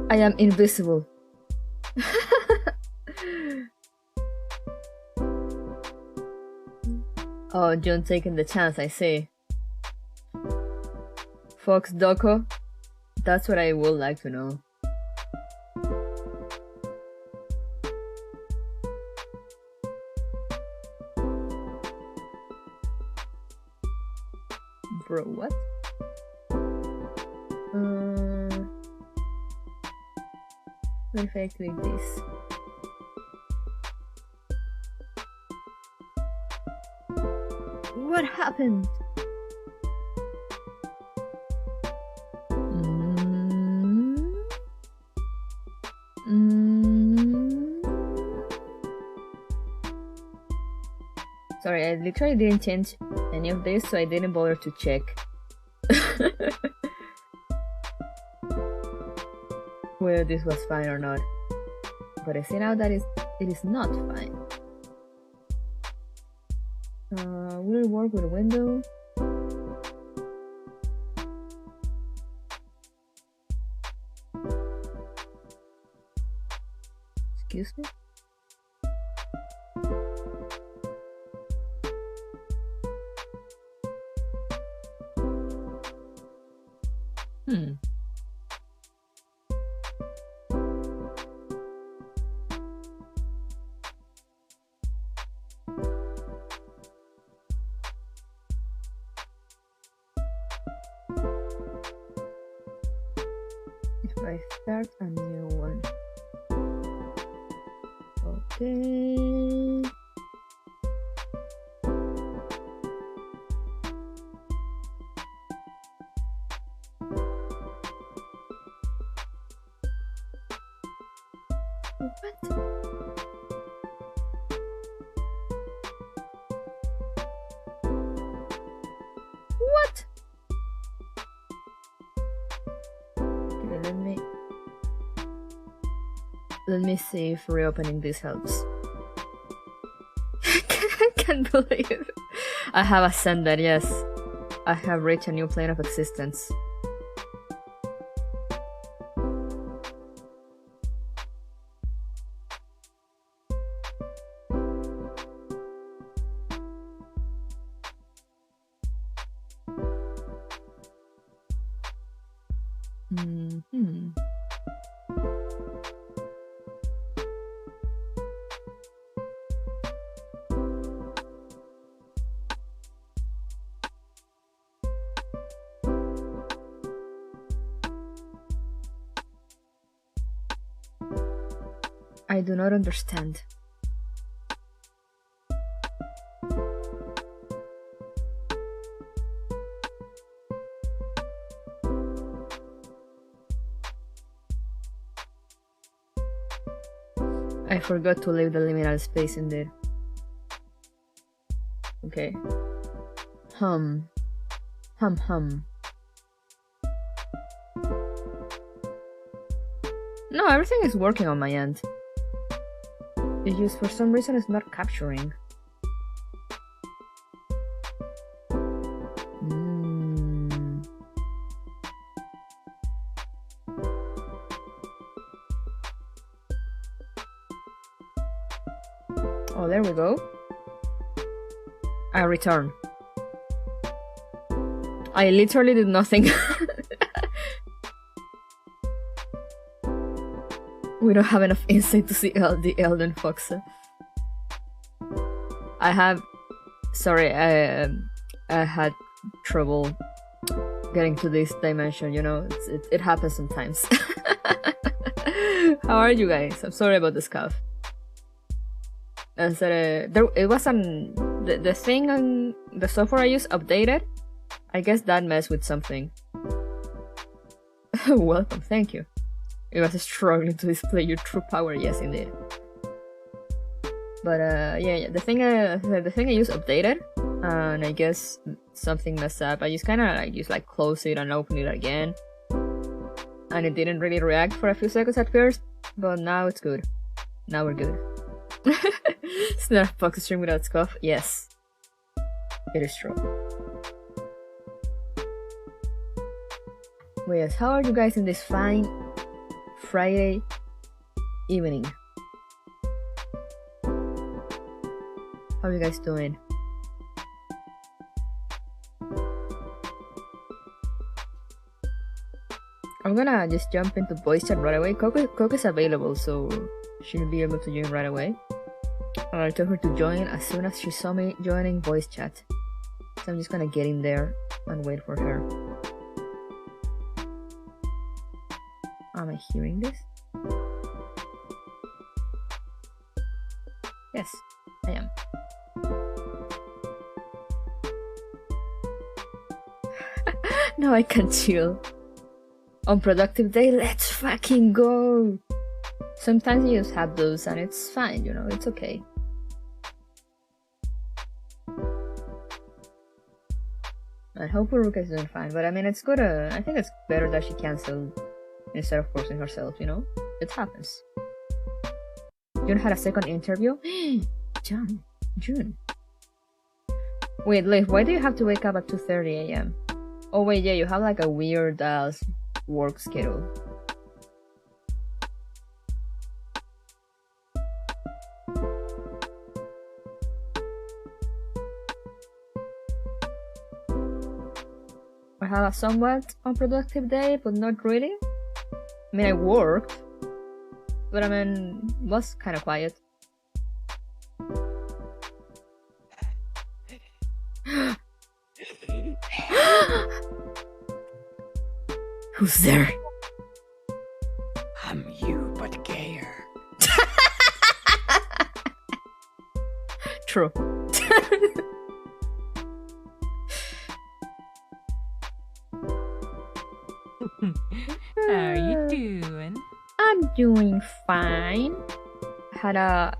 I am invisible. Oh, John taking the chance, I see. Fox Doko? That's what I would like to know. Bro, what? What if I click this? What happened? Sorry, I literally didn't change any of this, so I didn't bother to check. Whether this was fine or not. But I see now that it is not fine. Will it work with a window? Excuse me? If I start a new one. Okay. What? What? Okay, let me see if reopening this helps. I can't believe it. I have ascended, yes. I have reached a new plane of existence. I do not understand. I forgot to leave the liminal space in there. Okay. Hum. Hum hum. No, everything is working on my end. It just for some reason it's not capturing. Oh, there we go. I return. I literally did nothing. We don't have enough insight to see the Elden Fox. I have... Sorry, I had trouble getting to this dimension, you know? It happens sometimes. How are you guys? I'm sorry about this cough. It was the thing on the software I use updated. I guess that messed with something. Welcome, thank you. It was struggling to display your true power, yes indeed. But yeah, the thing I use updated, and I guess something messed up. I just kind of close it and open it again, and it didn't really react for a few seconds at first, but now it's good. Now we're good. It's not a Fox stream without scuff. Yes, it is true. But yes, how are you guys in this fine Friday evening. How are you guys doing? I'm gonna just jump into voice chat right away. Coco's available, so she'll be able to join right away. I'll tell her to join as soon as she saw me joining voice chat. So I'm just gonna get in there and wait for her. Am I hearing this? Yes, I am. Now I can chill. On productive day, let's fucking go! Sometimes you just have those and it's fine, you know, it's okay. I hope Uruka is doing fine, but I mean, it's good. I think it's better that she canceled instead of forcing herself, you know? It happens. June had a second interview? June. Wait, Liv, why do you have to wake up at 2:30 a.m.? Oh wait, yeah, you have like a weird ass work schedule. I had a somewhat unproductive day, but not really. I mean, I worked, but I mean, was kind of quiet. Who's there? I'm you, but gayer. True. How are you doing? I'm doing fine. Had a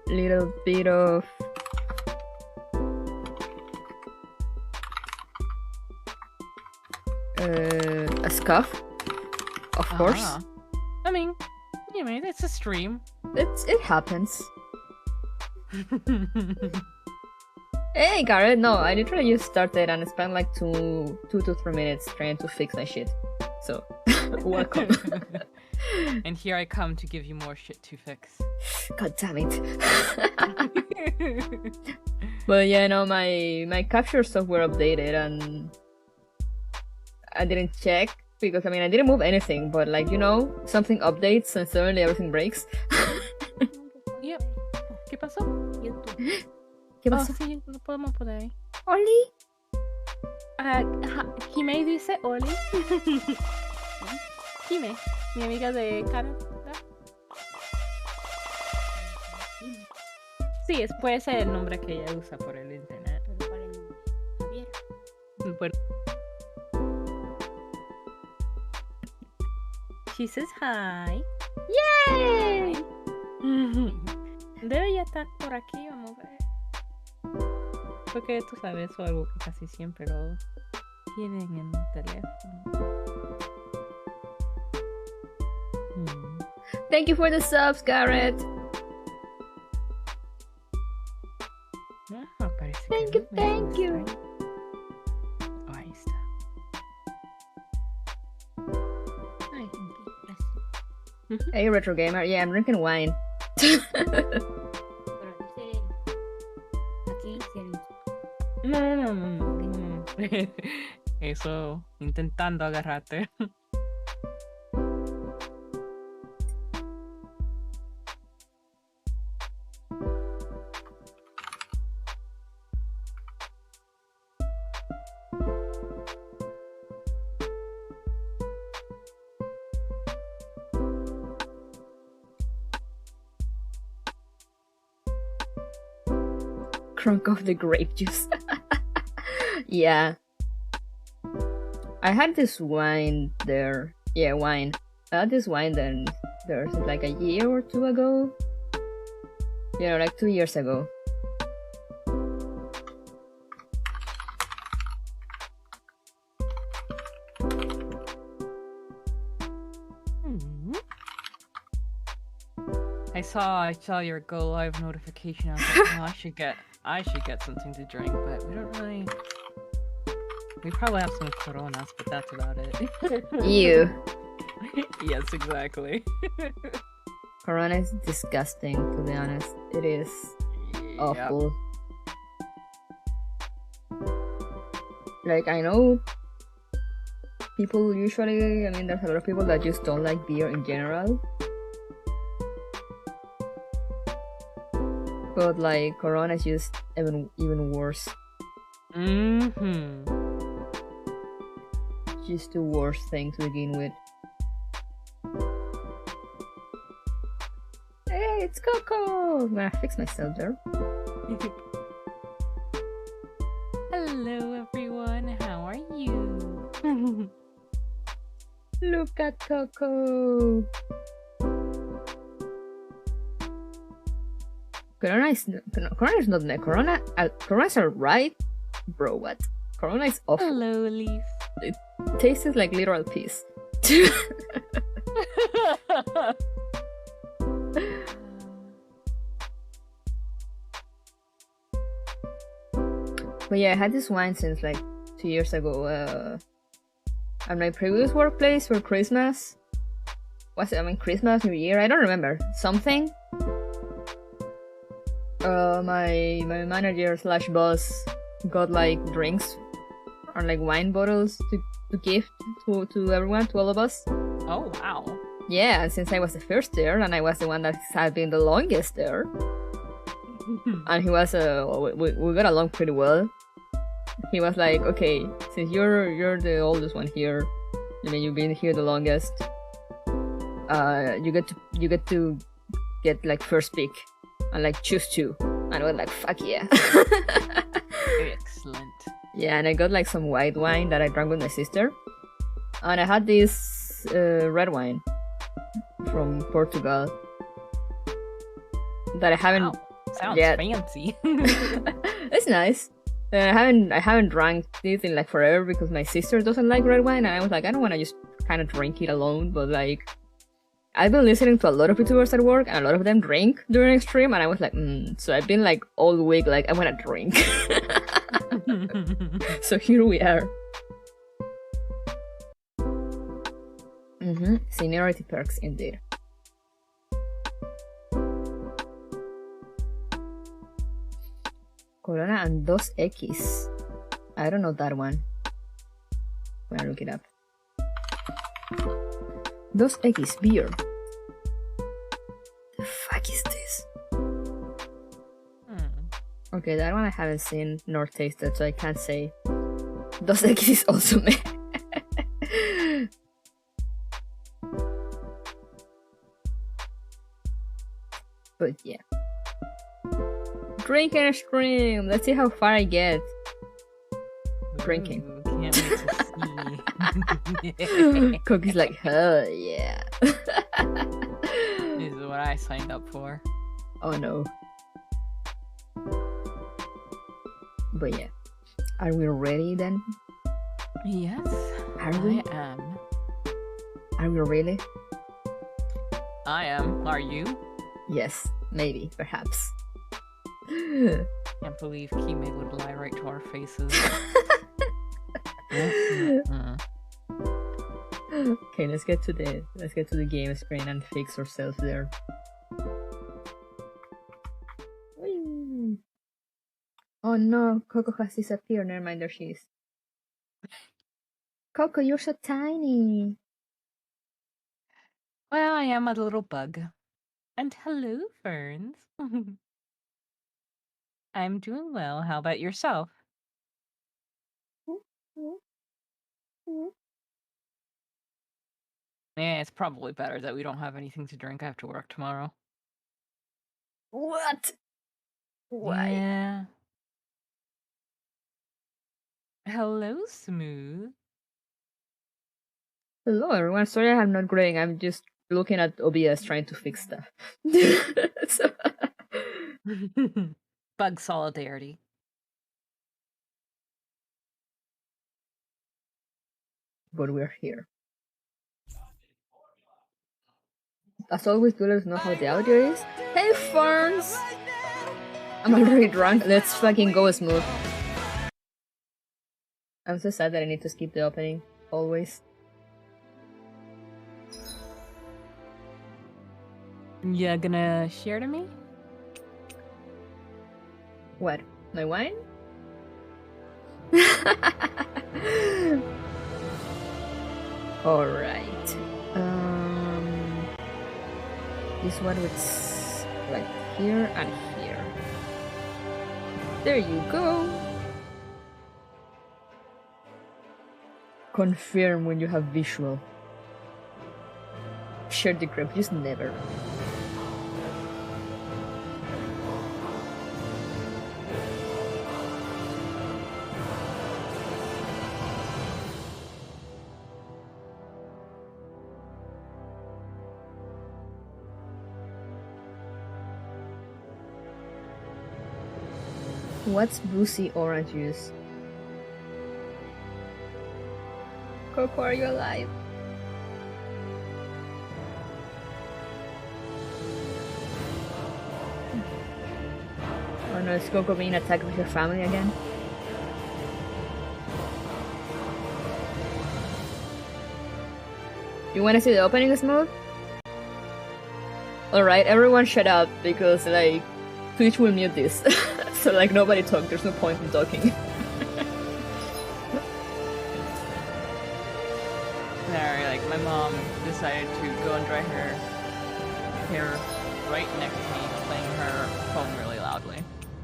little bit of a scuff, of course. I mean, it's a stream. It happens. Hey Garrett, no, I literally just started and spent like 2 to 3 minutes trying to fix my shit. So, welcome. And here I come to give you more shit to fix. God damn it. But yeah, no, my capture software updated and I didn't check because I mean I didn't move anything, but like, you know, something updates and suddenly everything breaks. Yep. ¿Qué pasó? ¿Qué pasó? Sí, lo podemos poner ahí. Oli. Himei dice Oli. Hime, mi amiga de Canadá. Sí, puede ser el nombre que ella usa por el internet. ¿Pero cuál es el nombre? Javier. She says hi. Yay! Debe ya estar por aquí, vamos a ver. Porque tú sabes, eso es algo que casi siempre lo tienen en el teléfono. Thank you for the subs, Garrett. No, parece Thank que you, no. thank you. Oh, ahí está. Ay, gracias. Hey, retro gamer. Yeah, I'm drinking wine. Pero dice aquí dice No. Eso, intentando agarrarte. Crunk of the grape juice. Yeah. I had this wine there. Yeah, wine. I had this wine then there like a year or two ago. You know, like 2 years ago. I saw your go live notification. I was like, oh, I should get something to drink, but we don't really. We probably have some Coronas, but that's about it. You. Yes, exactly. Corona is disgusting, to be honest. It is awful. Like, I know people usually, I mean, there's a lot of people that just don't like beer in general. But, like, Corona is just even worse. Mm-hmm. Just the worst thing to begin with. Hey, it's Coco! I'm gonna fix myself there. Hello, everyone. How are you? Look at Coco! Corona is not net. Corona's alright? Bro, what? Corona is awful. Hello, Leaf. It tastes like literal piss. But yeah, I had this wine since like 2 years ago. At my previous workplace for Christmas. Was it? I mean, Christmas, New Year? I don't remember. Something. My manager / boss got like drinks or like wine bottles to gift to everyone, to all of us. Oh wow. Yeah, and since I was the first there and I was the one that had been the longest there, and he was we got along pretty well. He was like, okay, since you're the oldest one here, I mean you've been here the longest, you get to get like first pick and like choose two. And I was like, fuck yeah. Excellent. Yeah, and I got like some white wine that I drank with my sister, and I had this red wine from Portugal that I haven't. Wow. Sounds fancy. It's nice. I haven't drank this in like forever because my sister doesn't like red wine, and I was like, I don't want to just kind of drink it alone. But like, I've been listening to a lot of YouTubers at work, and a lot of them drink during stream, and I was like, So I've been like all week like I want to drink. So here we are. Seniority perks indeed. Corona and 2X. I don't know that one. I'm gonna look it up. 2X beer. The fuck is this? Okay, that one I haven't seen nor tasted, so I can't say. 2X is also me. But yeah. Drink and stream. Let's see how far I get. Drinking. Ooh, can't wait to see. Cookie's like, hell yeah. This is what I signed up for. Oh no. But yeah. Are we ready then? Yes, Are we? I am. Are we really? I am. Are you? Yes, maybe, perhaps. Can't believe Kime would lie right to our faces. Okay, let's get to the game screen and fix ourselves there. Whee! Oh no, Coco has disappeared. Never mind, there she is. Coco, you're so tiny. Well, I am a little bug. And hello, Ferns. I'm doing well. How about yourself? Yeah, it's probably better that we don't have anything to drink after work tomorrow. What? Why? Yeah. Hello, Smooth. Hello everyone, sorry I'm not graying, I'm just looking at OBS trying to fix stuff. So... Bug solidarity. But we're here. As always, do let us know how the audio is. Hey Ferns! I'm already drunk, let's fucking go smooth. I'm so sad that I need to skip the opening, always. You gonna share to me? What? My wine? Alright. This one was like here and here. There you go. Confirm when you have visual. Share the grip, just never. What's boozy orange juice? Coco, are you alive? Oh no, is Coco being attacked with her family again? You wanna see the opening smooth? Alright, everyone shut up, because like, Twitch will mute this. So like, nobody talk, there's no point in talking. Sorry, like my mom decided to go and dry her hair right next to me, playing her phone really loudly.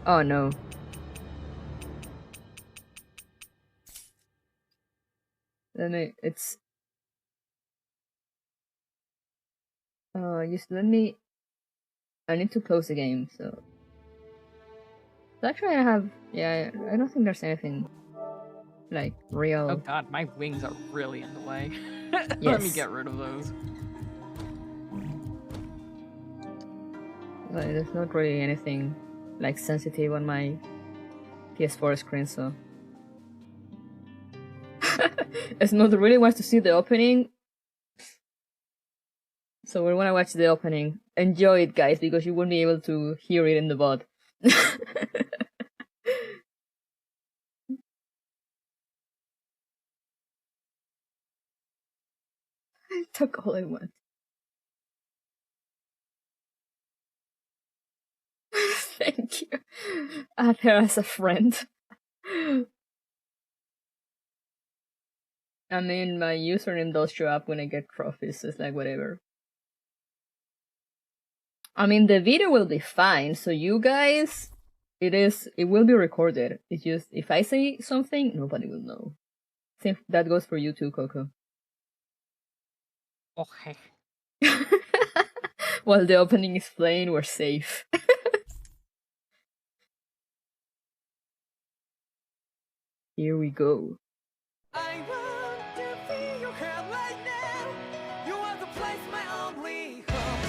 Oh no. Then it's... just let me... I need to close the game, so... Actually I have... Yeah, I don't think there's anything... like, real... Oh god, my wings are really in the way. Yes. Let me get rid of those. Like, there's not really anything, like, sensitive on my PS4 screen, so... Smooth really wants to see the opening. So we want to watch the opening. Enjoy it, guys, because you won't be able to hear it in the VOD. I took all I want. Thank you. Add her as a friend. I mean, my username does show up when I get trophies, so it's like whatever. I mean, the video will be fine, so you guys, it will be recorded. It's just, if I say something, nobody will know. Same, that goes for you too, Coco. Okay. While the opening is playing, we're safe. Here we go. I want to feel your hair right now. You are the place, my only home.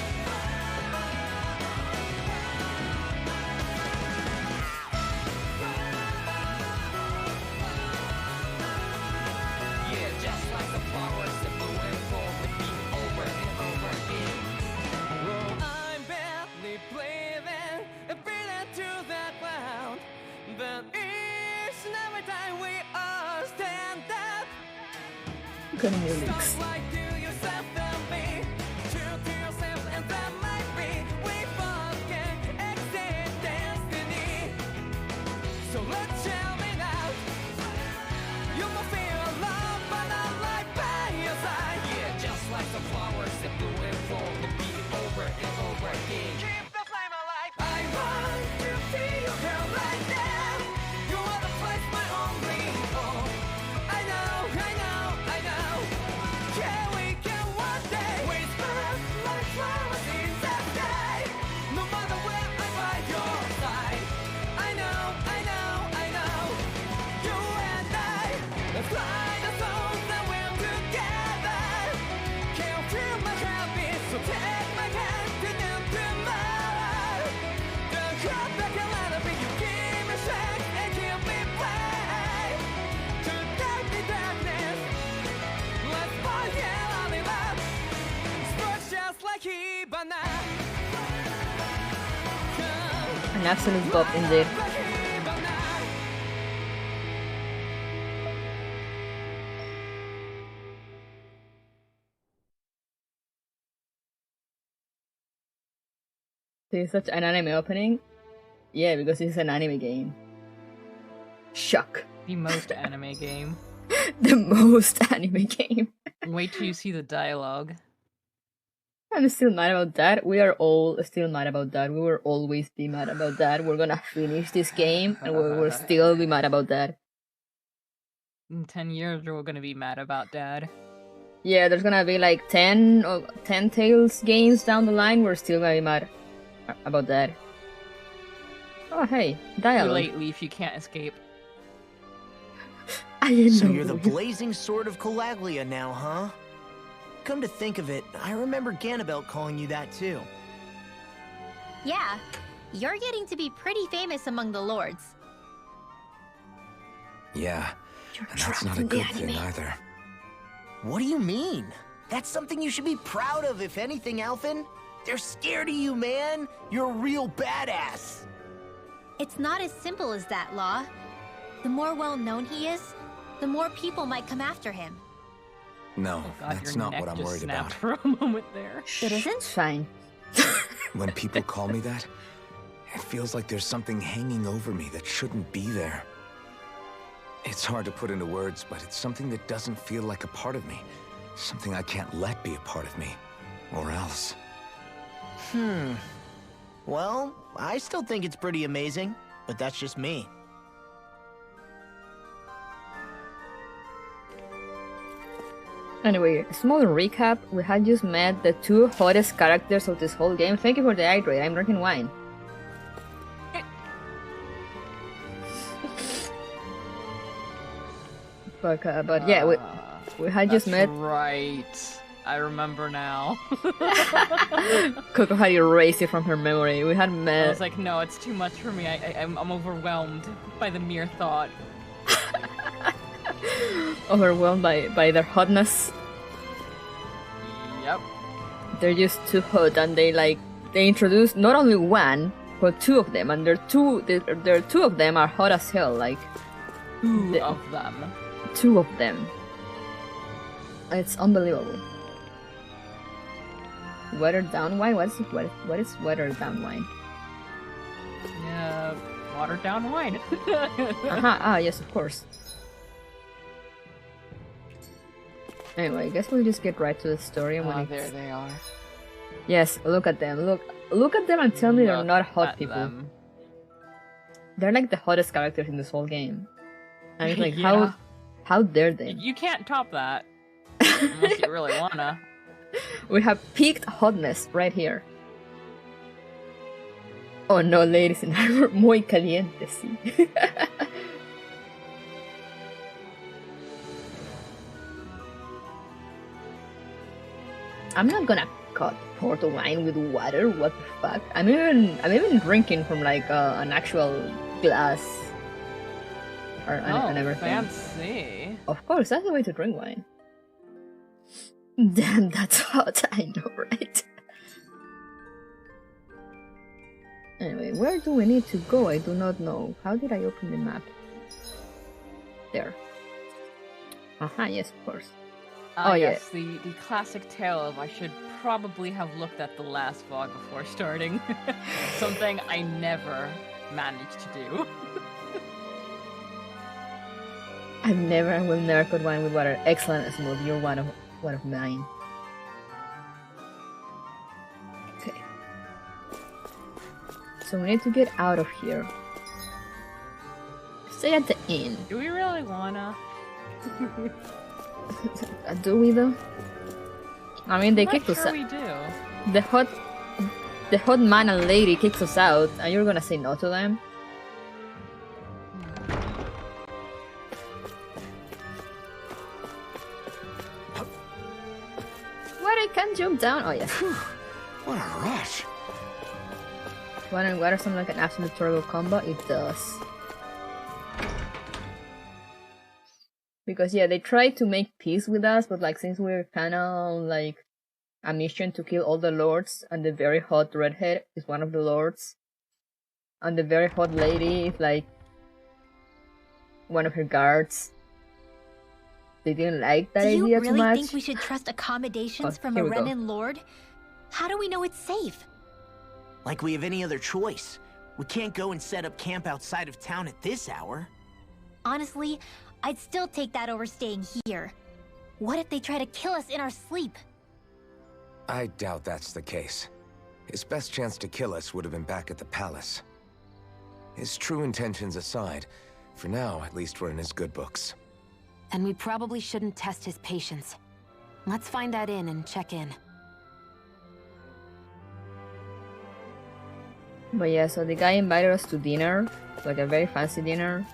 Yeah, just like the flowers that bloom and fall, repeat over and over again. Oh, I'm barely breathing, breathing to the ground, but each and every time we all stand up. Look at the lyrics. Just like do yourself and me, true to yourself, and that might be we both can exceed destiny. So let's tell me now, you will feel love, but not like by your side. Yeah, just like the flowers that bloom and fall, repeat over and over again. Keep the flame alive. I want to feel your hair right now. You are the place, my only home. I know, I know, I know. Yeah, we can one day whisper like flowers in the sky. No matter where I'm by your side. I know, I know, I know. You and I, let's fly the souls that we're together. Can you feel my heartbeat? So take my hand to new tomorrow. Don't hold back and let it be. You give me strength and keep me brave. To dark the darkness, let's forget all in love. Sparks just like Hibana. An absolute bop indeed. Like This is such an anime opening. Yeah, because it's an anime game. Shock. The most anime game. The most anime game. Wait till you see the dialogue. I'm still mad about that. We are all still mad about that. We will always be mad about that. We're gonna finish this game and we will still be mad about that. In 10 years, we're gonna be mad about Dad. Yeah, there's gonna be like 10 Tales games down the line. We're still gonna be mad about that. Oh, hey, dialogue. Too late, Leaf. You can't escape. I didn't So know you're the you- blazing sword of Calaglia now, huh? Come to think of it, I remember Ganabelt calling you that too. Yeah, you're getting to be pretty famous among the lords. Yeah, You're and that's trapped not a in the good thing anime. either. What do you mean? That's something you should be proud of, if anything, Alphen. They're scared of you, man. You're a real badass. It's not as simple as that, Law. The more well-known he is, the more people might come after him. No, Oh God, that's your not neck what I'm just worried snapped about. for a moment there. It isn't? It's fine. When people call me that, it feels like there's something hanging over me that shouldn't be there. It's hard to put into words, but it's something that doesn't feel like a part of me. Something I can't let be a part of me. Or else. Well, I still think it's pretty amazing, but that's just me. Anyway, small recap. We had just met the two hottest characters of this whole game. Thank you for the hydrate. I'm drinking wine. But yeah, we had just met. Right. I remember now. Coco had erased it from her memory. We had I met. was like, no, it's too much for me. I'm overwhelmed by the mere thought. Overwhelmed by their hotness. Yep. They're just too hot, and they introduced not only one but two of them, and they're two of them are hot as hell. Like Two The- of them. two of them. It's unbelievable. Watered down wine? What is watered down wine? Yeah, watered down wine. Yes, of course. Anyway, I guess we'll just get right to the story and when Oh, it's... there they are. Yes, look at them. Look at them and tell me they're Look not hot at people. them. They're like the hottest characters in this whole game. And it's like, Yeah. how dare they? You can't top that. Unless you really wanna. We have peaked hotness right here. Oh no, ladies in armor, muy caliente, sí. I'm not gonna pour the wine with water. What the fuck? I'm even drinking from like an actual glass. And everything. Fancy. Of course, that's the way to drink wine. Damn, that's hot. I know, right? Anyway, where do we need to go? I do not know. How did I open the map? There. Yes, of course. Oh, yeah. Yes, the classic tale of I should probably have looked at the last vlog before starting. Something I never managed to do. I will never put wine with water. Excellent, Smooth. You're one of mine. Okay. So we need to get out of here. Stay at the inn. Do we really wanna? Do we though? I mean, they I'm kicked not us sure out. we do. The hot man and lady kicks us out, and you're gonna say no to them? What? I can't jump down. Oh yes. What a rush. Water and water sound like an absolute terrible combo. It does. Because yeah, they tried to make peace with us, but like since we're kind of like a mission to kill all the lords, and the very hot redhead is one of the lords, and the very hot lady is like one of her guards. They didn't like that Do you idea too really much. think we should trust accommodations Oh, from here a we go. Renan lord? How do we know it's safe? Like we have any other choice. We can't go and set up camp outside of town at this hour. Honestly, I'd still take that over staying here. What if they try to kill us in our sleep? I doubt that's the case. His best chance to kill us would have been back at the palace. His true intentions aside, for now, at least we're in his good books. And we probably shouldn't test his patience. Let's find that inn and check in. But yeah, so the guy invited us to dinner, like a very fancy dinner.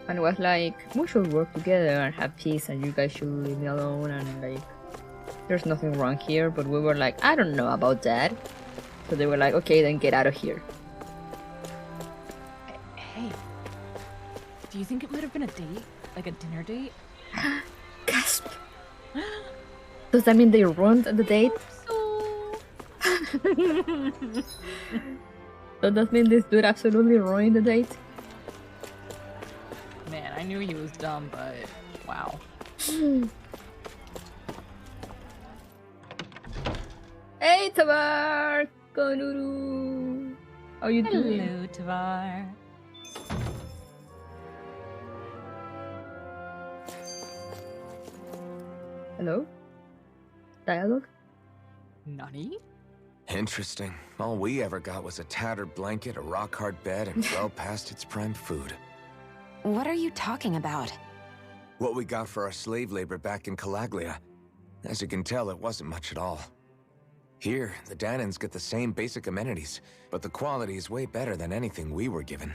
And was like, we should work together and have peace and you guys should leave me alone and like, there's nothing wrong here. But we were like, I don't know about that. So they were like, okay, then get out of here. Hey, do you think it might have been a date? Like a dinner date? Gasp! Does that mean they ruined the date? Does that mean this dude absolutely ruined the date? Man, I knew he was dumb, but wow. Hey, Tabar! Konuru! How you doing? Hello, Tavar. Hello? Dialogue? Nani? Interesting. All we ever got was a tattered blanket, a rock-hard bed, and well past its prime food. What are you talking about? What we got for our slave labor back in Calaglia. As you can tell, it wasn't much at all. Here, the Danans get the same basic amenities, but the quality is way better than anything we were given.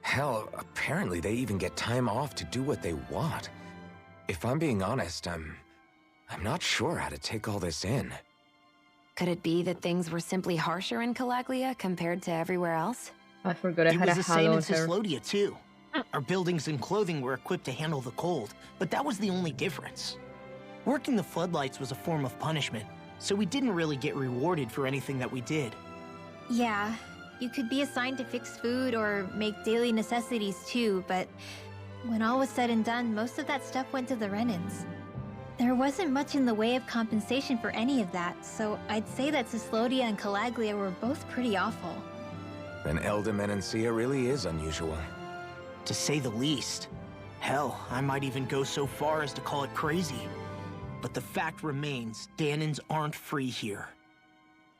Hell, apparently they even get time off to do what they want. If I'm being honest, I'm not sure how to take all this in. Could it be that things were simply harsher in Calaglia compared to everywhere else? I forgot I It had was a the same halo in on her. Cislodia, too. Our buildings and clothing were equipped to handle the cold, but that was the only difference. Working the floodlights was a form of punishment, so we didn't really get rewarded for anything that we did. Yeah, you could be assigned to fix food or make daily necessities too, but when all was said and done, most of that stuff went to the Renans. There wasn't much in the way of compensation for any of that, so I'd say that Cislodia and Calaglia were both pretty awful. An Elder Menancia really is unusual. To say the least. Hell, I might even go so far as to call it crazy. But the fact remains, Danans aren't free here.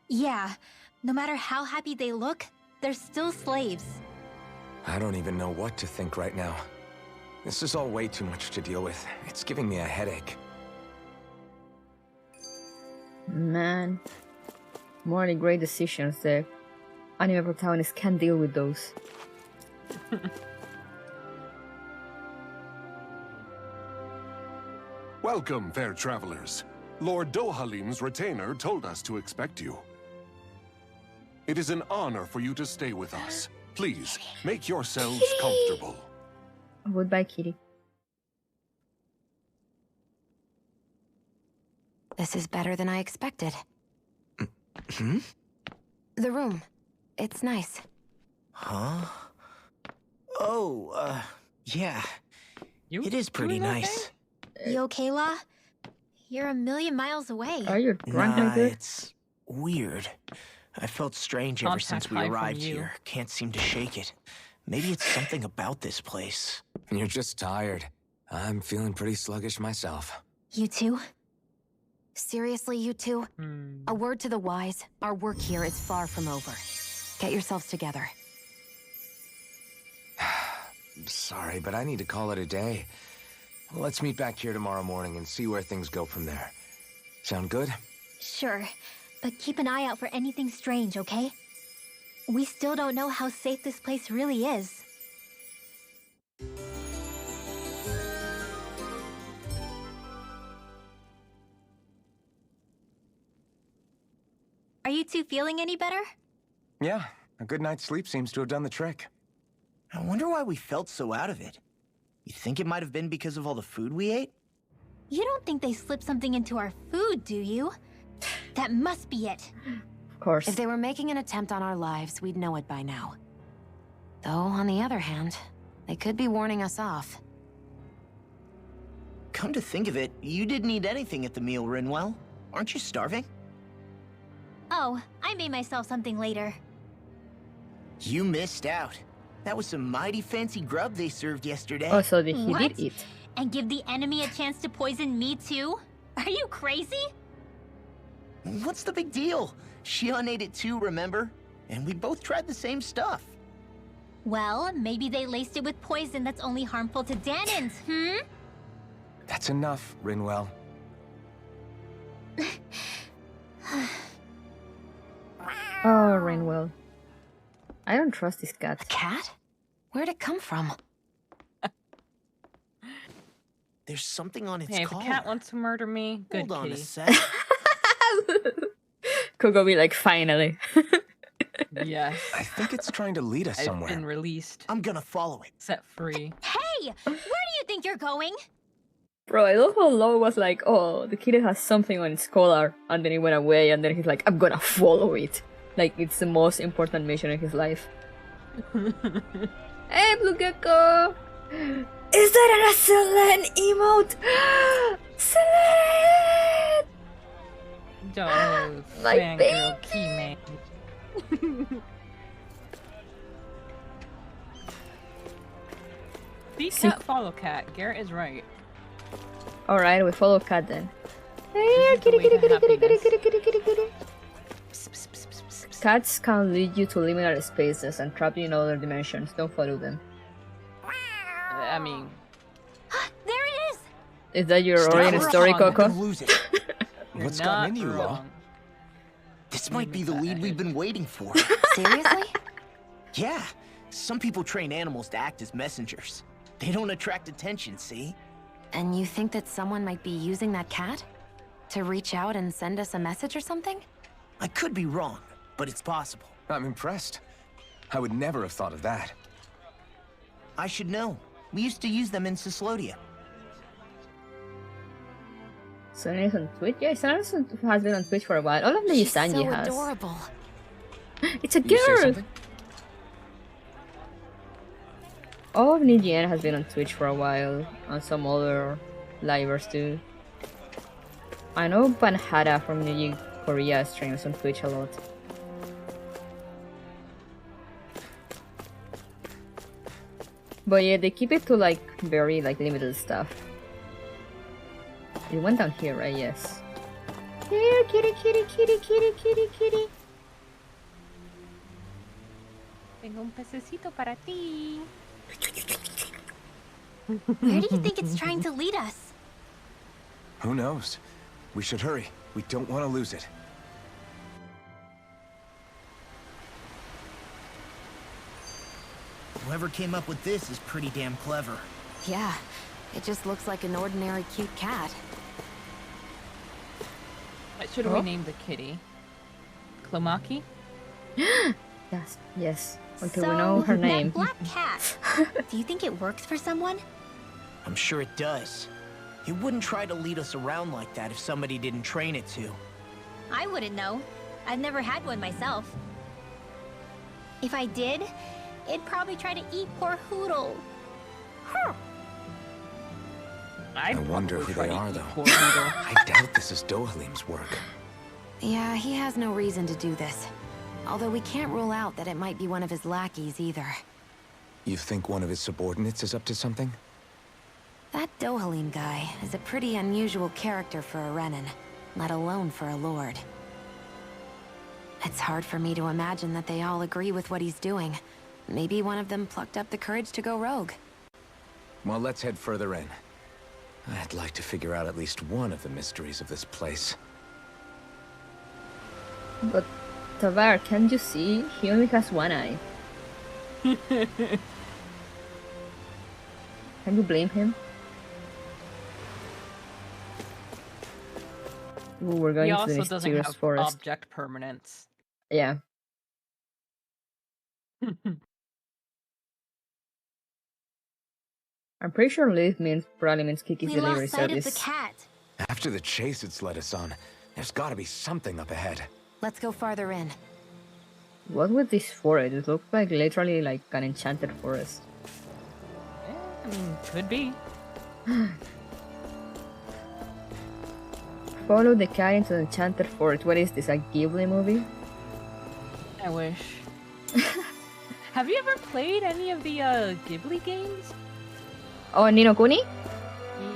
Yeah, no matter how happy they look, they're still slaves. I don't even know what to think right now. This is all way too much to deal with. It's giving me a headache. Man. Morally great decisions there. Anime protagonists can't deal with those. Welcome, fair travelers. Lord Dohalim's retainer told us to expect you. It is an honor for you to stay with us. Please, make yourselves comfortable. Goodbye, kitty. This is better than I expected. Hmm? The room. It's nice. Huh? Oh, yeah. It is pretty nice. You okay, La? You're a million miles away. Are you drunk Nah, like this? it's weird. I felt strange ever Contact since we high from arrived you. here. Can't seem to shake it. Maybe it's something about this place. You're just tired. I'm feeling pretty sluggish myself. You too? Seriously, you two? Hmm. A word to the wise, our work here is far from over. Get yourselves together. Sorry, but I need to call it a day. Let's meet back here tomorrow morning and see where things go from there. Sound good? Sure, but keep an eye out for anything strange, okay? We still don't know how safe this place really is. Are you two feeling any better? Yeah, a good night's sleep seems to have done the trick. I wonder why we felt so out of it. You think it might have been because of all the food we ate? You don't think they slipped something into our food, do you? That must be it. Of course. If they were making an attempt on our lives, we'd know it by now. Though, on the other hand, they could be warning us off. Come to think of it, you didn't eat anything at the meal, Rinwell. Aren't you starving? Oh, I made myself something later. You missed out. That was some mighty fancy grub they served yesterday. Oh, so he What? did eat. And give the enemy a chance to poison me too? Are you crazy? What's the big deal? Shion ate it too, remember? And we both tried the same stuff. Well, maybe they laced it with poison that's only harmful to Danins, That's enough, Rinwell. Oh, Rainwell. I don't trust this cat. A cat? Where'd it come from? There's something on its Hey, if a collar. cat wants to murder me, good Hold on a kitty. sec. Coco be like, finally. Yes. I think it's trying to lead us I've somewhere. been released. I'm gonna follow it. Set free. Hey! Where do you think you're going? Bro, I love how Lo was like, oh, the kid has something on its collar, and then he went away, and then he's like, I'm gonna follow it. Like, it's the most important mission in his life. Hey, Blue Gecko! Is that an excellent emote? Excellent! Oh, My fangirl key See, cat, follow cat. Garrett is right. Alright, we follow Cat then. Hey, This is the kitty, way kitty, to kitty, kitty, kitty, happiness. kitty, kitty, kitty, kitty. Psst, psst, psst, psst, psst, psst. Cats can lead you to liminal spaces and trap you in other dimensions. Don't follow them. I mean, There it is! Is that your Stop origin wrong. story, I'm gonna Coco? lose it. you're What's not gotten into you, Lo? wrong. This might be the lead we've been waiting for. Seriously? Yeah, some people train animals to act as messengers. They don't attract attention, see? And you think that someone might be using that cat? To reach out and send us a message or something? I could be wrong, but it's possible. I'm impressed. I would never have thought of that. I should know. We used to use them in Cyslodia. Sonia is on Twitch? Yeah, Sonia has been on Twitch for a while. All of the She's so Yusanji has. adorable. It's a You say girl! something? All of Nijian has been on Twitch for a while, and some other livers too. I know Panhara from New Korea streams on Twitch a lot. But yeah, they keep it to like very like limited stuff. It went down here, right? Yes. Here, kitty, kitty, kitty, kitty, kitty, kitty. Tengo un pececito para ti. Where do you think it's trying to lead us? Who knows? We should hurry. We don't want to lose it. Whoever came up with this is pretty damn clever. Yeah, it just looks like an ordinary cute cat. What should we name the kitty? Clomaki? Yes, yes. Until So, we know her name. that black cat. Do you think it works for someone? I'm sure it does. It wouldn't try to lead us around like that if somebody didn't train it to. I wouldn't know. I've never had one myself. If I did, it'd probably try to eat poor Hoodle. I wonder who they are, though. Poor Hoodle. I doubt this is Dohalim's work. Yeah, he has no reason to do this. Although we can't rule out that it might be one of his lackeys either. You think one of his subordinates is up to something? That Dohalim guy is a pretty unusual character for a Renin, let alone for a lord. It's hard for me to imagine that they all agree with what he's doing. Maybe one of them plucked up the courage to go rogue. Well, let's head further in. I'd like to figure out at least one of the mysteries of this place. But Tavar, can't you see? He only has one eye. Can you blame him? Ooh, we're going He to the also doesn't mysterious have forest. object permanence. Yeah. I'm pretty sure Leaf probably means Kiki's We delivery lost sight of the service. cat. After the chase it's led us on, there's gotta be something up ahead. Let's go farther in. What with this forest? It looks like literally like an enchanted forest. I mean, could be. Follow the cat into the enchanted forest. What is this, a Ghibli movie? I wish. Have you ever played any of the Ghibli games? Oh, Ni no Kuni?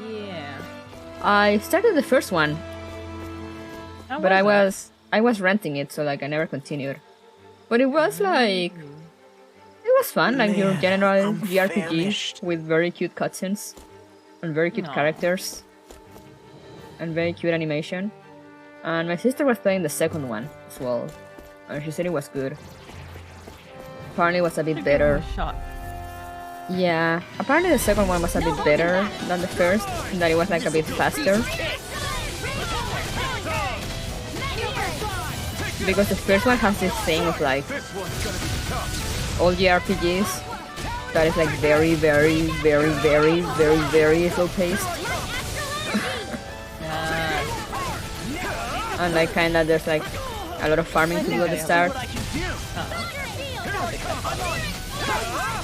Yeah. I started the first one, How but was I was renting it, so like I never continued. But it was like it was fun, like your Man, general I'm JRPG famished. with very cute cutscenes and very cute Aw. characters and very cute animation. And my sister was playing the second one as well, and she said it was good. Apparently, it was a bit Give it better. a shot. Yeah, apparently the second one was a bit better than the first, and that it was like a bit faster. Because the first one has this thing of like all the RPGs that is like very slow paced. And like kinda there's like a lot of farming to do at the start.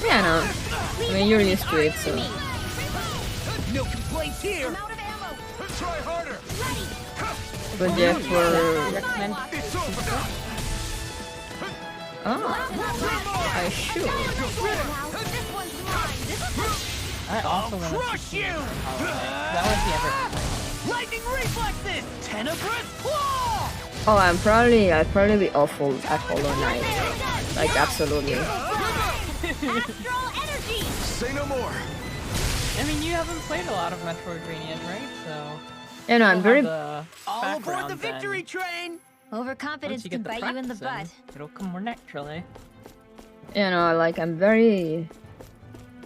Yeah, no. I mean, you're used to it, so. No complaints here. Try harder. But yeah, for. Oh, I should. I also want to Crush you. That was the ever. Lightning reflexes. Tenebrous claw. Oh, I'll probably be awful at Hollow Knight. Like, absolutely. Say no more. I mean, you haven't played a lot of Metroidvanias, right? So. Yeah, no, I'm you'll very. have the All aboard the background then. victory train. Once Overconfidence you can get the bite you in the practice butt. in, it'll come more naturally. You know, like, I'm very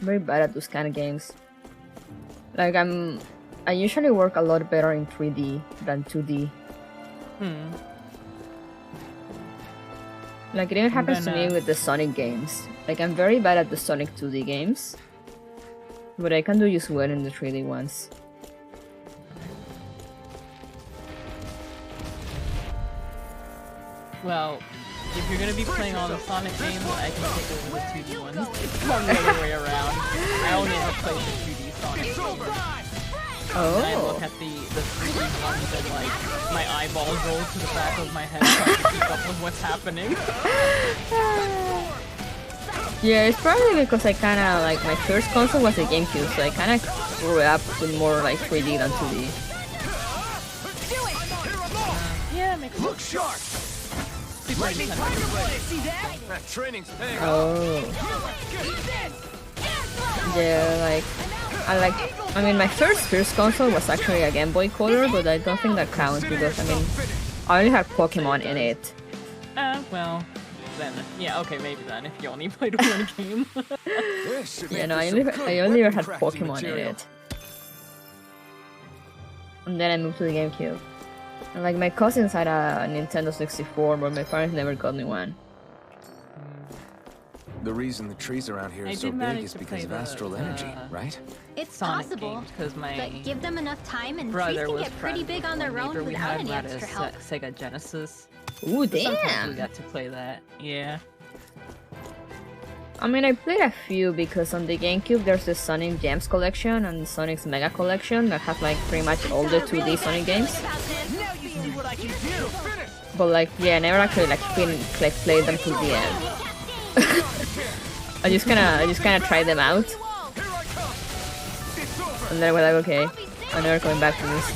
bad at those kind of games. Like, I usually work a lot better in 3D than 2D. Like, it even happens to me with the Sonic games. Like, I'm very bad at the Sonic 2D games, but I can do just well in the 3D ones. Well, if you're gonna be playing all the Sonic games, I can take over the 2D ones. It's not the other way around. I only ever played the 2D Sonic games. And I look at the 3D ones and like, my eyeballs roll to the back of my head trying to keep up with what's happening. Yeah, it's probably because I kinda, like, my first console was a GameCube, so I kinda grew up with more like 3D than 2D. Yeah, makes sense. Look sharp. Lightning fighter blade. See that? That training's paying. Oh. Yeah, like, I mean, my first console was actually a Game Boy Color, but I don't think that counts because, I mean, I only had Pokemon in it. Well, then, yeah, okay, maybe then, if you only played one game. Yeah, no, I only ever had Pokemon in it. And then I moved to the GameCube. And like, my cousins had a Nintendo 64, but my parents never got me one. The reason the trees around here are so big is because of astral energy, right? It's Sonic possible, games, because my but give them enough time and trees brother can was get pretty friends big with on their one own neighbor we without had any who had extra a help. Sega Genesis. Ooh, Sometimes we damn! got to play that, yeah. I mean, I played a few because on the GameCube there's the Sonic Gems collection and Sonic's Mega collection that has like pretty much all the 2D Sonic games. Now you see what I can do. But like, yeah, I never actually like played them to the end. I just kinda tried them out, and then I was like, okay, I'm never coming back to this.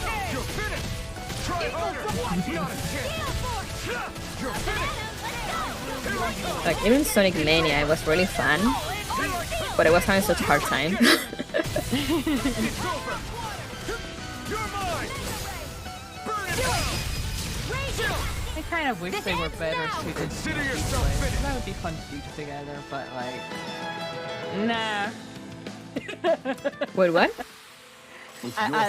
Like, even Sonic Mania was really fun, but I was having such a hard time. I kind of wish they were better suited to Consider play. yourself finished. That would be fun to do together, but like, nah. Wait, what?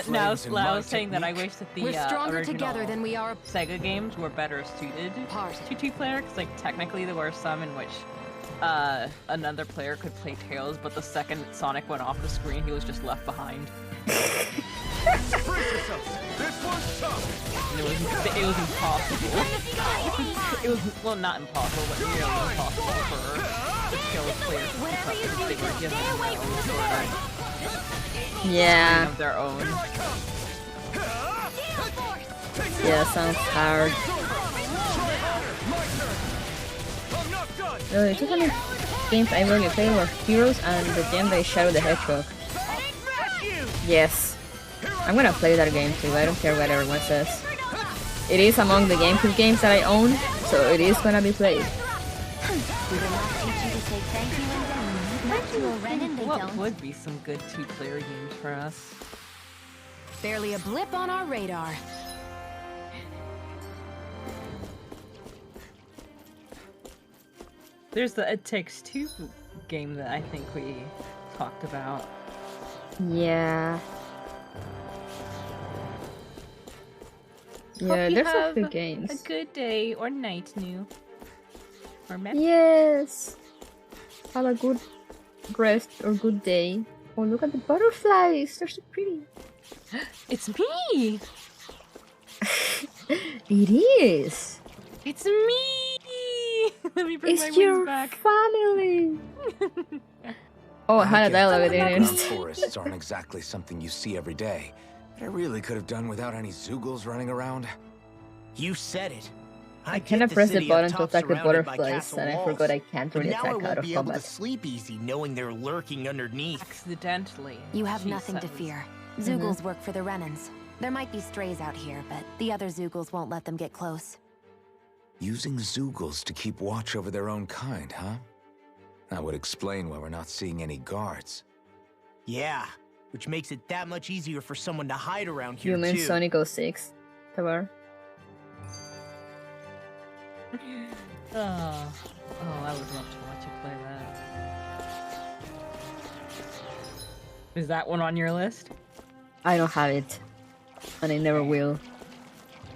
No, I was saying that I wish that the We're stronger original together than we are Sega games were better suited apart. to two-player, because like technically there were some in which another player could play Tails, but the second Sonic went off the screen, he was just left behind. This one's tough. And it was impossible. It was, well, not impossible, but nearly impossible for the Tails players to keep up because they were given no sort Yeah. of their own. Yeah, sounds hard. The two kind of games I really played were Heroes and the Legendary Shadow the Hedgehog. Yes. I'm gonna play that game too, I don't care what everyone says. It is among the GameCube games that I own, so it is gonna be played. What would be some good two-player games for us? Barely a blip on our radar. There's the It Takes Two game that I think we talked about. Yeah. Yeah, there's a few games. A good day or night, New. Or yes. Have a good rest or good day. Oh, look at the butterflies. They're so pretty. It's me! It is. It's me! Let me bring my your wings back. Family. Oh, I had a dialogue in it. Forests aren't exactly something you see every day. But I really could have done without any Zoogles running around. You said it. I cannot press the button to attack the butterflies, and I forgot I can't really attack out of be able to combat. sleep easy knowing they're lurking underneath. Accidentally. You have she nothing to says. fear. Zoogles work for the Renans. There might be strays out here, but the other Zoogles won't let them get close. Using Zoogles to keep watch over their own kind, huh? That would explain why we're not seeing any guards. Yeah, which makes it that much easier for someone to hide around here You mean too. Sonic 06, Tabar? Oh, I would love to watch you play that. Is that one on your list? I don't have it, and I never will.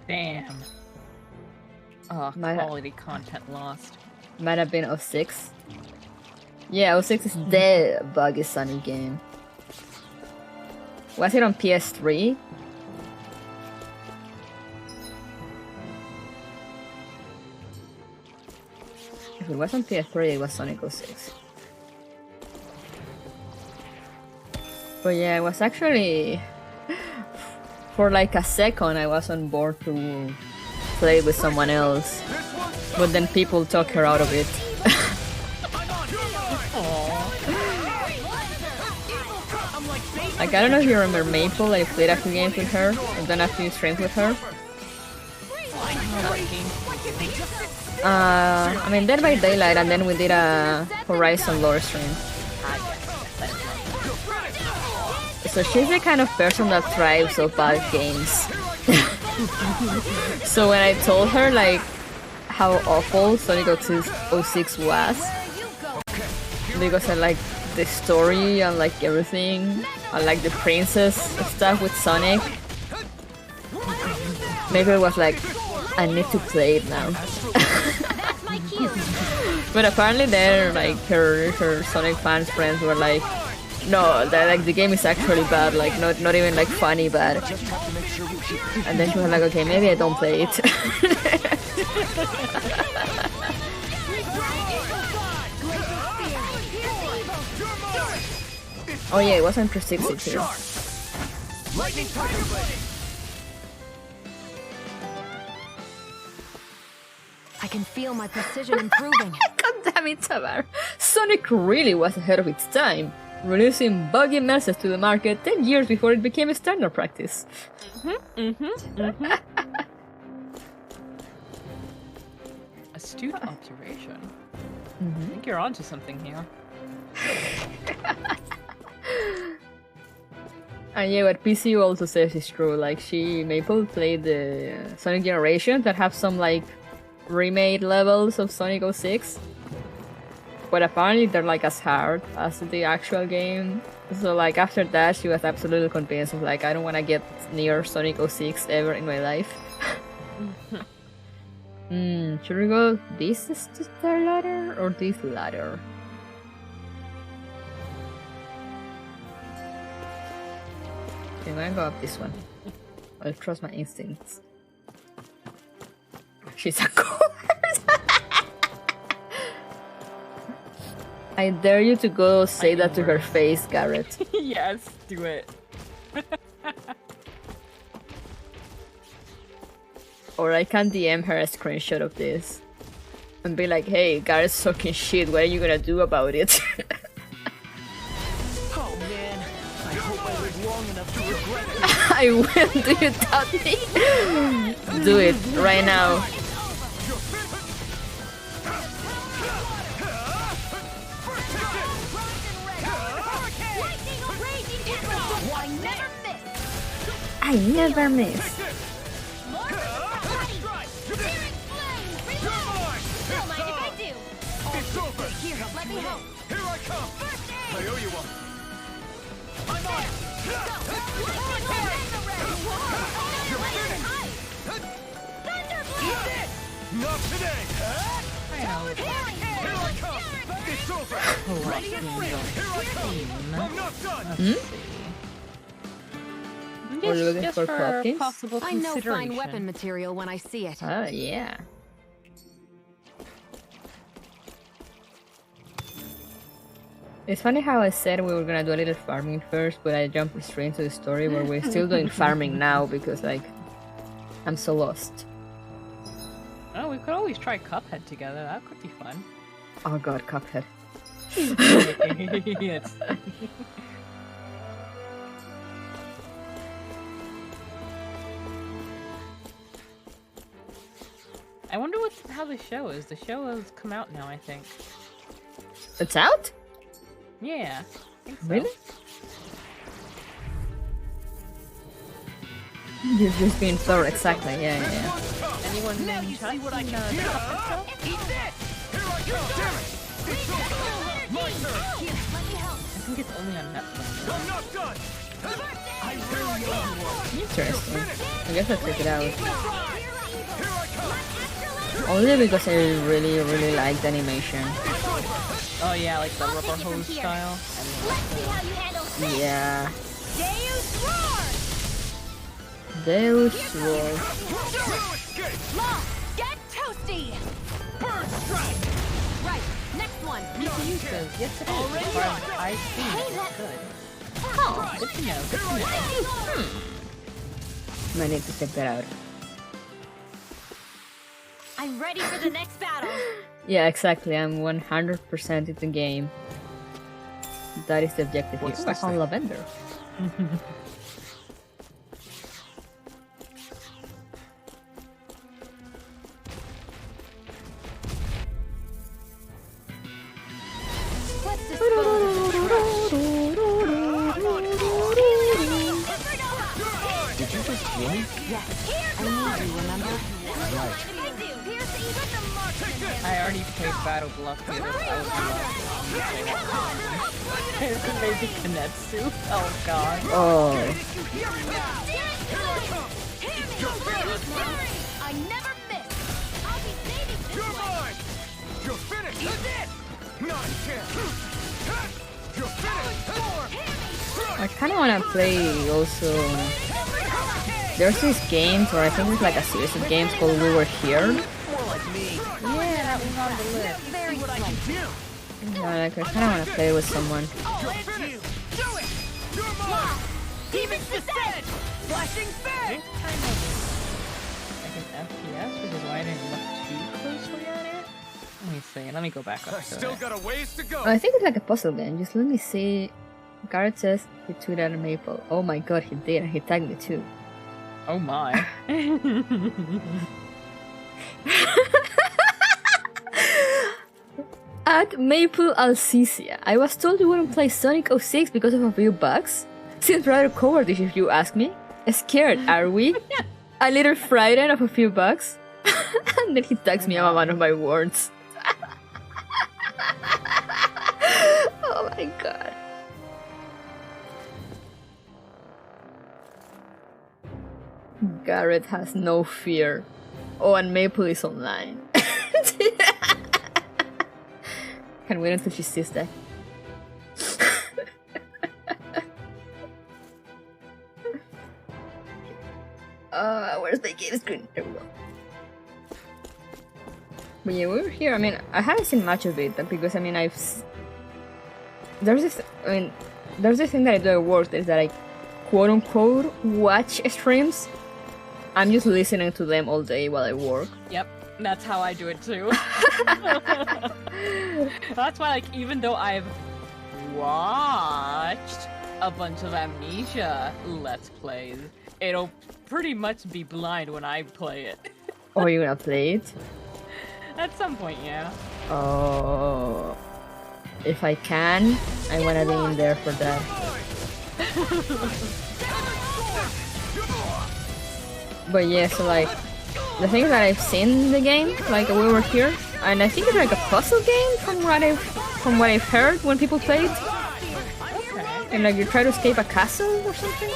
Damn. Oh, quality content lost. Might have been 06. Yeah, 06 is the buggy Sonic game. Was it on PS3? If it was on PS3, it was Sonic 06. But yeah, it was actually... For like a second, I was on board to play with someone else. But then people talk her out of it. Like, I don't know if you remember Maple, I played a few games with her, and done a few streams with her. I mean, Dead by Daylight, and then we did a Horizon lore stream. So she's the kind of person that thrives off bad games. So when I told her, like, how awful Sonic 06 was, because I like the story and like everything, I like the princess stuff with Sonic, maybe it was like, I need to play it now. But apparently then, like, her Sonic fans friends were like, no, that, like, the game is actually bad, like, not even like funny bad. And then she was like, okay, maybe I don't play it. Oh yeah, it was on 360 too. I can feel my precision improving. God damn it, Tabar. Sonic really was ahead of its time, releasing buggy messes to the market 10 years before it became a standard practice. Astute observation. I think you're onto something here. And yeah, what PCU also says is true. Like, Maple played the Sonic Generations that have some, like, remade levels of Sonic 06. But apparently they're, like, as hard as the actual game. So, like, after that, she was absolutely convinced of, like, I don't want to get near Sonic 06 ever in my life. Should we go this ladder or this ladder? Okay, I'm gonna go up this one. I'll trust my instincts. She's a corpse! I dare you to go say that to her face, Garrett. Yes, do it. Or I can DM her a screenshot of this and be like, hey, Garrett's talking shit, what are you gonna do about it? Oh man, I hope I live long enough to regret it. I will, do you doubt me? Do it, right now. I never miss. It's over. Let me help. Here I come. I owe you one. I'm on it. Eat this. Not today. Here I come. It's over. Ready and free. Here I come. I'm not done. We're looking Just for for Plopkins? possible I know consideration. fine weapon material when I see it. Oh, yeah. It's funny how I said we were gonna do a little farming first, but I jumped straight into the story where we're still doing farming now because, like, I'm so lost. Oh, we could always try Cuphead together. That could be fun. Oh god, Cuphead. Yes. I wonder how the show is. The show has come out now, I think. It's out? Yeah. I think so. Really? You've just been thorough, exactly, yeah. Anyone Now in you chat see what I seen, can the do. Cuphead show? Eat this. Here I come. Damn it. It's over. My turn. I think it's only on Netflix. I'm not done. I really owe you one. Interesting. I guess I'll check it out. Here I come. Only because I really, really liked the animation. Oh yeah, like the rubber hose style. Yeah. Deus Roar. Get toasty! Bird strike. Right, next one. Because yes, it is. As far as I've seen it, it's good. Oh, Good to know. Good to know. Might need to check that out. I'm ready for the next battle. Yeah, exactly. I'm 100% in the game. That is the objective here. What's I this found thing? lavender. Let's dispose of the trash. Did you just heal me? Yes, I need you, remember? I already played Battle Bluff the other side. Maybe Kinetsu. Oh god. Oh. I never miss. I'll be saving this You're one. mine. You're finished. Eat this. Not a chance. You're finished. I kind of want to play also. There's these games, or I think it's like a series of games called We Were Here. More like me. Yeah, that was on the list. Very What I can do. Yeah, like, I kind of want to play with someone. You're finished. Do it. You're mine. Demon's Descent. Flashing fang. Kind of like an FPS, which is why I didn't look too closely at it. Let me see. Let me go back up I to still it. got a ways to go. I think it's like a puzzle game. Just let me see. Garrett says he tweeted at Maple. Oh my god, he did. He tagged me too. Oh my. At Maple Alcesia, I was told you wouldn't play Sonic 06 because of a few bugs. Seems rather cowardish if you ask me. Scared, are we? A little frightened of a few bugs? And then he tags me on one of my words. Oh my god. Garrett has no fear. Oh, and Maple is online. Can't wait until she sees that. Where's my game screen? There we go. But yeah, we were here. I mean, I haven't seen much of it because I mean, there's this thing that I do at work is that I quote unquote watch streams I'm just listening to them all day while I work. Yep, that's how I do it too. That's why, like, even though I've watched a bunch of Amnesia Let's Plays, it'll pretty much be blind when I play it. Oh, you're gonna play it? At some point, yeah. Oh, if I can, I wanna be in there for that. But yeah, so like, the things that I've seen in the game, like we were here, and I think it's like a puzzle game from what I've heard when people play it. Okay. And like you try to escape a castle or something.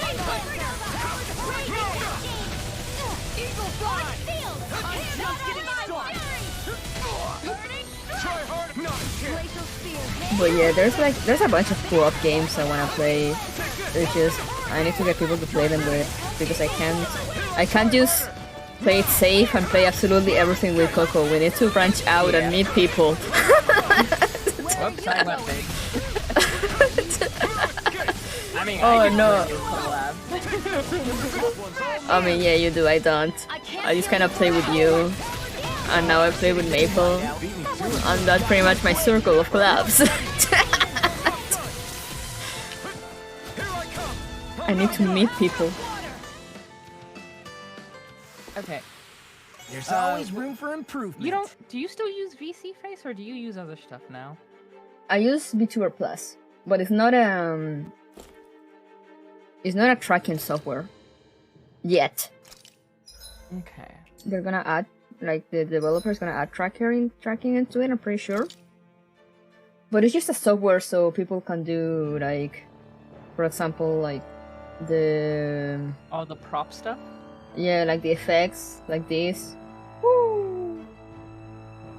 But yeah, there's a bunch of co-op games I wanna play. It's just I need to get people to play them with because I can't just play it safe and play absolutely everything with Coco. We need to branch out and meet people. Whoops, I went big. I mean, oh I no. collab. I mean, yeah, you do. I don't. I just kind of play with you, and now I play with Maple, and that's pretty much my circle of collabs. I need to meet people. Okay. There's always room for improvement. Do you still use VC Face or do you use other stuff now? I use VTuber Plus, but it's not a tracking software yet. Okay. They're gonna add, like the developer's gonna add tracking into it, I'm pretty sure. But it's just a software so people can do, like, for example, like all the prop stuff? Yeah, like the effects, like this. Woo!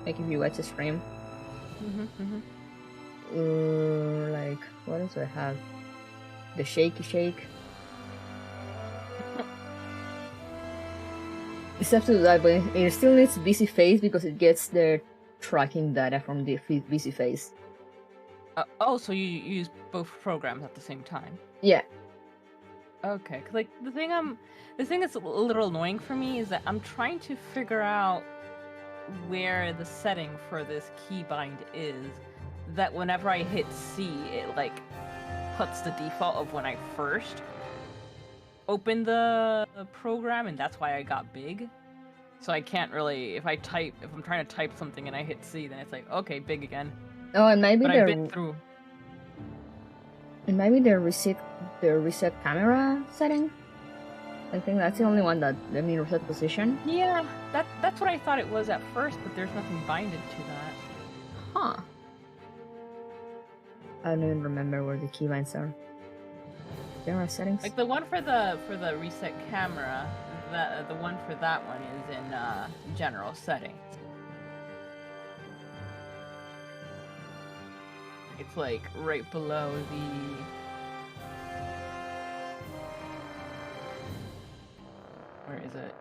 Like if you watch a stream. Like, what else do I have? The shaky shake. It's have to do that, but it still needs VC Face because it gets their tracking data from the VC Face. Oh, so you use both programs at the same time? Yeah. Okay, 'cause like the thing that's a little annoying for me is that I'm trying to figure out where the setting for this keybind is. That whenever I hit C, it like puts the default of when I first opened the program, and that's why I got big. So I can't really, if I'm trying to type something and I hit C, then it's like, okay, big again. Oh, and maybe I've been through. And maybe the reset camera setting. I think that's the only one that let me reset position. Yeah, that's what I thought it was at first, but there's nothing binded to that. Huh. I don't even remember where the keybinds are. Camera settings. Like the one for the reset camera, the one for that one is in general settings. It's like right below the. Where is it?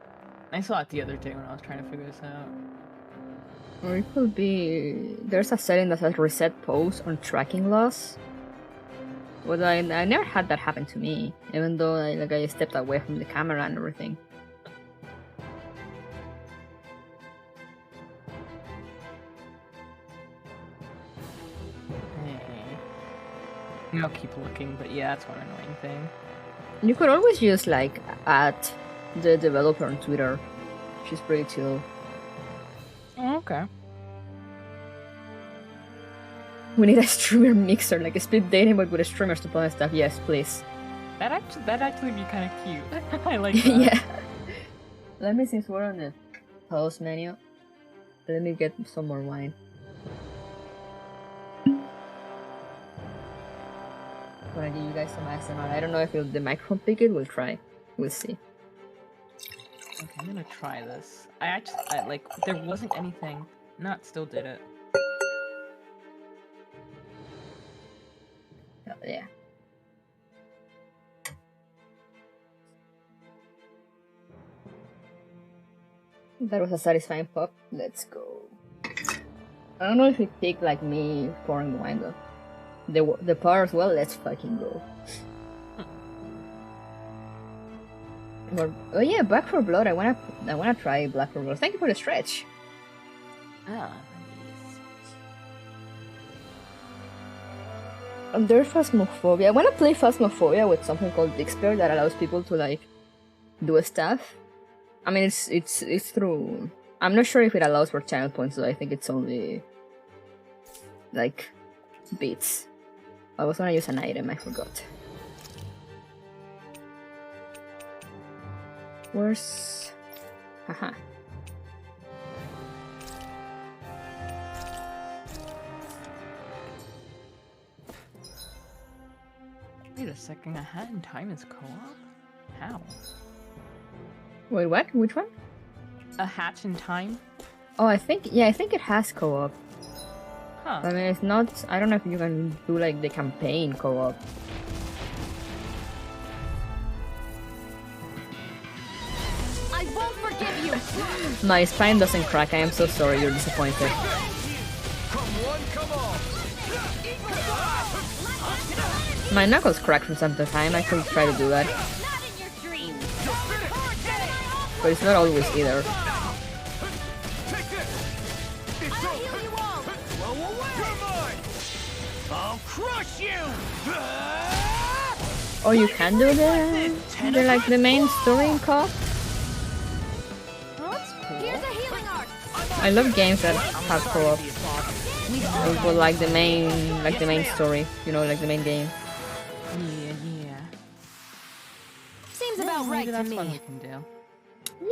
I saw it the other day when I was trying to figure this out. Or it could be... There's a setting that says reset pose on tracking loss. But I never had that happen to me, even though I stepped away from the camera and everything. I'll keep looking, but yeah, that's one annoying thing. You could always just add the developer on Twitter. She's pretty chill. Oh, okay. We need a streamer mixer, like a split dating but with streamers to play stuff. Yes, please. That'd actually be kind of cute. I like that. Yeah. Let me, since we're on the host menu, let me get some more wine. I'm gonna give you guys some ASMR. I don't know if the microphone pick it. We'll try. We'll see. Okay, I'm gonna try this. I there wasn't anything. No, it still did it. Oh, yeah. That was a satisfying pop. Let's go. I don't know if it picked like me pouring the wine though. The par as well. Let's fucking go. Oh yeah, Back for Blood. I wanna try Black for Blood. Thank you for the stretch. Ah, And there's Phasmophobia. I wanna play Phasmophobia with something called Dixper that allows people to like do stuff. I mean, it's through. I'm not sure if it allows for channel points, so I think it's only like bits. I was gonna use an item, I forgot. Where's... Haha. Wait a second, A Hat in Time is co-op? How? Wait, what? Which one? A Hat in Time? Oh, I think it has co-op. Huh. I mean, it's not... I don't know if you can do like the campaign co-op. I won't forgive you. My spine doesn't crack. I am so sorry. You're disappointed. Come one, come all. My knuckles crack from time to time. I could try to do that, Not in your dreams. but it's not always either. Take this. It's I'll heal you all. Well, you're mine. I'll crush you. Oh, you can do the like the main story in co-op. Oh, that's cool. Here's a healing arc. I love games that have co-op. But like the main story, you know, like the main game. Yeah. Seems about right Maybe to that's me. what we can do.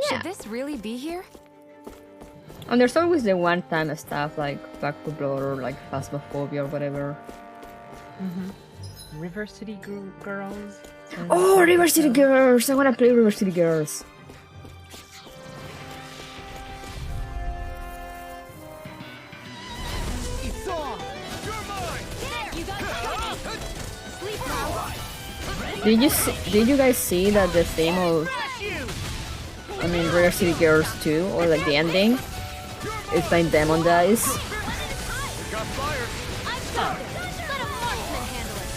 Should this really be here? And there's always the one-time stuff like Back for Blood or like Phasmophobia or whatever. River City Girls? Oh, River City Girls! I wanna play River City Girls. It's on. You're mine. You got sleep now. Did you guys see that the theme of River City Girls 2 or like the ending is by Demon Dice? It got fired. I'm sorry. Let a marksman handle it.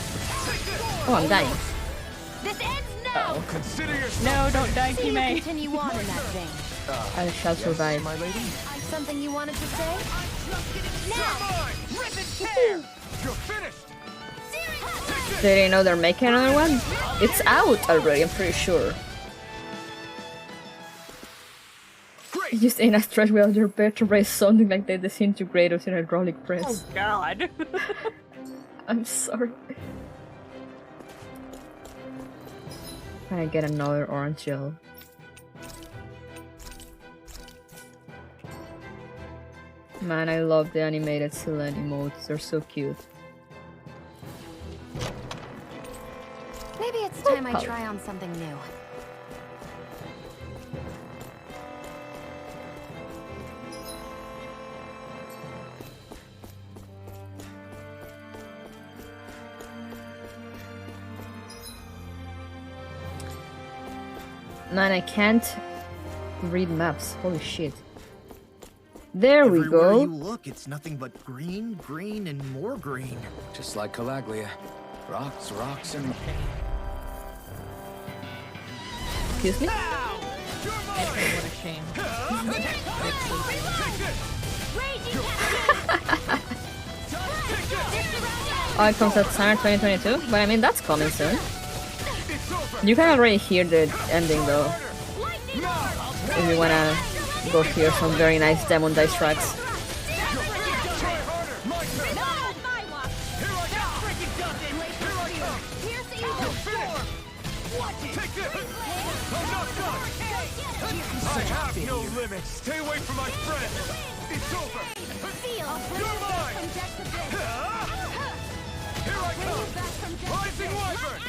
Oh, I'm dying. This ends now. Consider yourself. No, don't die, So you Kime. continue on in that vein. I shall survive. My lady. Something you wanted to say? You're Now. mine. Rip and tear. You're finished. Did you know they're making another one? It's out already, I'm pretty sure. Great. Just in a stretch without your vertebrae sounding like they disintegrate with an hydraulic press. Oh god. I'm sorry. Can I get another orange gel? Man, I love the animated Selene emotes, they're so cute. Maybe it's time I try on something new. Man, I can't read maps. Holy shit. There we Everywhere go. you look, it's nothing but green, green, and more green. Just like Calaglia. Rocks, rocks, and... Excuse me? What a shame. Oh, it comes out summer 2022? But I mean, that's coming soon. You can already hear the ending though. If you wanna go hear some very nice Demon Dice tracks. I have no limits. Stay away from my friend. It's over. You're mine. Here I come. Rising Wyvern.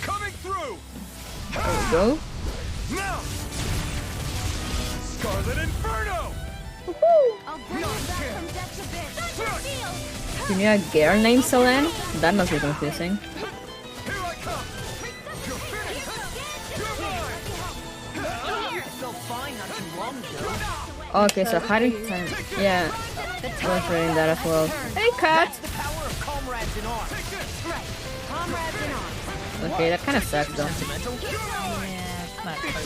Coming through. There we go. Now. Scarlet Inferno. You need a girl named Selene? That must be confusing. Here I come. You're finished. You're mine. Okay, so hiding time. Yeah, I was reading that as well. Hey, cat! The power of comrades in arms. Comrades in arms. Okay, that kind of sucks though. Yeah, it's not quite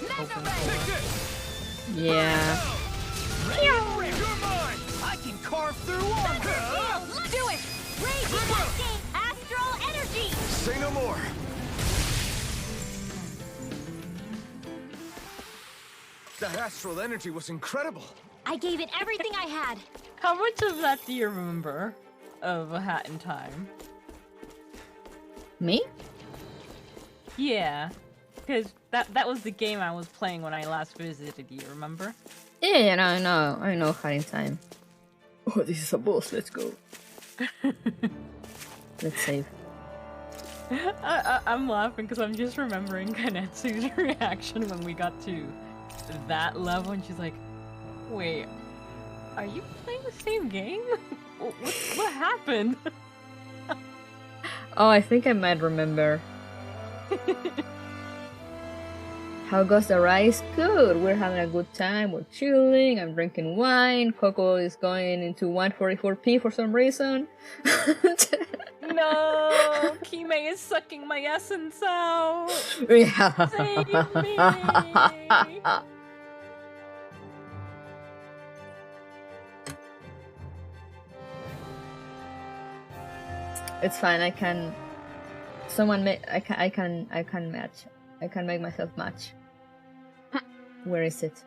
what I was hoping for. Yeah. I can carve through armor. Do it! Rage cascade astral energy! Say no more. That astral energy was incredible. I gave it everything I had. How much of that do you remember of A Hat in Time? Me? Yeah, because that was the game I was playing when I last visited you, remember? Yeah, no, I know Hat in Time. Oh, this is a boss, let's go. Let's save. I'm laughing because I'm just remembering Kanetsu's reaction when we got to that level and she's like, wait, are you playing the same game? What happened? Oh, I think I might remember. How goes the rice? Good. We're having a good time. We're chilling. I'm drinking wine. Coco is going into 144p for some reason. No, Kime is sucking my essence out. Yeah. Save me. It's fine. I can. Someone make. I can match. I can make myself match. Where is it?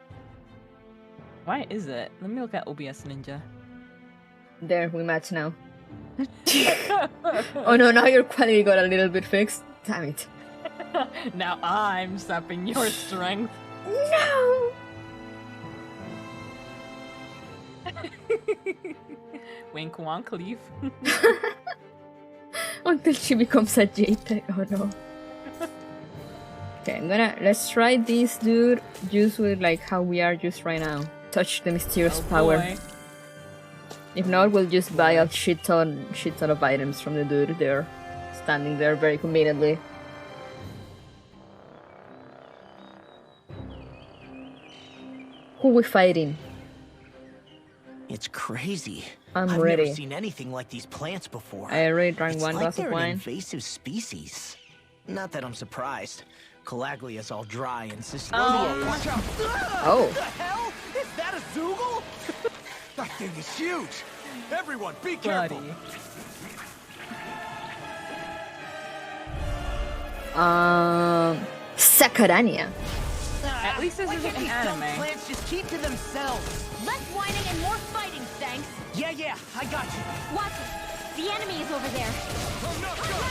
Why is it? Let me look at OBS Ninja. There, we match now. Oh no, now your quality got a little bit fixed. Damn it. Now I'm sapping your strength. No! Wink wonk leaf. Until she becomes a JPEG. Oh no. Okay, let's try this dude just with like how we are just right now. Touch the mysterious power. Boy. If not, we'll just buy a shit ton of items from the dude there, standing there very conveniently. Who we fighting? It's crazy. I'm I've ready. never seen anything like these plants before. I already drank It's one like glass they're of an wine. invasive species. Not that I'm surprised. Calaglia's all dry and Sicily. Watch out! Oh. What the hell? Is that a Zoogle? That thing is huge. Everyone, be careful. Buddy. Sakurania. At least this isn't an anime. Plants just keep to themselves. Less whining and more fighting, thanks. Yeah, I got you. Watch it. The enemy is over there.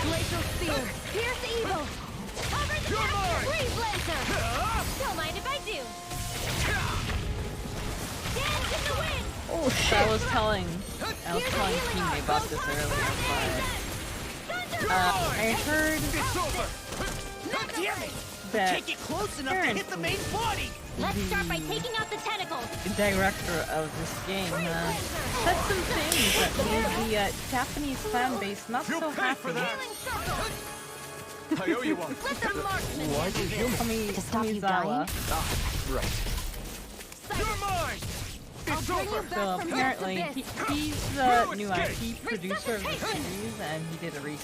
Glacial Spear. Pierce evil. Cover the master. Breeze Lancer. Don't mind if I do. Dance in the wind. Oh shit. I was telling Kime about this earlier, but I heard that Can't get close enough to hit the main body. Let's start by taking out the tentacles. the director of this game said some things that made the Japanese fan base not so happy. I owe you one. Let the marksman handle this. To stop you dying? Right. You're mine. It's over. So apparently he's the new IP producer of the series, and he did an interview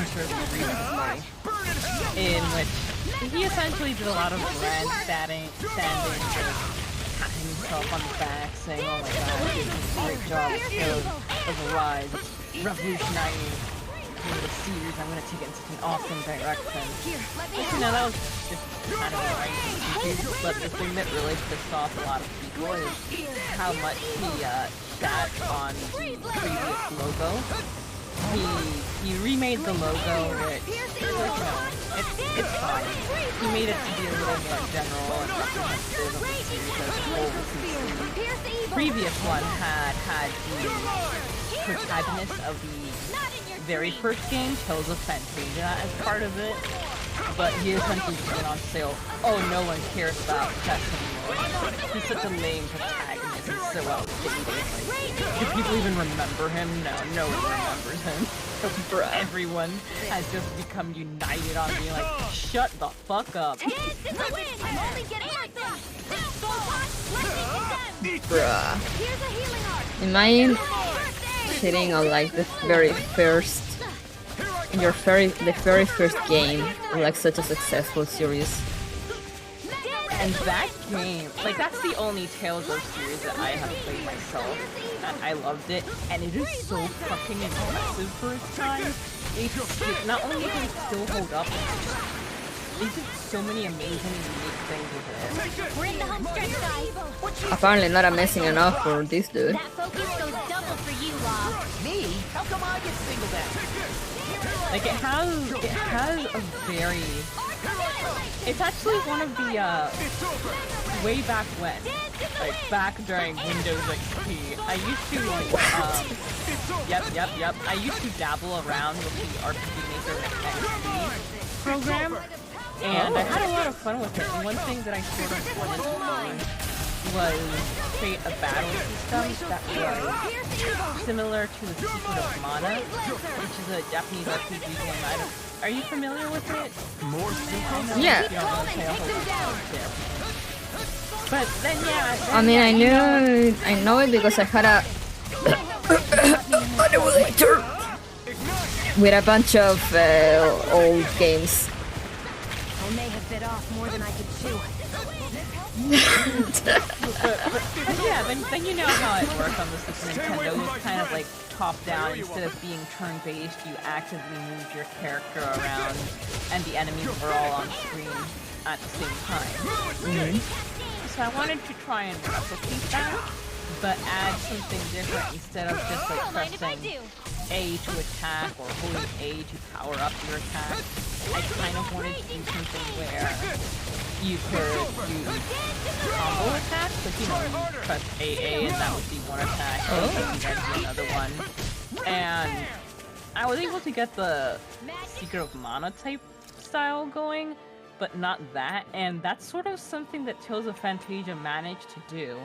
recently in which he essentially did a lot of grandstanding, patting himself on the back, saying, "Oh my God, you did a great job of a rise, revolutionizing the series. I'm gonna take it in such an awesome direction." You know, that was just kind of right. But the thing that really pissed off a lot of people is how much he sat on the previous logo. He remade the logo, which, you know, it's fine. He made it to be a little more general and representative of the series as a whole. The previous one had the protagonist of the very first game, Tales of Fantasia, as part of it, but he essentially just went on sale. Oh, no one cares about Tess anymore. He's such a lame protagonist. He's so outdated. Like, do people even remember him? No one remembers him. Everyone has just become united on being like, shut the fuck up. Bruh. Am I sitting on like the very first the very first game of like such a successful series. And that game, like that's the only Tales of series that I have played myself, and I loved it, and it is so fucking impressive for its time. Not only can it still hold up, they did so many amazing unique things with it. We're in the home stretch, guys. Apparently not amazing enough for this dude. That focus goes double for you, Law. Me? How come I get singled out? Like it has a very. It's actually one of the way back when, like back during Windows XP, I used to like yep. I used to dabble around with the RPG Maker XP program, and I had a lot of fun with it. And one thing that I sort of wanted to do was create a battle system that was similar to The Secret of Mana, which is a Japanese RPG game. Are you familiar with it? Yeah. But then yeah. I mean, I know it because I had a emulator with a bunch of old games. I may have bit off more than I could chew. but yeah, then you know how it works on the Super Nintendo. It's kind of like top-down. Instead of being turn-based, you actively move your character around, and the enemies are all on screen at the same time. So I wanted to try and replicate that, but add something different instead of just like pressing A to attack or holding A to power up your attack. I kind of wanted to do something where you could use combo attacks, like you press AA and that would be one attack, and then do another one. And I was able to get the Secret of Mana type style going, but not that, and that's sort of something that Tales of Phantasia managed to do.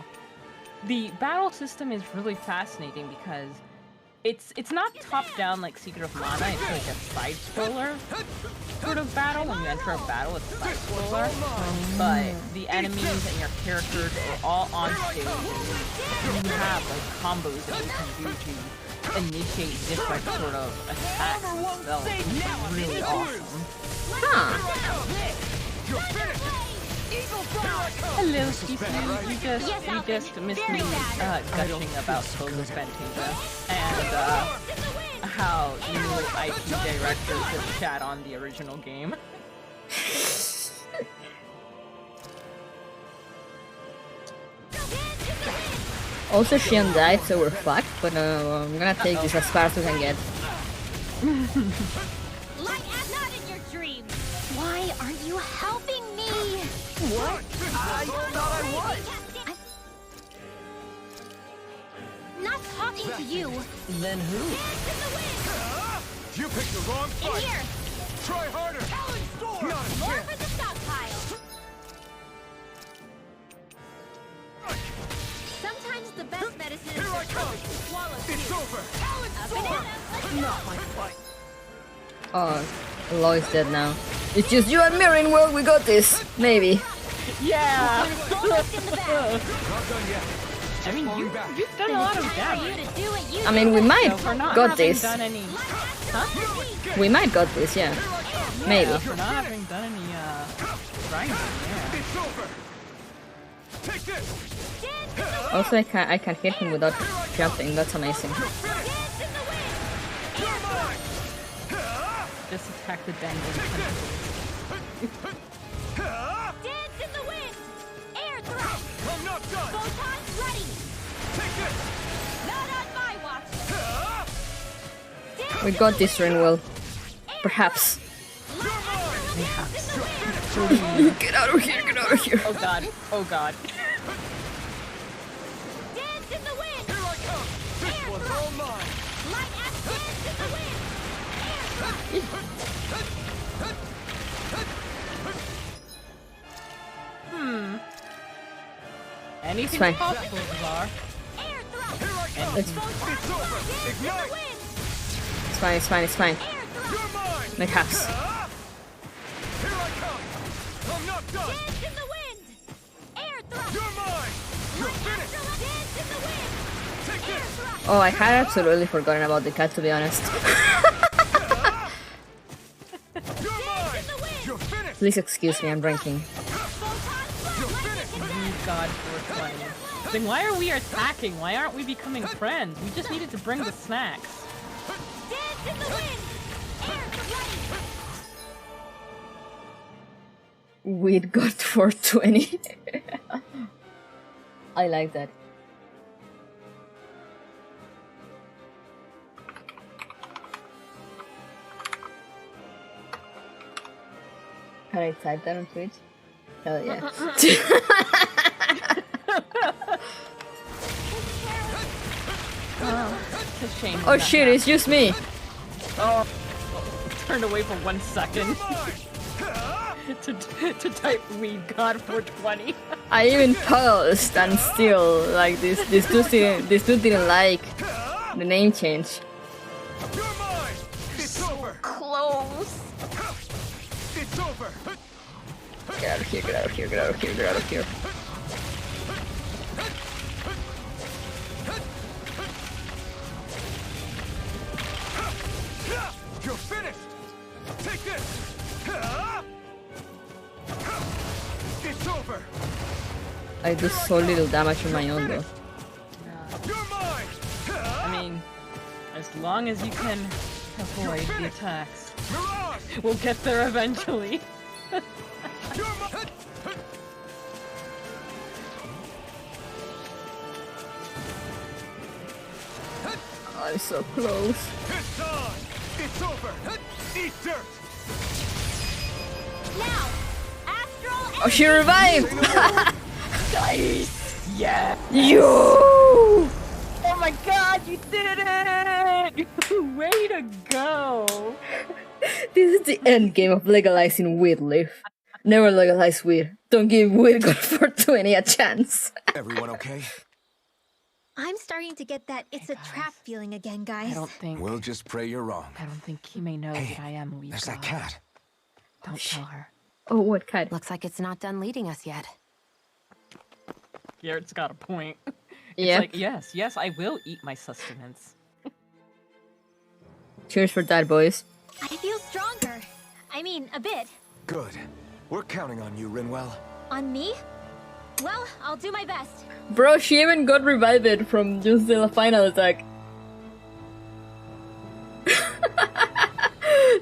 The battle system is really fascinating because it's not top-down like Secret of Mana, it's like a side-scroller sort of battle. When you enter a battle, it's a side-scroller. But the enemies and your characters are all on stage, and you have like combos that you can do to initiate different sort of attacks and spells, which is really awesome. Hello, Steve. You just missed me gushing about Tales of Phantasia and how new IP directors have shat on the original game. Also, Shion died, so we're fucked, but I'm gonna take this as far as we can get. Like I'm not in your dreams. Why aren't you helping me? What? I thought I was. I'm not talking to you. Then who? You picked the wrong In fight. here. Try harder. Not a More chance. for the stockpile. Sometimes the best medicine is Here I to come. swallow It's too. over. A banana. Not my fight. Oh, Law is dead now. It's just you and Mirren, well, we got this. Maybe. Yeah! Almost in the bag. Not done yet. I mean, you've done a lot of For you damage. to do what you I mean, we might For not got having this. done any... Huh? We might got this, yeah. Maybe. For not having done any, grinding, yeah. It's over. Take this. Also, I can hit him without jumping. That's amazing. Just attack the dangling tentacles. Dance in the wind. Air thrust. I'm not done. Photons ready. Take this. Not on my watch. We got this, Renwell. Perhaps. Get out of here, get out of here. Oh god, oh god. Dance in the wind. Here I come. This one's all mine. Light as dance in the wind. Air thrust. Anything's fine. possible, Czar. Air thrust. Here I come. It's, It's over. Dance in the Ignite. wind. it's fine, it's fine, it's fine. Air thrust. You're mine. It has. Here I come. I'm not done. Dance in the wind. Air thrust. You're mine. You're finished. Dance in the wind. Take Air this. thrust. Oh, I had absolutely forgotten about the cat, to be honest. Please excuse me, I'm drinking. God, 420. Then why are we attacking? Why aren't we becoming friends? We just needed to bring the snacks. Dance in the wind! Air ready! We'd got 420. I like that. Can I type that on Twitch? Hell yeah. It's a shame. Oh shit, it's just me. Oh, turned away for 1 second to type "Weed God 420." I even paused and still like this dude didn't like the name change. You're mine! It's over! Close. It's over! Get out of here, get out of here, get out of here, get out of here. You're finished! Take this! It's over! I do so little damage on my own though. You're mine! I mean, as long as you can avoid the attacks, Mirage! we'll get there eventually. You're mine! I'm so close. It's time! It's over! Eat dirt! Now! Astral Oh, she revived! Nice! Yeah! Yo! Oh my god, you did it! Way to go! This is the end game of legalizing weed, Liv. Never legalize weed. Don't give weed God 420 a chance. Everyone okay? I'm starting to get that it's a trap feeling again, guys. I don't think. We'll just pray you're wrong. I don't think Kime knows Hey, that I am weak. there's that cat. Don't tell her. Oh, what cat? Looks like it's not done leading us yet. Garrett's got a point. It's Yeah. like, yes, I will eat my sustenance. Cheers for that, boys. I feel stronger. I mean, a bit. Good. We're counting on you, Rinwell. On me? Well, I'll do my best. Bro, she even got revived from just the final attack.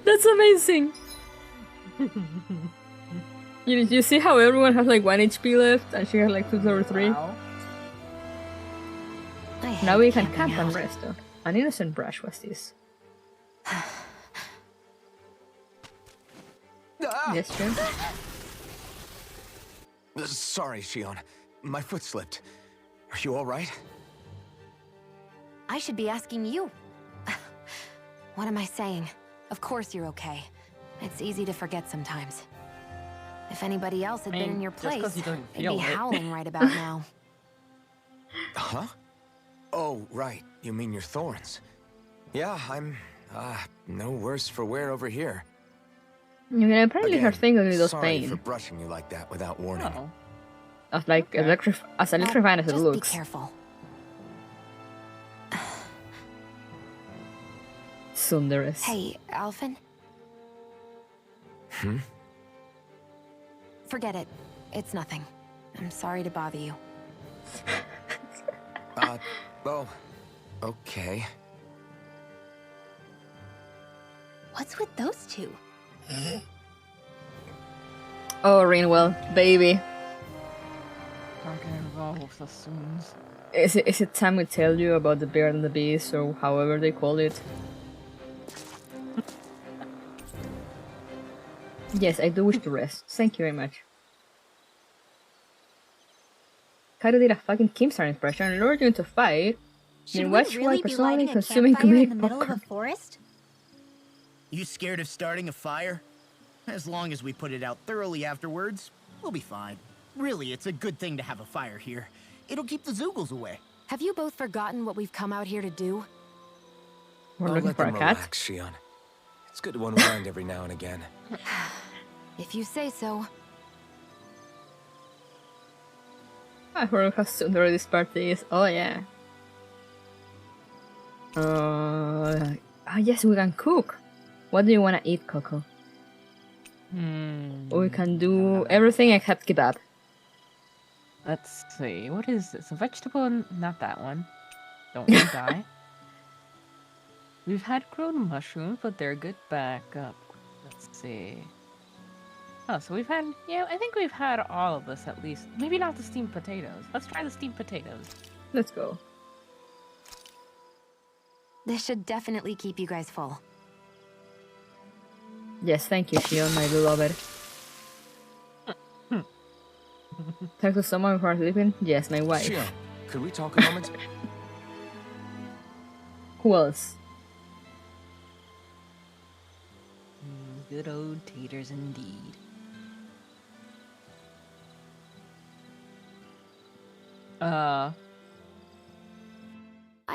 That's amazing. You see how everyone has like 1 HP left and she has like 2 or 3? Wow. Now we can camp and rest though. An innocent brush was this. Yes, sure. Sorry, Shion. My foot slipped. Are you alright? I should be asking you. What am I saying? Of course you're okay. It's easy to forget sometimes. If anybody else had been in your just 'cause place, you don't they'd feel be it. howling right about now. Huh? Oh, right. You mean your thorns. Yeah, I'm, no worse for wear over here. You can apparently her finger with those sorry pain. for brushing you like that without warning. Oh. As like as electrifying as it Just looks. be careful. Sundaris. Hey, Alphen? Hmm? Forget it. It's nothing. I'm sorry to bother you. Oh, okay. What's with those two? Oh, Rinwell, baby. Don't get involved with the Soons. Is it time we tell you about the Bear and the Beast, or however they call it? Yes, I do wish to rest. Thank you very much. Kaito did a fucking Keemstar impression and lured you into a fight. Should Then we watch really while be personally lighting a consuming campfire in comedic the middle of a popcorn. forest? You scared of starting a fire? As long as we put it out thoroughly afterwards, we'll be fine. Really, it's a good thing to have a fire here. It'll keep the Zoogles away. Have you both forgotten what we've come out here to do? We're I'll looking let for a them cat. relax, Shion. It's good to unwind every now and again. If you say so. I heard how Sundara this party is. Oh yeah. Yes, we can cook. What do you want to eat, Coco? We can do everything except kebab. Let's see. What is this? A vegetable? Not that one. Don't want to die. We've had grown mushrooms, but they're good backup. Let's see. Oh, so we've had... Yeah, I think we've had all of this at least. Maybe not the steamed potatoes. Let's try the steamed potatoes. Let's go. This should definitely keep you guys full. Yes, thank you, Shion, my beloved. Talk to someone before sleeping? Yes, my wife. Shion, could we talk a moment? Who else? Good old taters indeed. I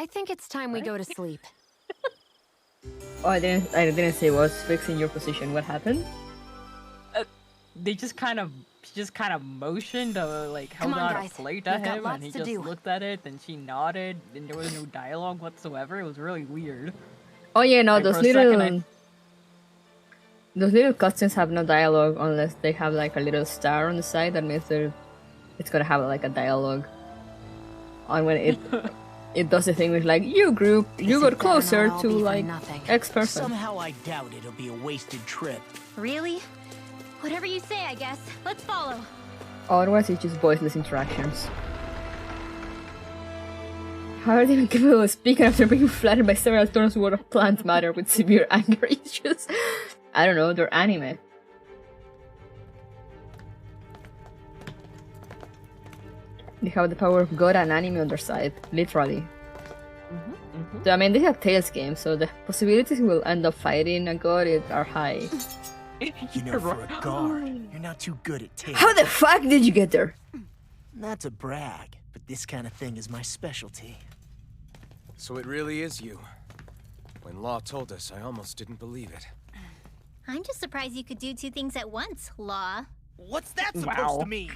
think it's time we go to sleep. Oh, I didn't say what's fixing your position. What happened? They just kind of motioned, like held Come on, out guys. a plate We've at got him, lots and he to just do. looked at it, and she nodded, and there was no dialogue whatsoever. It was really weird. Oh yeah, no, Like, those for a second, little cutscenes have no dialogue unless they have like a little star on the side. That means it's gonna have like a dialogue. And when it does the thing with like you got closer to like X person. Somehow I doubt it'll be a wasted trip. Really? Whatever you say, I guess. Let's follow. Otherwise, it's just voiceless interactions. How are they even capable of speaking after being flattered by several tons worth of plant matter with severe anger issues? I don't know, they're anime. They have the power of God and anime on their side, literally. So, I mean, they have Tales games, so the possibilities we'll end up fighting a god are high. You know, for a guard, you're not too good at tail. How the fuck did you get there? Not to brag, but this kind of thing is my specialty. So it really is you. When Law told us, I almost didn't believe it. I'm just surprised you could do two things at once, Law. What's that supposed to mean?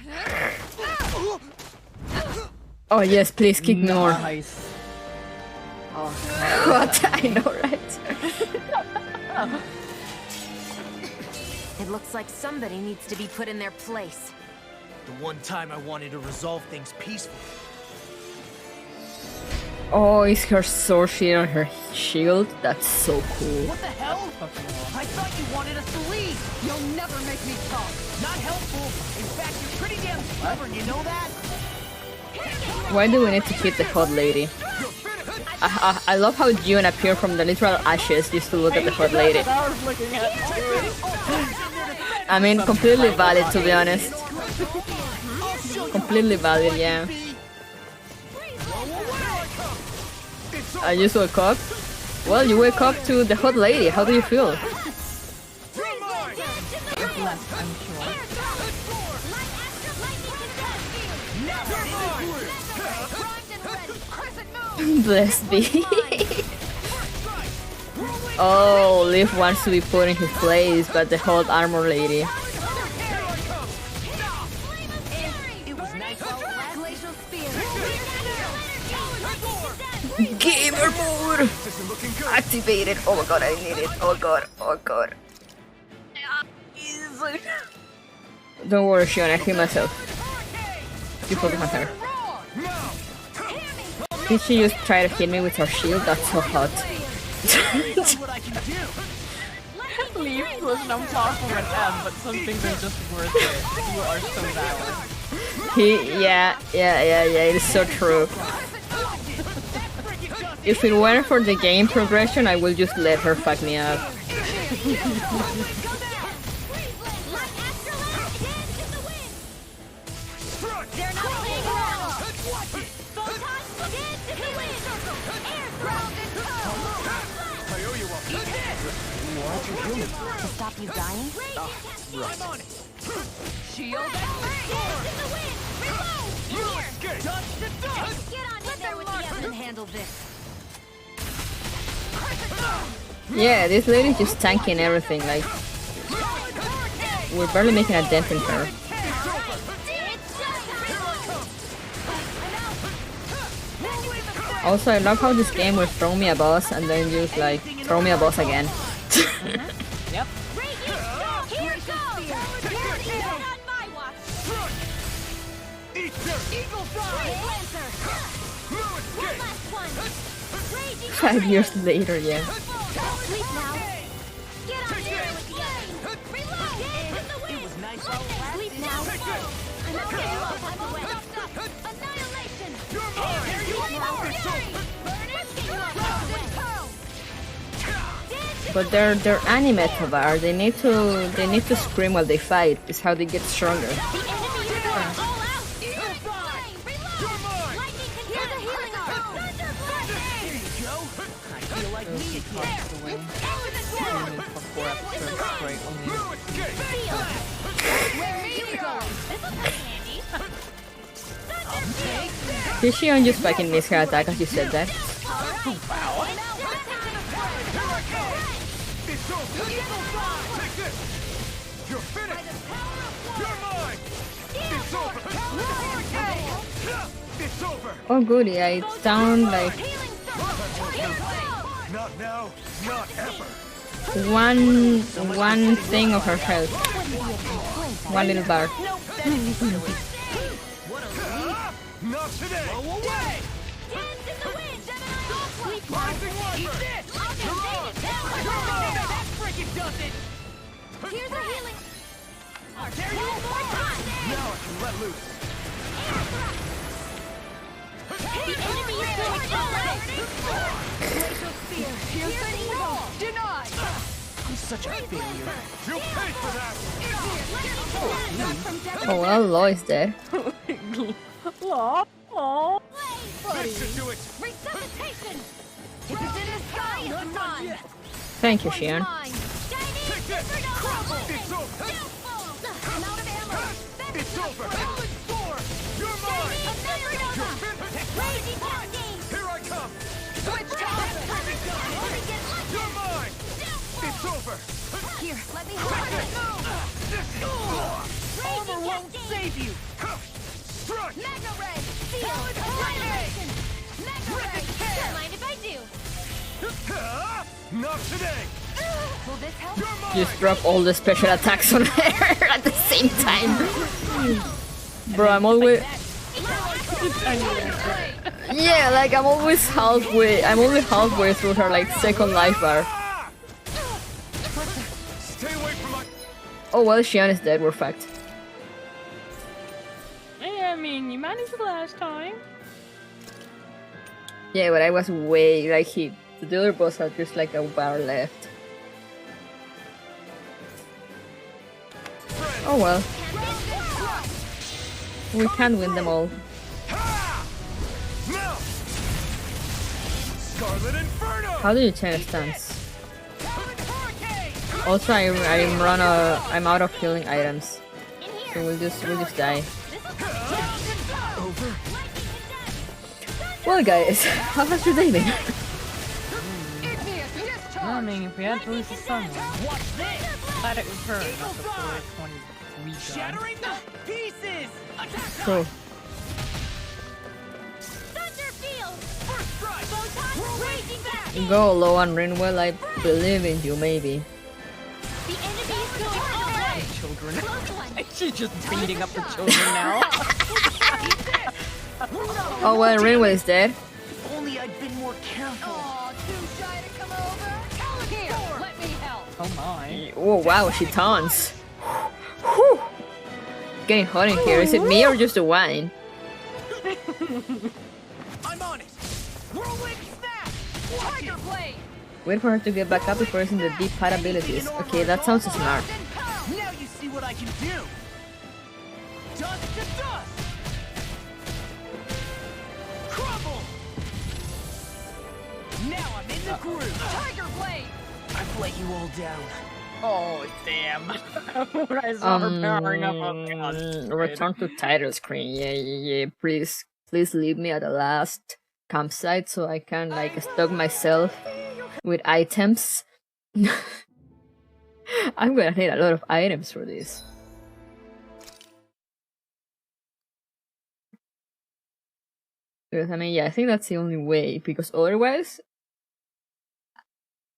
Oh yes, please kick me more. Nice. Oh, what? I know, right? It looks like somebody needs to be put in their place. The one time I wanted to resolve things peacefully. Oh, is her sword shield on her shield? That's so cool. What the hell? I thought you wanted us to leave. You'll never make me talk. Not helpful. In fact, you're pretty damn stubborn, you know that? Why do we need to keep the hot lady? I love how June appeared from the literal ashes just to look at the hot lady. I mean, completely valid, to be honest. Completely valid, yeah. I just woke up. Well, you wake up to the hot lady. How do you feel? Blessed be. Oh, Leaf wants to be put in his place, but the hot armor lady. Gamer mode! Activated! Oh my god, I need it. Oh god, oh god. Don't worry, Shion, I heal myself. You focus on her. Did she just try to hit me with her shield? That's so hot. Leaf was an impossible with M, but some things are just worth it. You are so valid. Yeah, it is so true. If it weren't for the game progression, I will just let her fuck me up. To stop you dying? I'm on it. Shield Get on in there with the others and handle this. Yeah, this lady's just tanking everything, like... We're barely making a dent in her. Also, I love how this game will throw me a boss and then just like, throw me a boss again. Yep. Here it goes! 5 years later, yeah. But they're anime Tovar. They need to scream while they fight. Is how they get stronger. Did she on just fucking miss her attack as you said that? Wow. You're finished! You're mine! It's over! It's over! Oh goody, I found like Not now, not ever! one thing of her health. One little bar. Not today! Rising Viper! That freaking does it! Here's a healing. Dare you! Now I can let loose. The enemy is going forward. Glacial spear. Piercing evil. Denied. I'm such a failure. You'll pay for that! Oh well, Law is dead. Aw. Aw. That should do it! Resuscitation. If it's in the sky, it's mine. Thank you, Shion. Mine. Take this! It's over! I'm out of ammo. It's over! Heavenly Sword! You're mine! You're finished! Raging cascade. Here I come! Switch topics! You're mine! It's over! Here, let me hold it. Armor won't save you! Strike! Mega ray. Seal. Annihilation. Mega ray. Don't mind if I do. Not today! Will this help? You're mine! Just drop all the special attacks on her at the same time. Bro, I'm always yeah, like I'm only halfway through her like second life bar. Stay away from my... Oh well, Shion is dead. We're fucked. Yeah, I mean, you managed the last time. Yeah, but I was way like the other boss had just like a bar left. Oh well. We can't win them all. Now! Scarlet Inferno! How do you change stance? Also, I'm out of healing items, so we'll just die. Well, guys, how has your day been? I mean, if we had to lose to someone, glad it was her, not the 423 gun. Shattering the pieces! Cool. Thunder field. First strike. Photon raging back. Go low on Rinwell, I believe in you, maybe. The enemy is going all way. Children. Close one. She's just beating up the children now. Oh well, Rinwell is dead. If only I'd been more careful. Oh, too shy to come over. Here, let me help. Oh my. Oh wow, she taunts. Whew. Getting hot in here. Is it me or just the wine? I'm on it. Whirlwind snap. Tiger blade. Wait for her to get back up before using the deep pad abilities. Okay, that sounds smart. Now you see what I can do. Dust to dust. Crumble. Now I'm in the groove. Tiger blade. I've let you all down. Oh, damn. When I saw her powering up, oh god. Return to title screen. Yeah. Please leave me at the last campsite so I can like stock myself with items. I'm gonna need a lot of items for this. Because I mean, yeah, I think that's the only way. Because otherwise,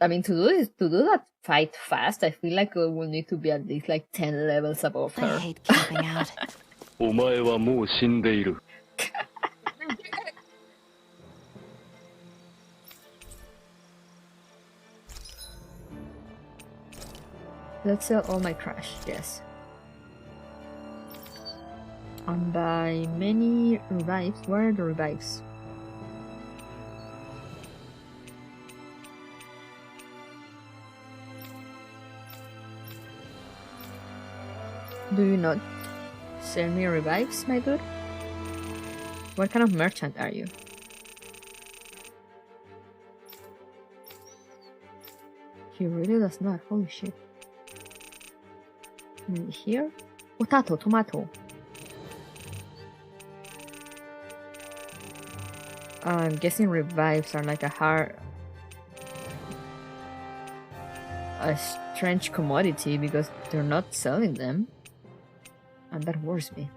I mean, to do that fight fast, I feel like I will need to be at least like 10 levels above her. I hate camping out. お前はもう死んでいる。Let's sell all my trash, yes. And buy many revives. Where are the revives? Do you not sell me revives, my dude? What kind of merchant are you? He really does not. Holy shit. Maybe here? Potato, tomato. I'm guessing revives are like a strange commodity because they're not selling them. And that worries me.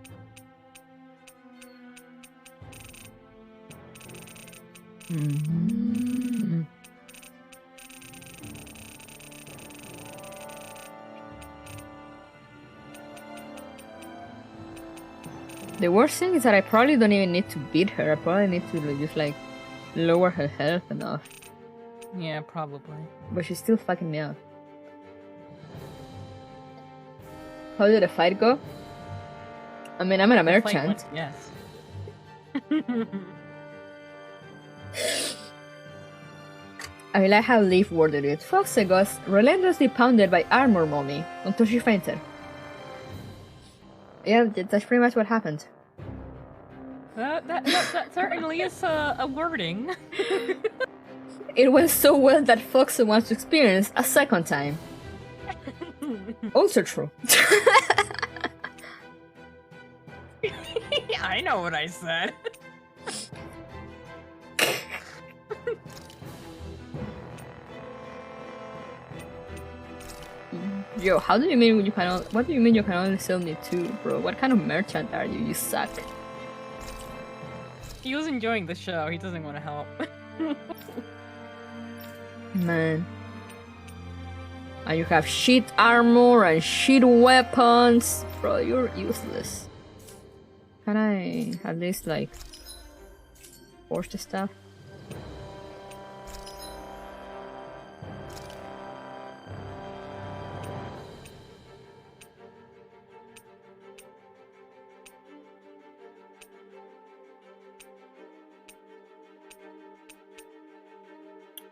The worst thing is that I probably don't even need to beat her. I probably need to just like lower her health enough. Yeah, probably. But she's still fucking me up. How did the fight go? I mean, I'm an merchant. Yes. I like how Leaf worded it. Fox was relentlessly pounded by armor mommy until she fainted. Yeah, that's pretty much what happened. That certainly is a wording. It went so well that Fox wants to experience a second time. Also true. I know what I said. Yo, how do you mean you can only, what do you mean you can only sell me 2, bro? What kind of merchant are you? You suck. He was enjoying the show. He doesn't want to help. Man. And you have shit armor and shit weapons. Bro, you're useless. Can I at least like force the stuff?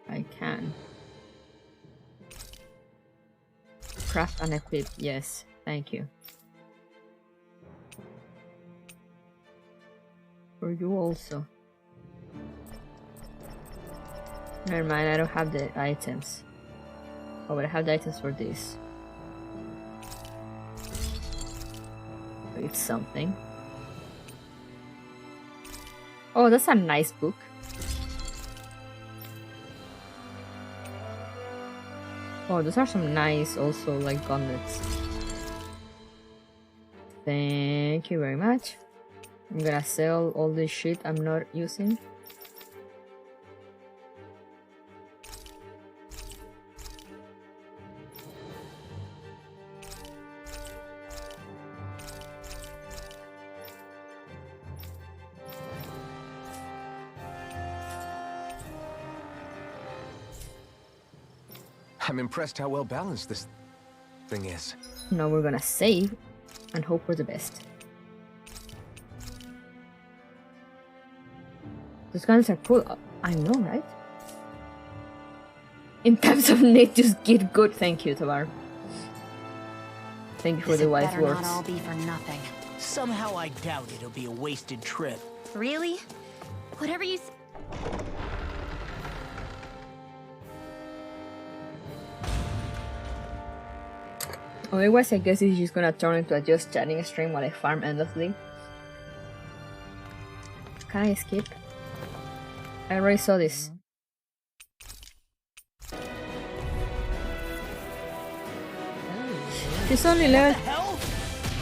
I can. Craft and equip, yes, thank you. For you also. Never mind, I don't have the items. Oh, but I have the items for this. It's something. Oh, that's a nice book. Oh, those are some nice also like gauntlets. Thank you very much. I'm gonna sell all this shit I'm not using. I'm impressed how well balanced this thing is. Now we're gonna save and hope for the best. Those guns are cool. I know, right? In times of need, just get good. Thank you, Tabar. Thank you for the wise words. Not all be for nothing. Somehow I doubt it'll be a wasted trip. Really? Whatever you Otherwise, I guess it's just gonna turn into a just chatting stream while I farm endlessly. Can I skip? I already saw this. She's only level. What the hell?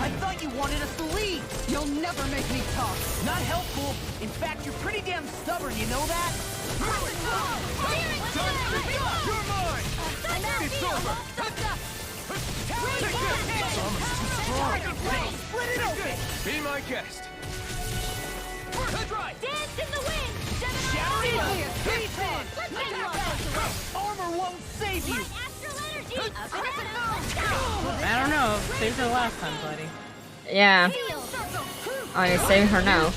I thought you wanted us to leave. You'll never make me talk. Not helpful. In fact, you're pretty damn stubborn. You know that? You're mine. It's over. Be my guest. Dance in the wind! Armor won't save you. I don't know. Saved her last time, buddy. Yeah. Oh, you're saving her now.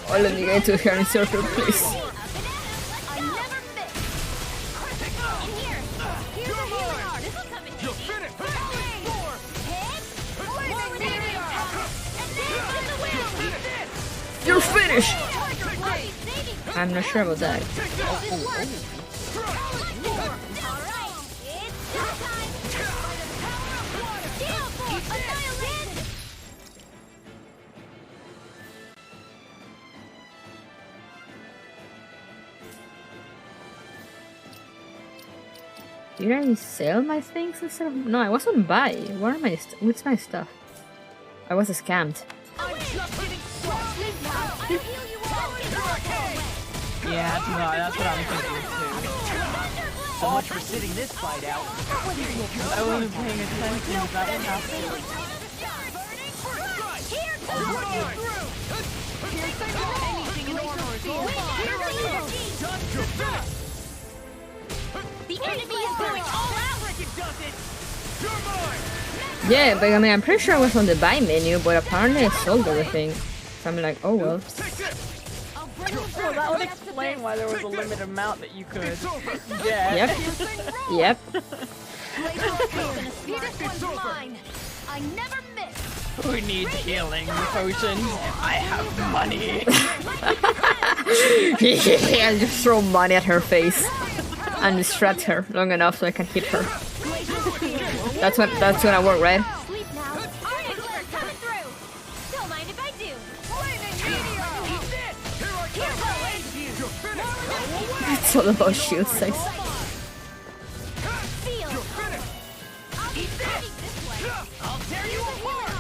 Oh, let me get to her in circle, please. You're finished! I'm not sure about that. Did I sell my things instead of— no, I wasn't buy. What am I? What's my stuff? I was scammed. Yeah, that's what I'm thinking too. So much for sitting this fight out. I wasn't paying attention. Is that what happened? The enemy is going all out! Yeah, but I mean, I'm pretty sure I was on the buy menu, but apparently I sold everything. So I'm like, oh well. Well, that would explain why there was a limited amount that you could get. Yep. Yep. I never miss! Who needs healing potions? I have money. I'll just throw money at her face and distract her long enough so I can hit her. That's gonna work, right? Sleep now. Alright, coming through. Don't mind if I do. It's all about shield size. I'll tear you apart.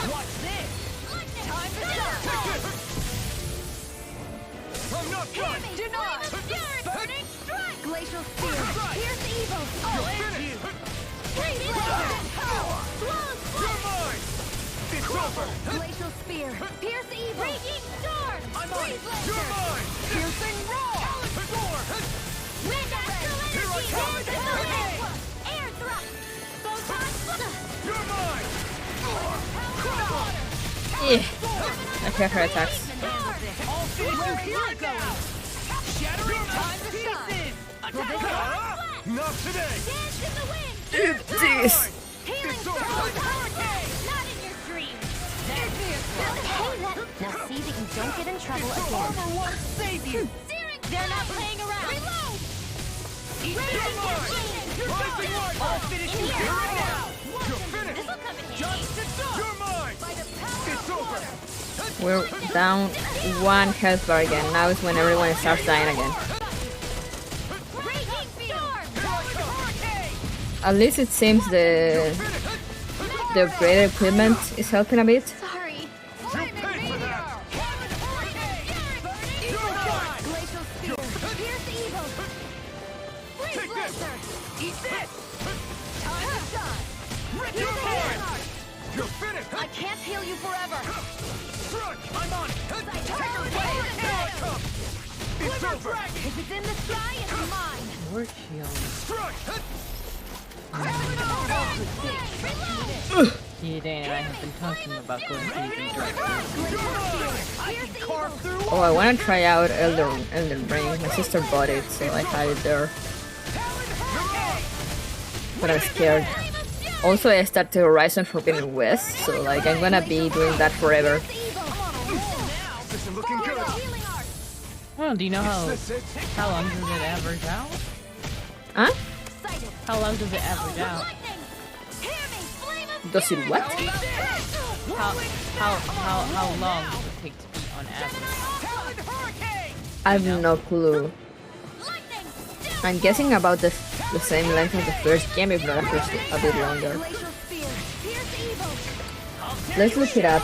Watch this. Time to stop. I'm not done. Burning strike. Glacial spear. Pierce evil. It's over. Glacial spear. Pierce evil. Raging storm. I'm on it. You're mine. Piercing raw. Wind astral energy. Air thrust. Photon. You're mine. Yeah. I can't her attacks. I'll finish you here now. Shattering time to pieces. Not today. Dance in the wind. This. Healing storm. Not in your dreams. Now see that you don't get in trouble again. Armor won't save you. They're not playing around. Reload. I'll finish you here and now. You're finished. This'll come in handy. Just you're mine. It's over. We're down 1 health bar again. Now is when everyone starts dying again. Raging storm. At least it seems the upgraded equipment is helping a bit. Sorry. Glacial spear. Pierce evil. Take this. Eat this. Time to shine. You're mine. You're finished. I can't heal you forever. I'm on it. Take her away. Here I come. It's over. If it's in the sky, it's mine. More shield. Yeah, Dan and I have been talking about going to the director. Oh, I want to try out Elden Ring. My sister bought it, so I had it there. But I'm scared. Also, I started Horizon Forbidden West, so like I'm gonna be doing that forever. Well, do you know how long does it average out? Huh? How long does it average out? Does it what? How long does it take to beat on average? I have no clue. I'm guessing about the same length as the first game, if not a bit longer. Let's look it up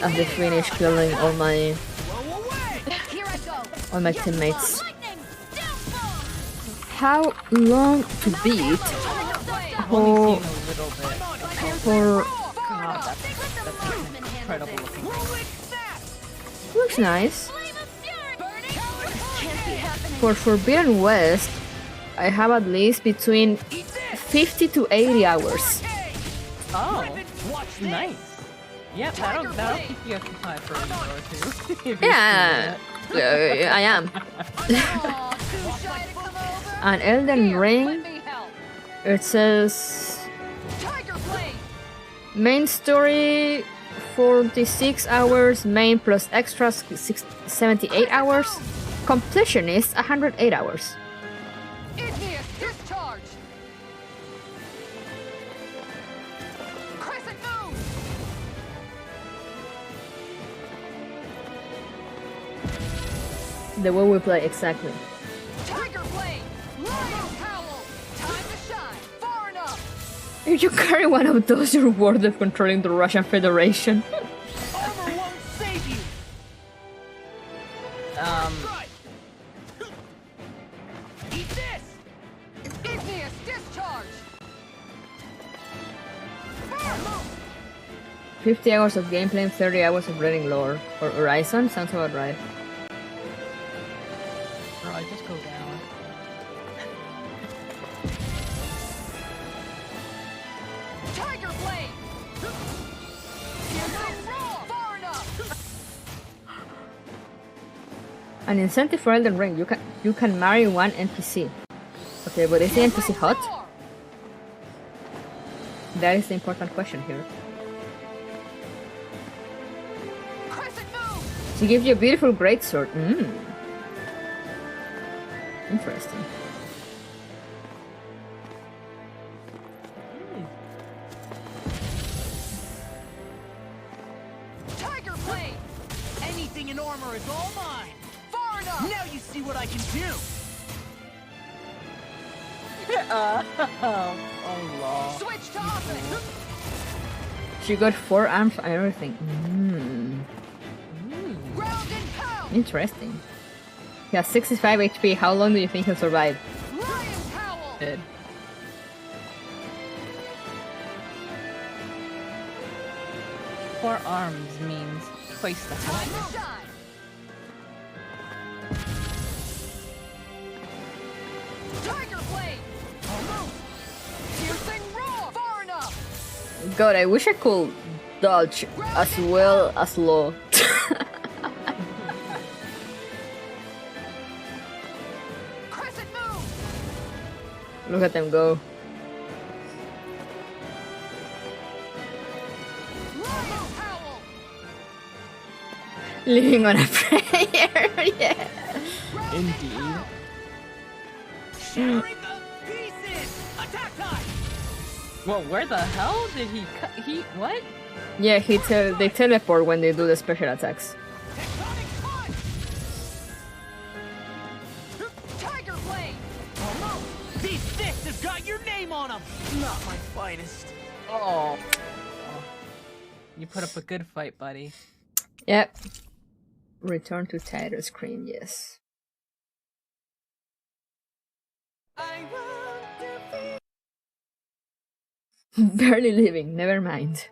after finish killing all my teammates. how long to beat I've only seen a little bit. for God, that's incredible looking. looks nice. For Forbidden West, I have at least between 50 to 80 hours. Oh, nice. Yep, that'll keep you occupied for a year or two. if you're Yeah, I am. An Elden Ring, it says main story 46 hours, main plus extras 78 hours, completionist 108 hours. The way we play, exactly. If you carry one of those, you're worthy of controlling the Russian Federation. Eat this! Igneous discharge! 50 hours of gameplay and 30 hours of reading lore. Or Horizon? Sounds about right. Bro, I just go down. Tiger blade! Far enough! An incentive for Elden Ring. You can marry one NPC. Okay, but is the NPC hot? That is the important question here. She gives you a beautiful greatsword. Interesting. Tiger blade! Anything in armor is all mine! Far enough! Now you see what I can do! Oh, Lord. Switch to offense! She got 4 arms and everything. Ground and pound! Interesting. He has 65 HP. How long do you think he'll survive? Lion Howl! Dead. Four arms means twice the Time height. to shine! Tiger blade! Almost! Piercing roar! Far enough! God, I wish I could dodge as well as low. Crescent moon! Look at them go. Lion Howl! Living on a prayer. Yeah. Indeed. Shattering the pieces! Attack time! Well, where the hell did he cut? What? Yeah, they teleport when they do the special attacks. Tectonic punch! Tiger blade! Almost! These fists have got your name on them! Not my finest. Oh. You put up a good fight, buddy. Yep. Return to title screen, yes. Barely living, never mind.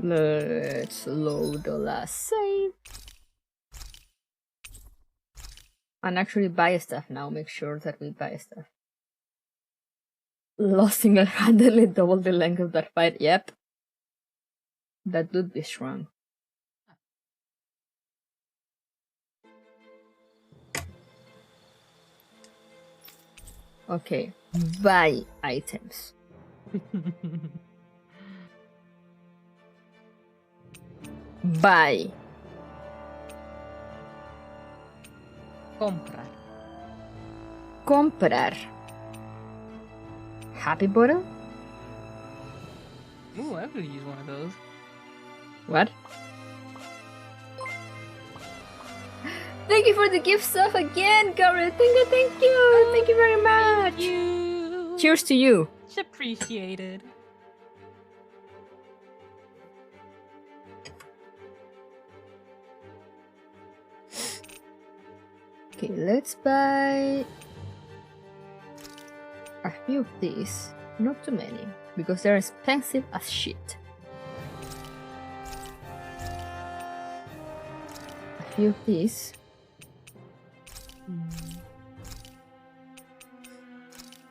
Let's load the last save. And actually buy stuff now, make sure that we buy stuff. Lost single-handedly double the length of that fight, yep. That would be strong. Okay, buy items. Buy. Comprar. Comprar. Happy bottle? Ooh, I could use one of those. What? Thank you for the gift stuff again, Gabriel. Thank you. Thank you very much. Thank you. Cheers to you. It's appreciated. Okay, let's buy few of these. Not too many, because they're expensive as shit. A few of these.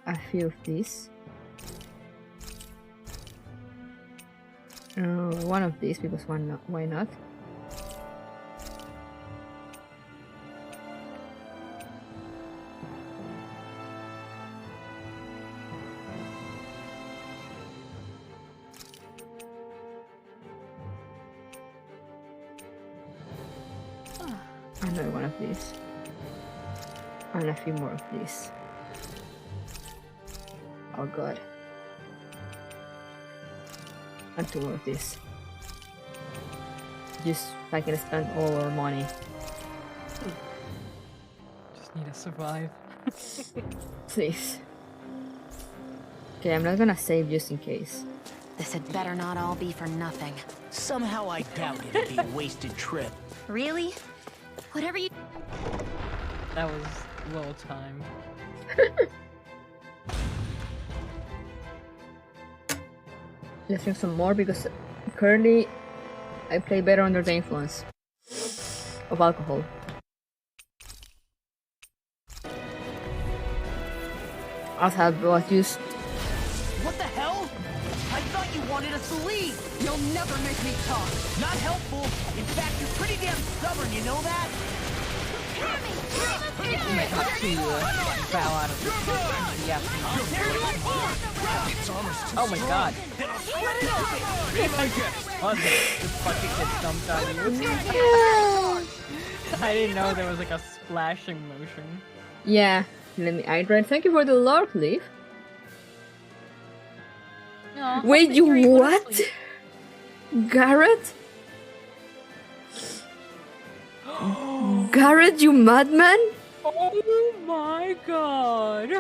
A few of these. One of these, because why not? Another one of these. And a few more of these. Oh god. And 2 more of these. Just I can spend all our money. Just need to survive. Please. Okay, I'm not gonna save just in case. This had better not all be for nothing. Somehow I doubt it'll be a wasted trip. Really? Whatever you... That was well timed. Let's drink some more because currently I play better under the influence of alcohol. As I was used. What the hell? I thought you wanted us to leave! You'll never make me talk! Not helpful! In fact, you're pretty damn stubborn, you know that? You might have to bow out of this. Yeah. Oh my god. Oh, this fucking gets dumped out of you. I didn't know there was like a splashing motion. Yeah, let me hydrate. Thank you for the lore, Leaf. No, wait, you what? Garrett? Garrett, you madman? Oh my god.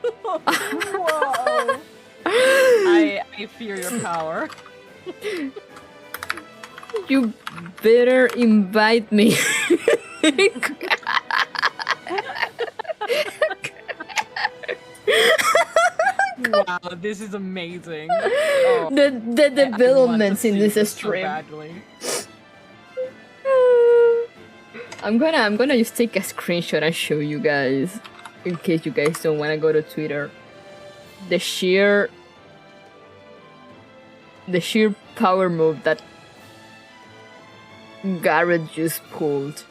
Whoa. I fear your power. You better invite me. Wow, this is amazing. Oh, the developments in this stream. So I'm gonna just take a screenshot and show you guys, in case you guys don't want to go to Twitter. The sheer power move that Garrett just pulled.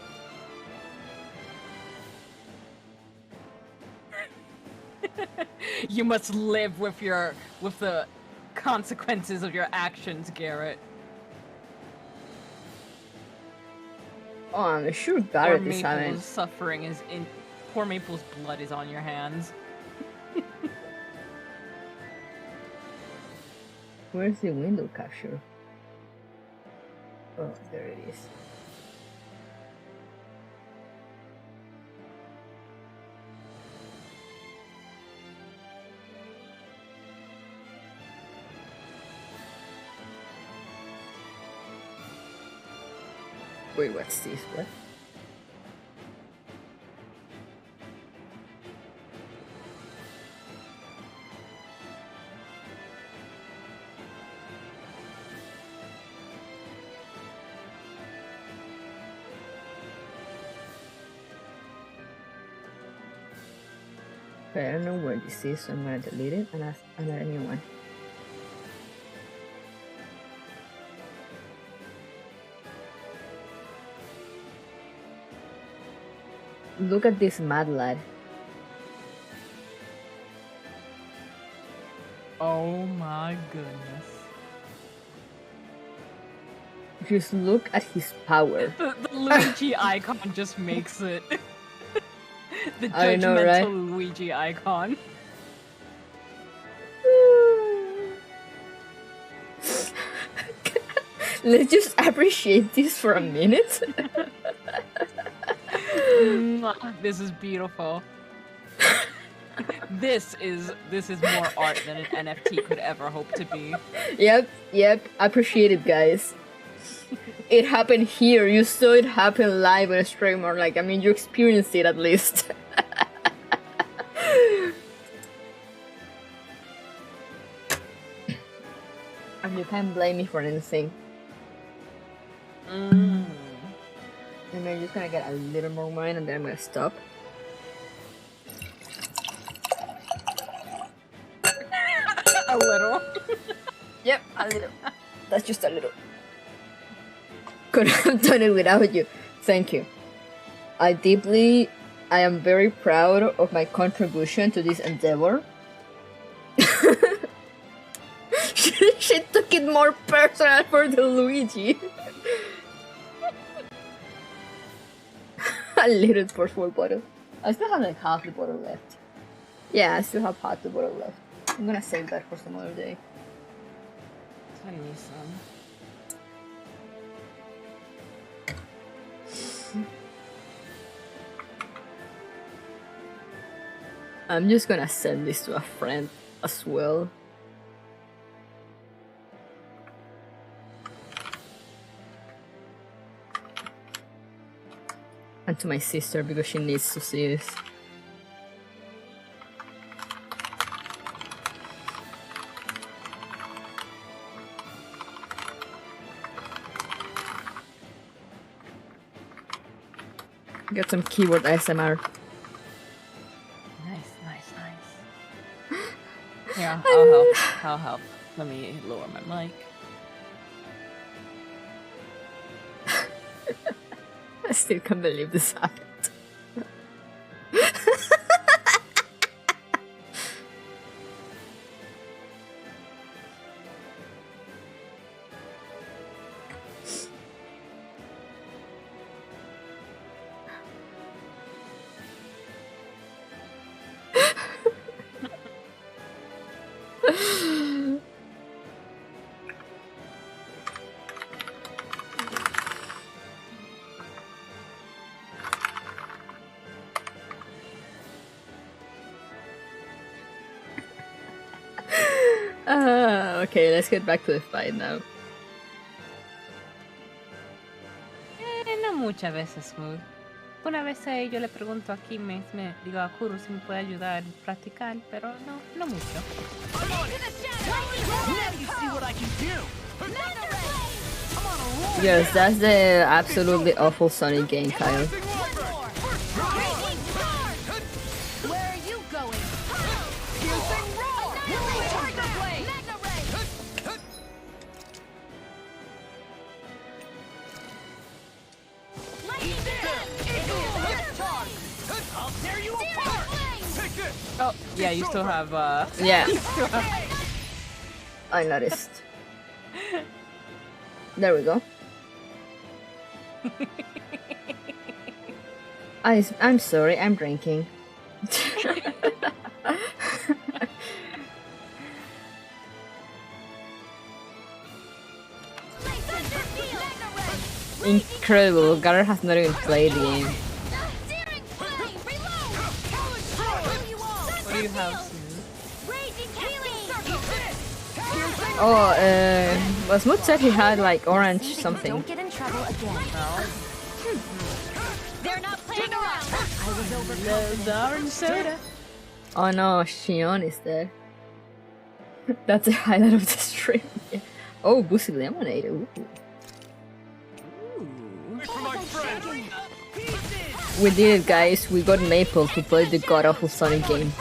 You must live with the consequences of your actions, Garrett. Oh, I'm sure Garrett Poor is having... Maple's suffering is in... Poor Maple's blood is on your hands. Where's the window capture? Oh, there it is. Wait, what's this? What? Okay, I don't know where this is, so I'm gonna delete it and add another new one. Look at this mad lad. Oh my goodness. Just look at his power. The Luigi icon just makes it. The judgmental I know, right? Luigi icon. Let's just appreciate this for a minute. This is beautiful. This is more art than an NFT could ever hope to be. Yep. Appreciate it, guys. It happened here. You saw it happen live on a stream, or like, I mean, you experienced it at least. you can't blame me for anything. Mm. And I'm just gonna get a little more wine and then I'm gonna stop. A little. Yep, a little. That's just a little. Could have done it without you. Thank you. I am very proud of my contribution to this endeavor. she took it more personal for the Luigi. A little for full bottle. I still have like half the bottle left. Yeah, I still have half the bottle left. I'm gonna save that for some other day. I need some. I'm just gonna send this to a friend as well. And to my sister because she needs to see this. Get some keyboard ASMR. Nice. Yeah, I'll help. Let me lower my mic. I still can't believe this happened. Okay, let's get back to the fight now. No muchas veces, Smooth. Una vez yo le pregunto a Kim, digo a Kuru si me puede ayudar a practicar, pero no mucho. Yes, that's the absolutely awful Sonic game, Kyle. Where are you going? Oh, yeah, you still have, Yeah. I noticed. There we go. I'm sorry, I'm drinking. Incredible, Garrett has not even played the game. What do you have, Smooth? Oh, well, Smooth said he had like orange something. Don't get in trouble again. They're not playing around. I was overconfident. The orange soda. Oh no, Shion is there. That's the highlight of the stream. Oh, boosted lemonade. Ooh. We did it, guys. We got Maple to play the god-awful Sonic game.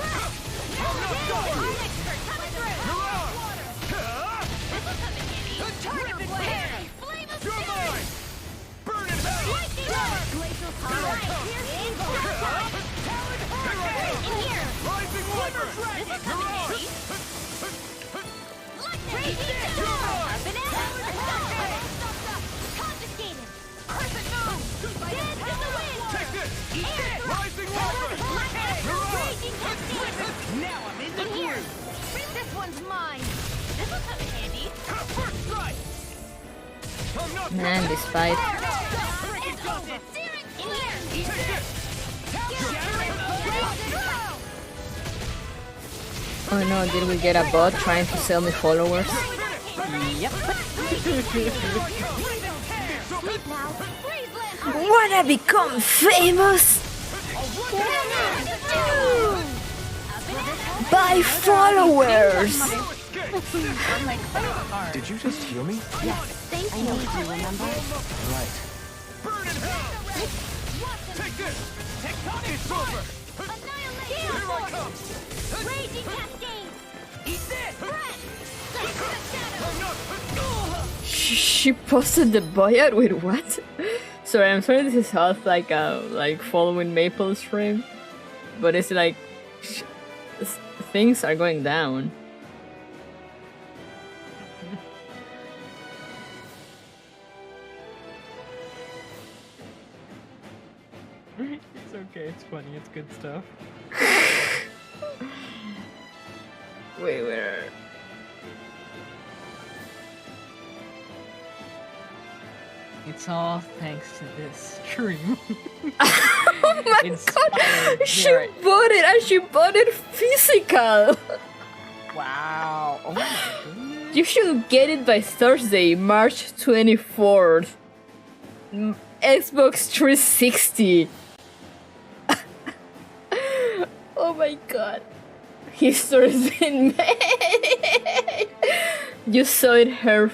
This one's mine. This will come in handy. Man, this fight. Oh no, did we get a bot trying to sell me followers? Yep. Wanna become famous? By followers! I'm like, hard. Did you just heal me? Yes, thank you. I need you, remember? Right. Burn in hell! Take this! It's over! Annihilate! Here I come! Raging cascades! Eat this! She posted the buyout? Wait, what? Sorry, I'm sorry this is half like following Maple's stream. But it's like... things are going down. It's okay, it's funny, it's good stuff. Wait, where? It's all thanks to this stream. Oh my Inspired god! She Garrett. bought it and she bought it physical! Wow. Oh my goodness. You should get it by Thursday, March 24th. Xbox 360. Oh my god. History's been made. You saw it here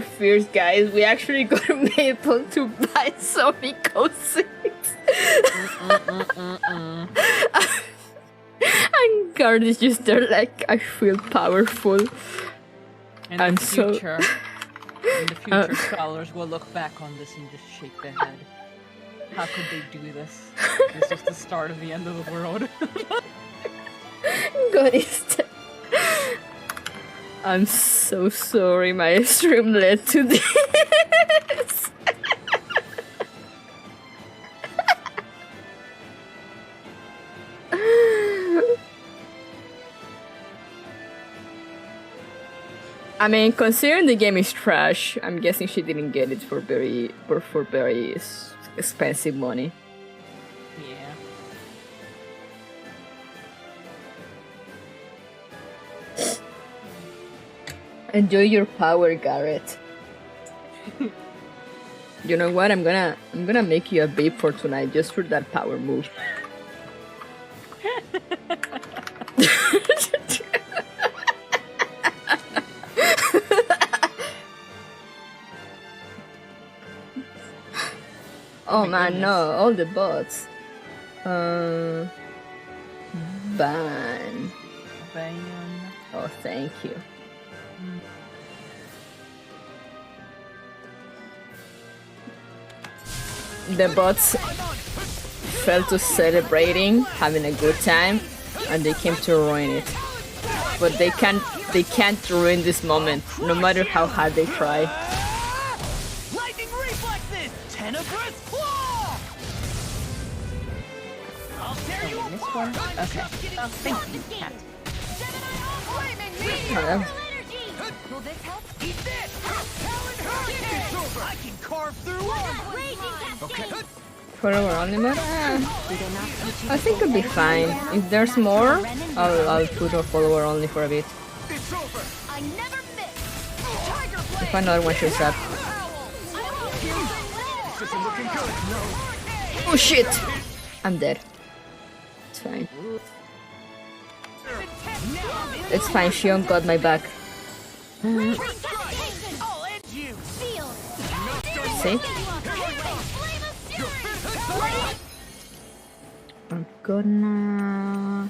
first, guys. We actually got Maple to buy Sony Code 6. And Guard is just there like, I feel powerful. In I'm the so- future, in the future, scholars will look back on this and just shake their head. How could they do this? This is the start of the end of the world. God is dead. I'm so sorry my stream led to this. I mean, considering the game is trash, I'm guessing she didn't get it for very expensive money. Yeah. Enjoy your power, Garrett. You know what? I'm gonna make you a babe for tonight just for that power move. Oh man, no, all the bots. Ban. Oh, thank you. The bots fell to celebrating, having a good time, and they came to ruin it. But they can't ruin this moment, no matter how hard they try. Lightning reflexes! Tenebrous claw! I'll tear you This apart! one? Okay. Oh, thank you, cat. Will this help? Eat this! Talon Hurricane! I can carve through armor! Raging cascades! Forever only mode? I think it'll be fine. If there's more, I'll put a follower only for a bit. It's over! I never miss! Tiger If another one shows up. This isn't looking good! No! Oh shit! I'm dead. It's fine. It's fine, Shion got my back. I'll end you! See? I'm gonna...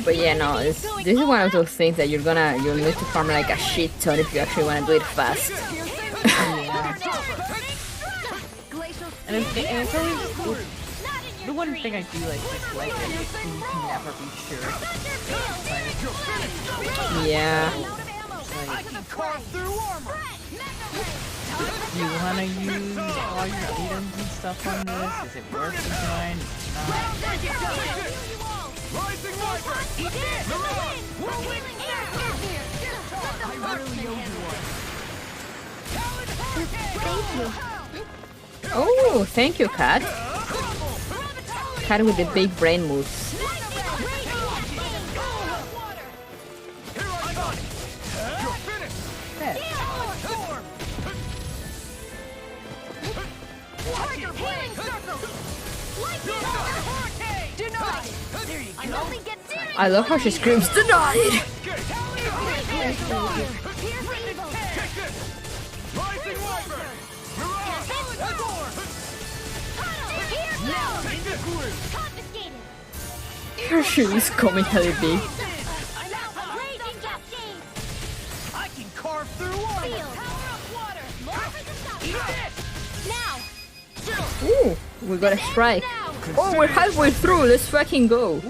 But yeah, no, this is one of those things that you'll need to farm like a shit ton if you actually want to do it fast. And it's always the one thing I do dislike is that you can never be sure. Yeah. Do you want to use all your items and stuff on this? Is it worth the grind? It's not. Rising Viper! Eat this! We're winning here! I really owe you one. Thank you. Oh, thank you, Cat. Cat with the big brain moves. Tiger Healing Circle! Lightning Hurricane! Denied! There you go. I only get I love how she screams, denied! Pierce evil! Rising Wyvern! Mirage! Confiscated! Her shoes comically big. Raging Cascade! I can carve through water! Field! Power up water! More for the stop! Now! Ooh, we got a strike. Oh, we're halfway through, let's fucking go.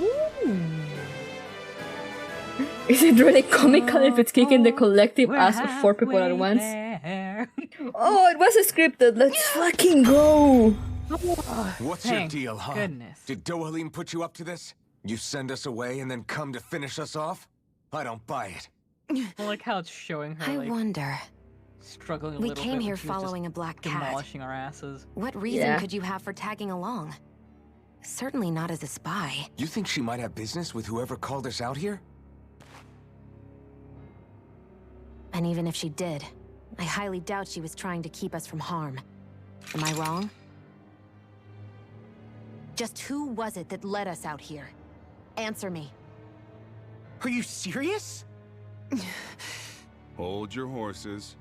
Is it really comical if it's kicking the collective ass of 4 people at once? Oh, it wasn't scripted, let's fucking go! What's your Thank deal, huh? goodness. Did Dohalim put you up to this? You send us away and then come to finish us off? I don't buy it. I like how it's showing her, I like, wonder. struggling a We little came bit here when she was just following a black cat. demolishing our asses. What reason Yeah. could you have for tagging along? Certainly not as a spy. You think she might have business with whoever called us out here? And even if she did, I highly doubt she was trying to keep us from harm. Am I wrong? Just who was it that led us out here? Answer me. Are you serious? Hold your horses.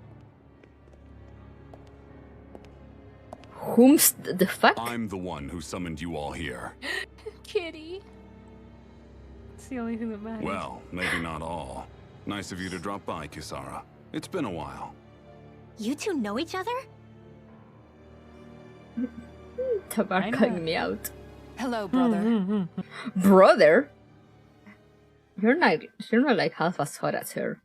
Whom's the fuck? I'm the one who summoned you all here. Kitty. It's the only thing that matters. Well, maybe not all. Nice of you to drop by, Kisara. It's been a while. You two know each other? Tabar calling me out. Hello, brother. Brother? You're not like half as hot as her.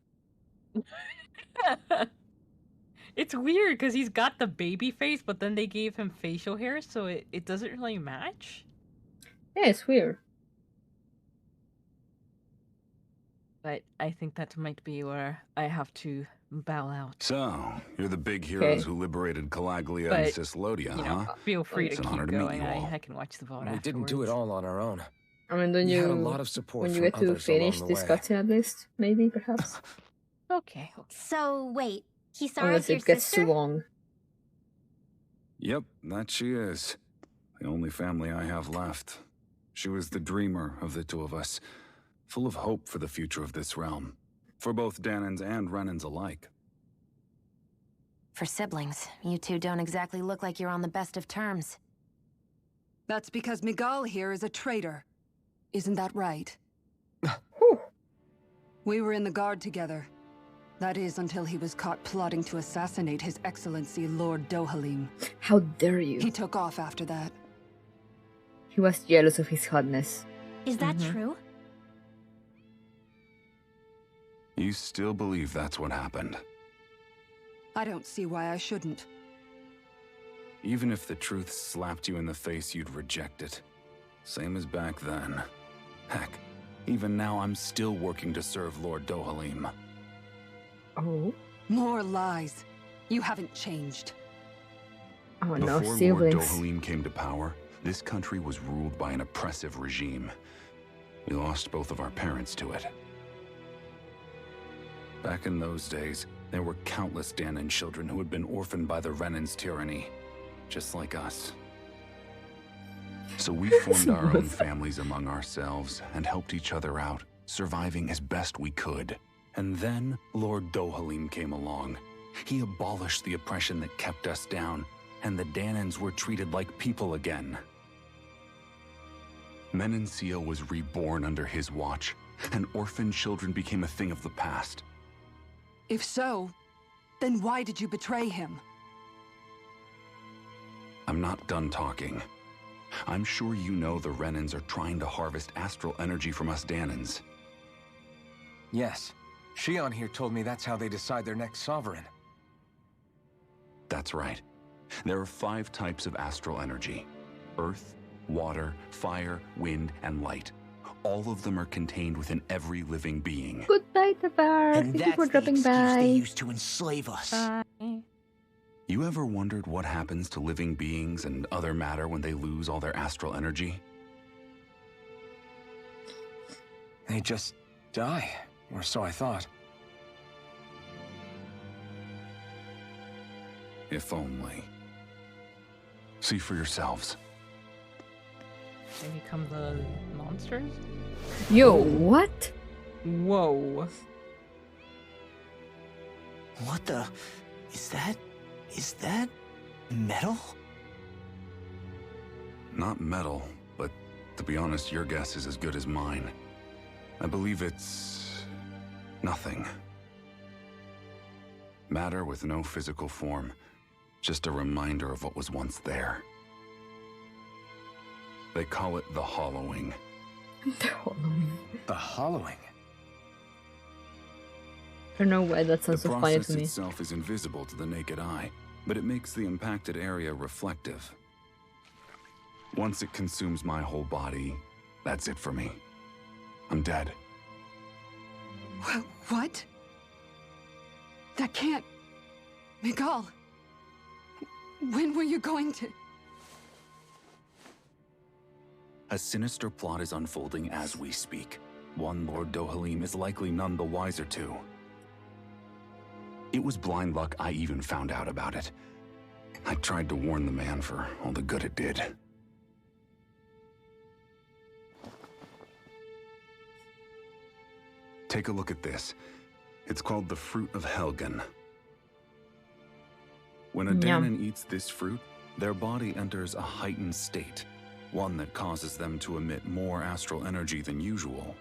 It's weird because he's got the baby face, but then they gave him facial hair, so it doesn't really match. Yeah, it's weird. But I think that might be where I have to bow out. So, you're the big heroes Okay. who liberated Calaglia But, and Cislodia, You know, huh? feel free It's to an keep honor to meet going. you all. I can watch the vote We didn't do it afterwards. all on our own. I mean, don't We you, had a lot of support when you from get to others finish along the way. discussing at least, maybe, perhaps? Okay. So, wait. Kisara's Unless your it gets sister? too long. Yep, that she is. The only family I have left. She was the dreamer of the two of us, full of hope for the future of this realm. For both Danans and Renans alike. For siblings, you two don't exactly look like you're on the best of terms. That's because Miguel here is a traitor. Isn't that right? We were in the guard together. That is until he was caught plotting to assassinate His Excellency Lord Dohalim. How dare you? He took off after that. He was jealous of his hotness. Is that true? You still believe that's what happened? I don't see why I shouldn't. Even if the truth slapped you in the face, you'd reject it. Same as back then. Heck, even now I'm still working to serve Lord Dohalim. Oh? More lies. You haven't changed. Oh no, Before Lord siblings. Dohalim came to power, this country was ruled by an oppressive regime. We lost both of our parents to it. Back in those days, there were countless Danan children who had been orphaned by the Renan's tyranny, just like us. So we formed our own families among ourselves and helped each other out, surviving as best we could. And then Lord Dohalim came along. He abolished the oppression that kept us down, and the Danans were treated like people again. Menancia was reborn under his watch, and orphaned children became a thing of the past. If so, then why did you betray him? I'm not done talking. I'm sure you know the Renans are trying to harvest astral energy from us Danans. Yes. Shion here told me that's how they decide their next sovereign. That's right. There are 5 types of astral energy: earth, water, fire, wind, and light. All of them are contained within every living being. Goodbye, Tabar. And Thank you that's for the dropping excuse by. they used to enslave us. You ever wondered what happens to living beings and other matter when they lose all their astral energy? They just die, or so I thought. If only. See for yourselves. They become the monsters? Yo, what? Whoa. What the... Is that... metal? Not metal, but to be honest, your guess is as good as mine. I believe it's... nothing. Matter with no physical form. Just a reminder of what was once there. They call it the hollowing. The hollowing. The hollowing? I don't know why that sounds so funny to me. The process itself is invisible to the naked eye, but it makes the impacted area reflective. Once it consumes my whole body, that's it for me. I'm dead. What? That can't... Miguel... When were you going to... A sinister plot is unfolding as we speak. One Lord Dohalim is likely none the wiser to. It was blind luck I even found out about it. I tried to warn the man for all the good it did. Take a look at this. It's called the Fruit of Helgen. When a Danon eats this fruit, their body enters a heightened state, one that causes them to emit more astral energy than usual.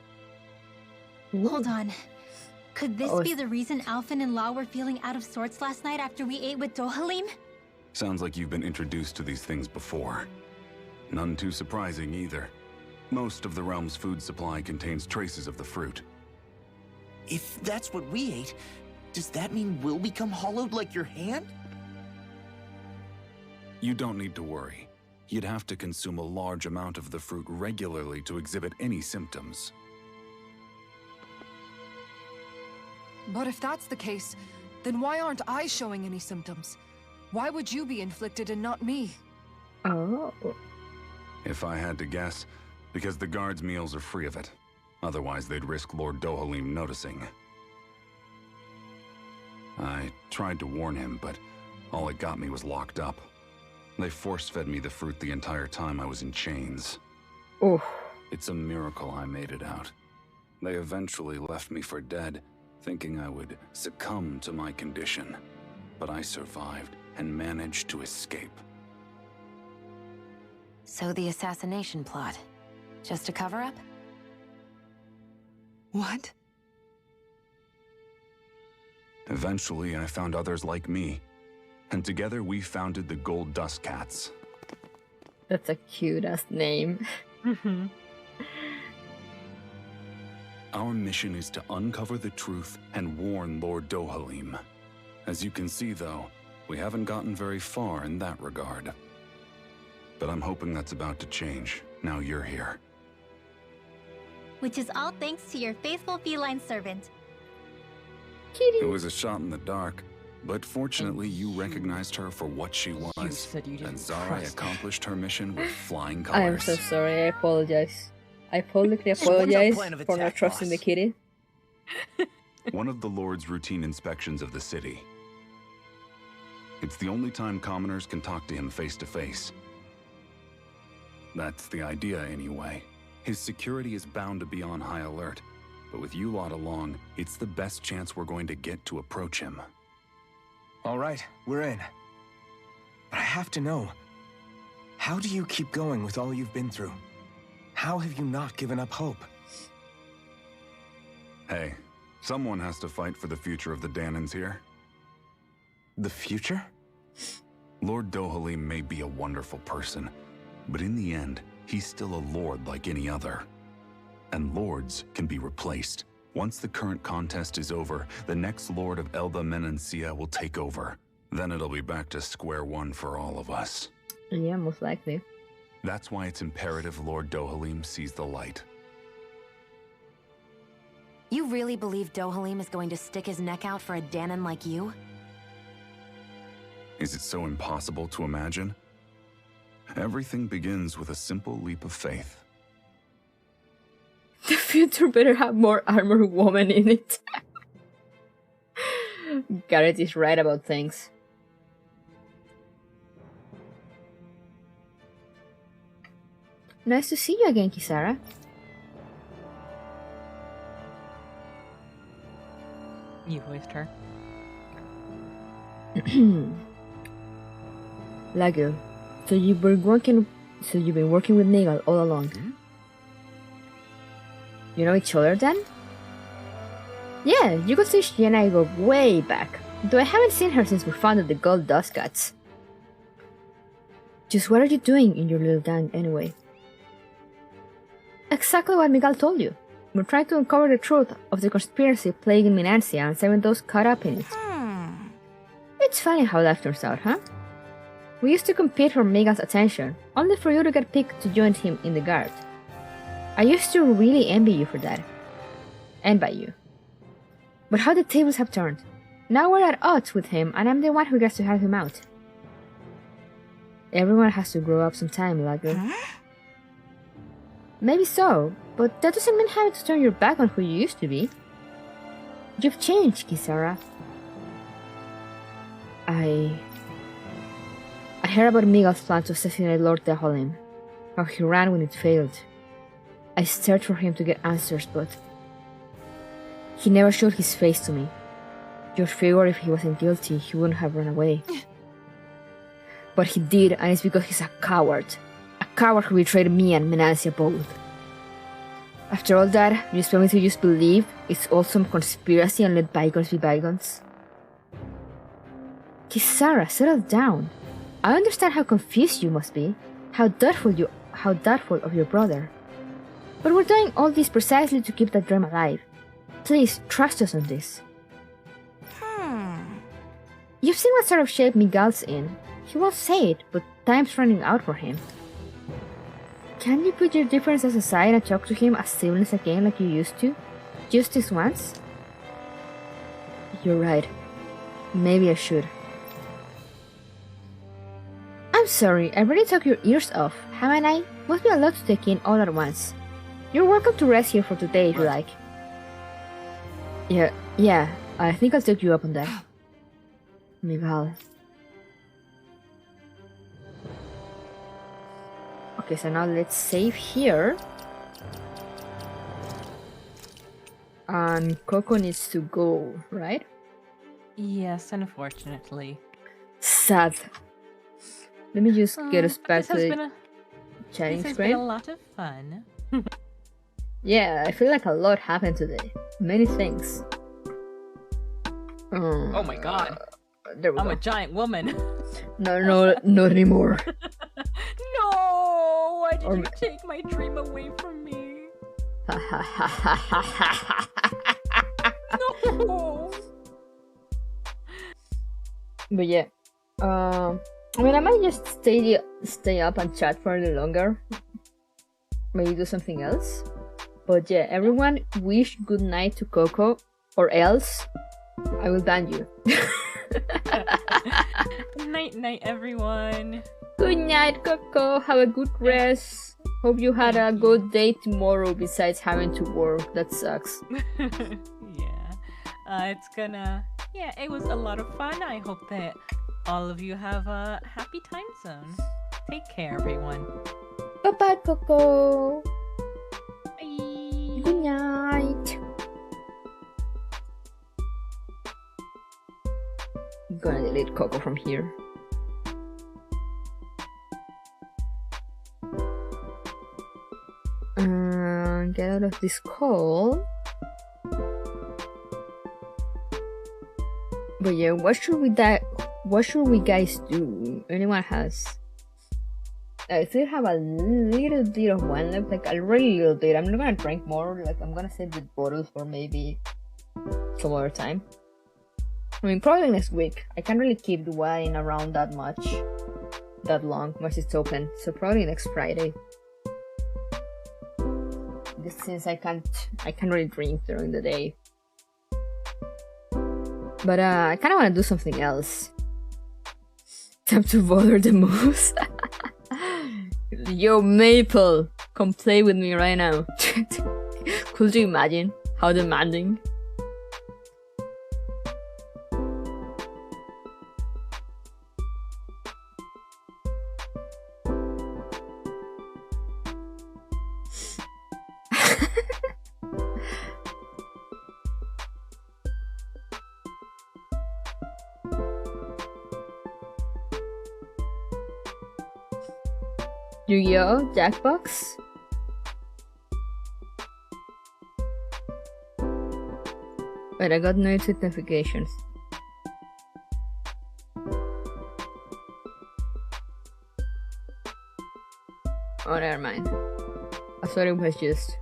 Hold on. Could this be the reason Alphen and Lau were feeling out of sorts last night after we ate with Dohalim? Sounds like you've been introduced to these things before. None too surprising either. Most of the realm's food supply contains traces of the fruit. If that's what we ate, does that mean we'll become hollowed like your hand? You don't need to worry. You'd have to consume a large amount of the fruit regularly to exhibit any symptoms. But if that's the case, then why aren't I showing any symptoms? Why would you be inflicted and not me? Oh. If I had to guess, because the guards' meals are free of it. Otherwise, they'd risk Lord Dohalim noticing. I tried to warn him, but all it got me was locked up. They force-fed me the fruit the entire time I was in chains. Oh. It's a miracle I made it out. They eventually left me for dead, thinking I would succumb to my condition. But I survived and managed to escape. So the assassination plot, just a cover-up? What? Eventually, I found others like me. And together we founded the Gold Dust Cats. That's a cute-ass name. Our mission is to uncover the truth and warn Lord Dohalim. As you can see, though, we haven't gotten very far in that regard. But I'm hoping that's about to change, now you're here. Which is all thanks to your faithful feline servant. Kitty. It was a shot in the dark, but fortunately you recognized her for what she was. And Zara accomplished her mission with flying colors. I am so sorry, I apologize. I publicly apologize for not trusting the kitty. One of the Lord's routine inspections of the city. It's the only time commoners can talk to him face to face. That's the idea anyway. His security is bound to be on high alert, but with you lot along, it's the best chance we're going to get to approach him. All right, we're in. But I have to know, how do you keep going with all you've been through? How have you not given up hope? Hey, someone has to fight for the future of the Danons here. The future? Lord Dohalim may be a wonderful person, but in the end, he's still a lord like any other. And lords can be replaced. Once the current contest is over, the next lord of Elba Menancia will take over. Then it'll be back to square one for all of us. Yeah, most likely. That's why it's imperative Lord Dohalim sees the light. You really believe Dohalim is going to stick his neck out for a Danon like you? Is it so impossible to imagine? Everything begins with a simple leap of faith. The future better have more armored woman in it. Garrett is right about things. Nice to see you again, Kisara. You voiced her. Lagil, so you've been working with Nagal all along. You know each other then? Yeah, you could say she and I go way back, though I haven't seen her since we founded the Gold Dust Cats. Just what are you doing in your little gang anyway? Exactly what Miguel told you. We're trying to uncover the truth of the conspiracy plaguing Minancia and saving those caught up in it. It's funny how life turns out, huh? We used to compete for Miguel's attention, only for you to get picked to join him in the guard. I used to really envy you for that. And by you. But how the tables have turned. Now we're at odds with him, and I'm the one who gets to help him out. Everyone has to grow up sometime, Lager. Maybe so, but that doesn't mean having to turn your back on who you used to be. You've changed, Kisara. I heard about Miguel's plan to assassinate Lord Deholim, how he ran when it failed. I searched for him to get answers, but he never showed his face to me. Just figured if he wasn't guilty, he wouldn't have run away. But he did, and it's because he's a coward. A coward who betrayed me and Menancia both. After all that, you expect me to just believe it's all some conspiracy and let bygones be bygones? Kisara, settle down. I understand how confused you must be, how doubtful of your brother. But we're doing all this precisely to keep that dream alive. Please, trust us on this. You've seen what sort of shape Miguel's in. He won't say it, but time's running out for him. Can you put your differences aside and talk to him as siblings again like you used to? Just this once? You're right. Maybe I should. I'm sorry, I really took your ears off, haven't I? Must be a lot to take in all at once. You're welcome to rest here for today if you like. Yeah, I think I'll take you up on that. Miguel. Okay, so now let's save here. And Coco needs to go, right? Yes, unfortunately. Sad. Let me just get us back to the chatting This has screen. been a lot of fun. Yeah, I feel like a lot happened today. Many things. Oh my god. There we I'm go. a giant woman. No, not anymore. No! Why did you take my dream away from me? No! But yeah, I mean, I might just stay up and chat for a little longer. Maybe do something else. But yeah, everyone wish good night to Coco, or else I will ban you. Night night, everyone. Good night, Coco. Have a good rest. Hope you had a good day tomorrow besides having to work. That sucks. Yeah. Yeah, it was a lot of fun. I hope that all of you have a happy time zone. Take care, everyone. Bye-bye, Coco. Bye. Good night. I'm gonna delete Coco from here. Get out of this call. But yeah, what should we guys do? Anyone has? I still have a little bit of wine left, like a really little bit. I'm not gonna drink more. Like I'm gonna save the bottles for maybe some other time. I mean, probably next week. I can't really keep the wine around that long once it's open. So probably next Friday. Just since I can't really drink during the day. But I kind of want to do something else. Time to bother the moose. Yo, Maple, come play with me right now. Could you imagine how demanding? Yu-Gi-Oh! Jackbox. Wait, I got no notifications. Oh, never mind. I thought it was just...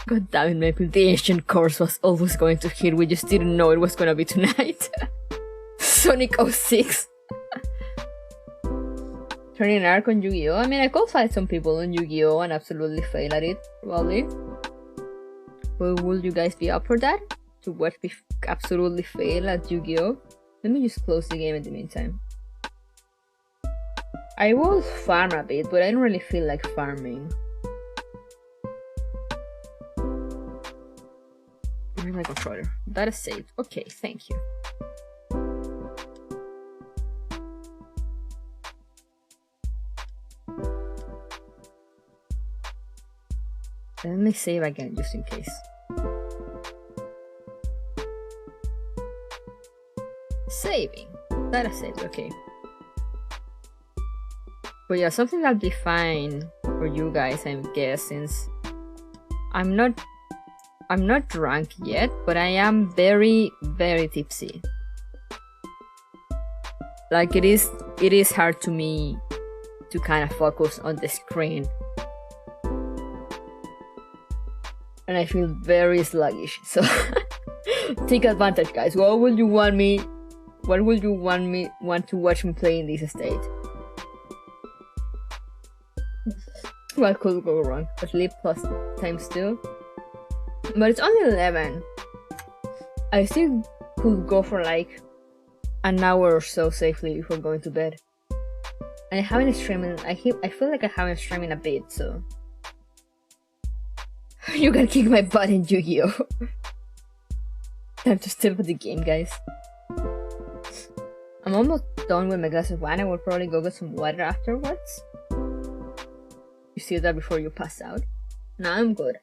God damn it, Maple. The ancient course was always going to hit. We just didn't know it was gonna be tonight. Sonic 06. Turning an arc on Yu-Gi-Oh! I mean, I could fight some people on Yu-Gi-Oh! And absolutely fail at it, probably. But would you guys be up for that? To watch me absolutely fail at Yu-Gi-Oh! Let me just close the game in the meantime. I will farm a bit, but I don't really feel like farming. Where's my controller? That is saved. Okay, thank you. Let me save again, just in case. Saving. That is saved, okay. But yeah, something that'll be fine for you guys, I guess, since I'm not drunk yet, but I am very, very tipsy. Like it is hard to me to kind of focus on the screen. And I feel very sluggish, so take advantage, guys. What would you want to watch me play in this state? What could go wrong? Sleep plus times 2. But it's only 11. I still could go for like an hour or so safely before going to bed. And I haven't streamed. I feel like I haven't streamed in a bit, so you can kick my butt in Yu-Gi-Oh! Time to step up the game, guys. I'm almost done with my glass of wine. I will probably go get some water afterwards. You see that before you pass out? Now I'm good.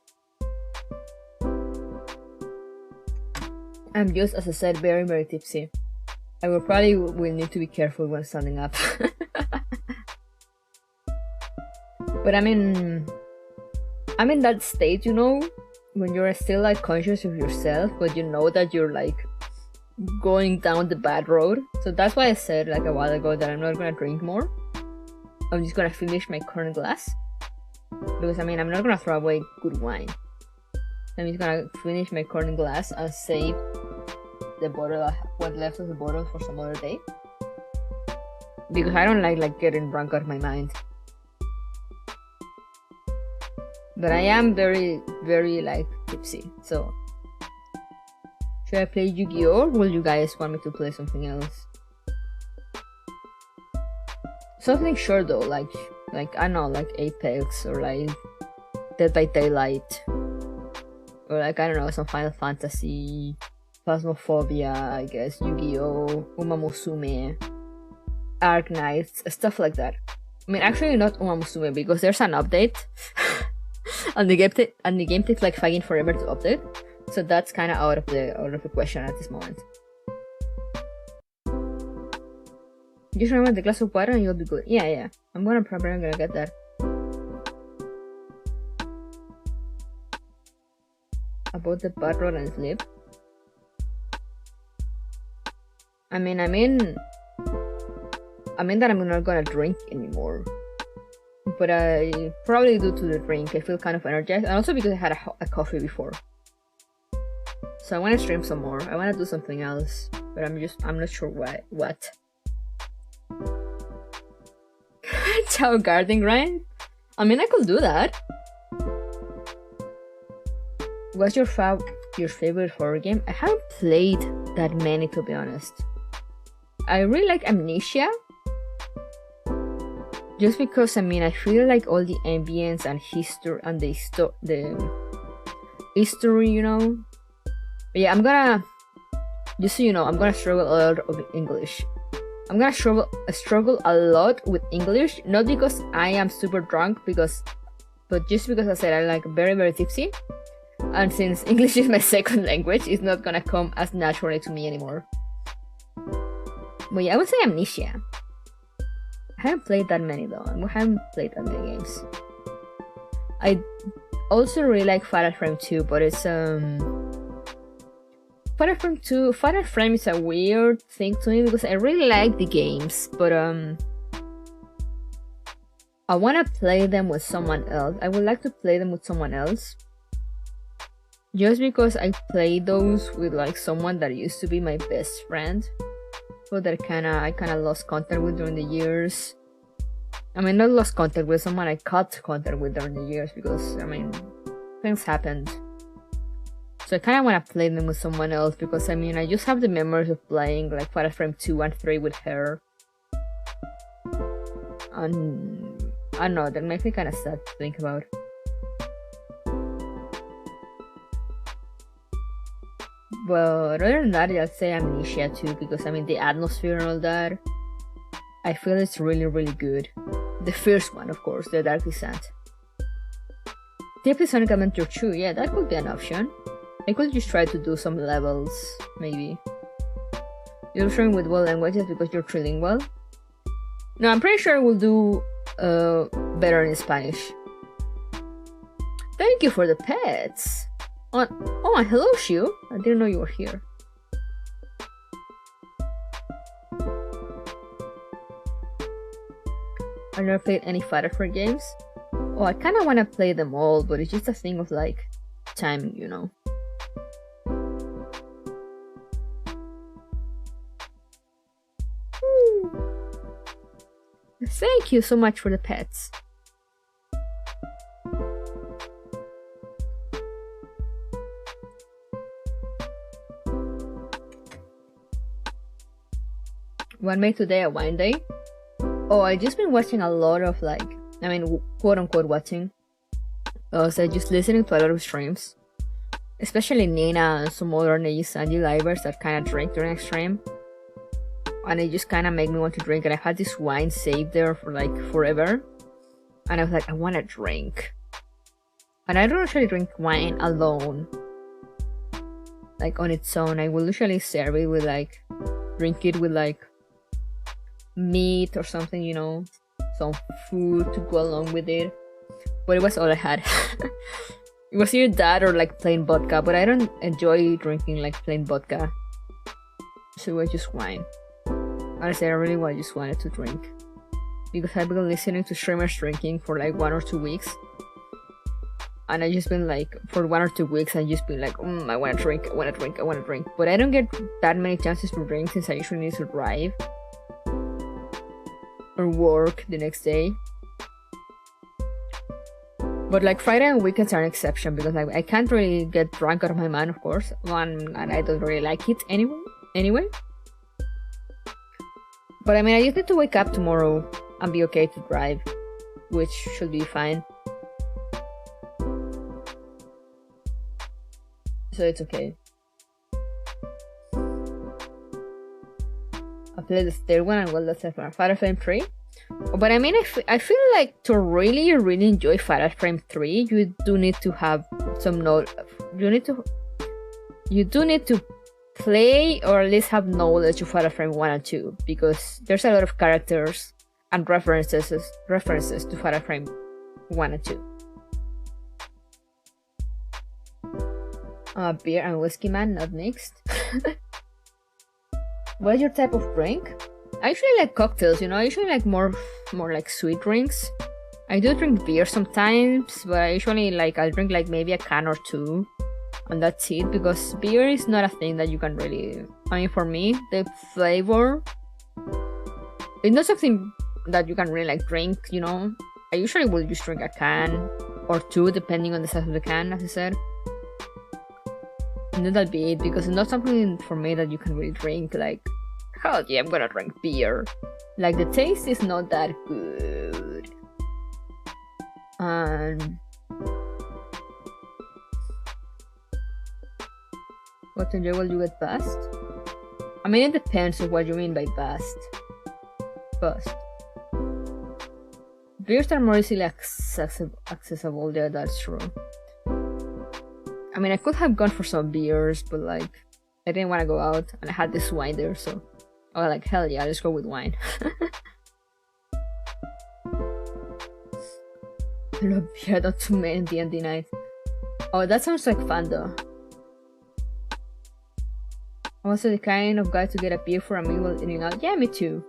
I'm just, as I said, very, very tipsy. I will probably will need to be careful when standing up. But I'm in that state, you know, when you're still like conscious of yourself, but you know that you're like going down the bad road. So that's why I said like a while ago that I'm not gonna drink more. I'm just gonna finish my current glass. Because I mean, I'm not gonna throw away good wine. I'm just gonna finish my current glass and save the bottle, what left of the bottle, for some other day. Because I don't like getting drunk out of my mind. But I am very, very like tipsy. So should I play Yu-Gi-Oh! Or will you guys want me to play something else? Something short though, like I don't know, like Apex or like Dead by Daylight. Or like, I don't know, some Final Fantasy, Phasmophobia, I guess, Yu-Gi-Oh!, Uma Musume, Arc Knights, stuff like that. I mean, actually not Uma Musume, because there's an update. and the game takes like fucking forever to update. So that's kind of out of the question at this moment. Just remember the glass of water and you'll be good. Yeah. I'm probably gonna get that. About the bad road and sleep. I mean that I'm not gonna drink anymore. But I probably due to the drink, I feel kind of energized, and also because I had a coffee before. So I want to stream some more. I want to do something else, but I'm not sure what. Ciao garden grind? I mean, I could do that. What's your favorite horror game? I haven't played that many, to be honest. I really like Amnesia. Just because, I mean, I feel like all the ambience and history and the history, you know. But yeah, I'm gonna, just so you know, I'm gonna struggle a lot of English. I'm gonna struggle a lot with English, not because I am super drunk, but just because I said I'm like very, very tipsy. And since English is my second language, it's not gonna come as naturally to me anymore. But yeah, I would say Amnesia. I haven't played that many though. I haven't played that many games. I also really like Fatal Frame 2, but it's Fatal Frame is a weird thing to me because I really like the games, but I wanna play them with someone else. I would like to play them with someone else. Just because I played those with like someone that used to be my best friend, but that I kinda lost contact with during the years. I mean, not lost contact with someone, I cut contact with during the years because, I mean, things happened. So I kinda wanna play them with someone else because, I mean, I just have the memories of playing like Fatal Frame 2 and 3 with her. And I don't know, that makes me kinda sad to think about. But other than that, I'd say Amnesia too, because I mean the atmosphere and all that, I feel it's really, really good. The first one, of course, the Dark Descent. Deeply Sonic Adventure 2, yeah, that could be an option. I could just try to do some levels, maybe. You're showing with what languages because you're trilingual? No, I'm pretty sure we'll do better in Spanish. Thank you for the pets! Oh, hello, Shu. I didn't know you were here. I've never played any Fatal Frame games. Oh, I kind of want to play them all, but it's just a thing of like timing, you know. Thank you so much for the pets. What made today a wine day? Oh, I just been watching a lot of like, I mean, quote unquote watching. So just listening to a lot of streams. Especially Nina and some other Sanji livers that kind of drink during a stream. And it just kind of made me want to drink. And I had this wine saved there for like forever. And I was like, I want to drink. And I don't usually drink wine alone. Like on its own. I will usually serve it with like, drink it with like meat or something, you know, some food to go along with it. But it was all I had. It was either that or like plain vodka, but I don't enjoy drinking like plain vodka, so it was just wine. Honestly, I really just wanted to drink because I've been listening to streamers drinking for like 1 or 2 weeks, and I just been like, for 1 or 2 weeks I just been like, I want to drink, I want to drink, I want to drink. But I don't get that many chances to drink since I usually need to drive or work the next day. But like Friday and weekends are an exception because like I can't really get drunk out of my mind, of course, and I don't really like it anyway. But I mean, I just need to wake up tomorrow and be okay to drive, which should be fine. So it's okay. I played the third one and well, that's it for Fatal Frame 3. But I mean, I feel like to really enjoy Fatal Frame 3, you do need to have some you do need to play or at least have knowledge of Fatal Frame 1 and 2, because there's a lot of characters and references to Fatal Frame 1 and 2. Beer and whiskey man, not mixed. What is your type of drink? I usually like cocktails, you know. I usually like more like sweet drinks. I do drink beer sometimes, but I usually like I'll drink like maybe a can or two, and that's it, because beer is not a thing that you can really. I mean, for me, the flavor, it's not something that you can really like drink, you know. I usually will just drink a can or two, depending on the size of the can, as I said. And then that'll be it, because it's not something for me that you can really drink like, oh yeah, I'm gonna drink beer. Like, the taste is not that good. And what enjoyable you get past? I mean, it depends on what you mean by past. Bust. Beers are more easily accessible. Yeah, that's true. I mean, I could have gone for some beers, but like, I didn't want to go out, and I had this wine there, so I was like, hell yeah, let's go with wine. I love beer, not too many D&D night. Oh, that sounds like fun though. I'm also the kind of guy to get a beer for a meal while eating out. Yeah, me too.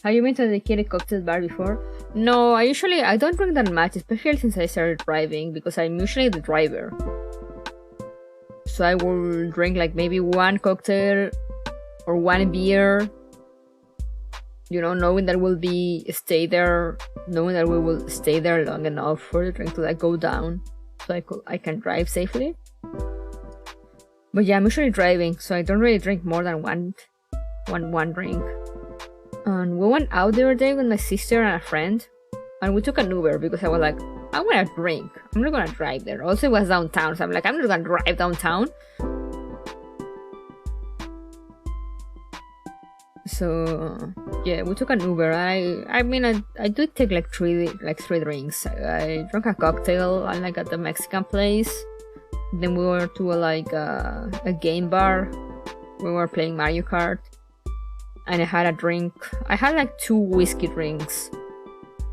Have you been to a dedicated cocktail bar before? No, I don't drink that much, especially since I started driving, because I'm usually the driver. So I will drink like maybe one cocktail or one beer, you know, knowing that we will stay there long enough for the drink to like go down, so I can drive safely. But yeah, I'm usually driving, so I don't really drink more than one drink. And we went out the other day with my sister and a friend, and we took an Uber because I was like, I want to drink. I'm not gonna drive there. Also, it was downtown, so I'm like, I'm not gonna drive downtown. So yeah, we took an Uber. I mean, I do take like three drinks. I drank a cocktail and like at the Mexican place. Then we were to a game bar. We were playing Mario Kart. And I had a drink. I had like 2 whiskey drinks.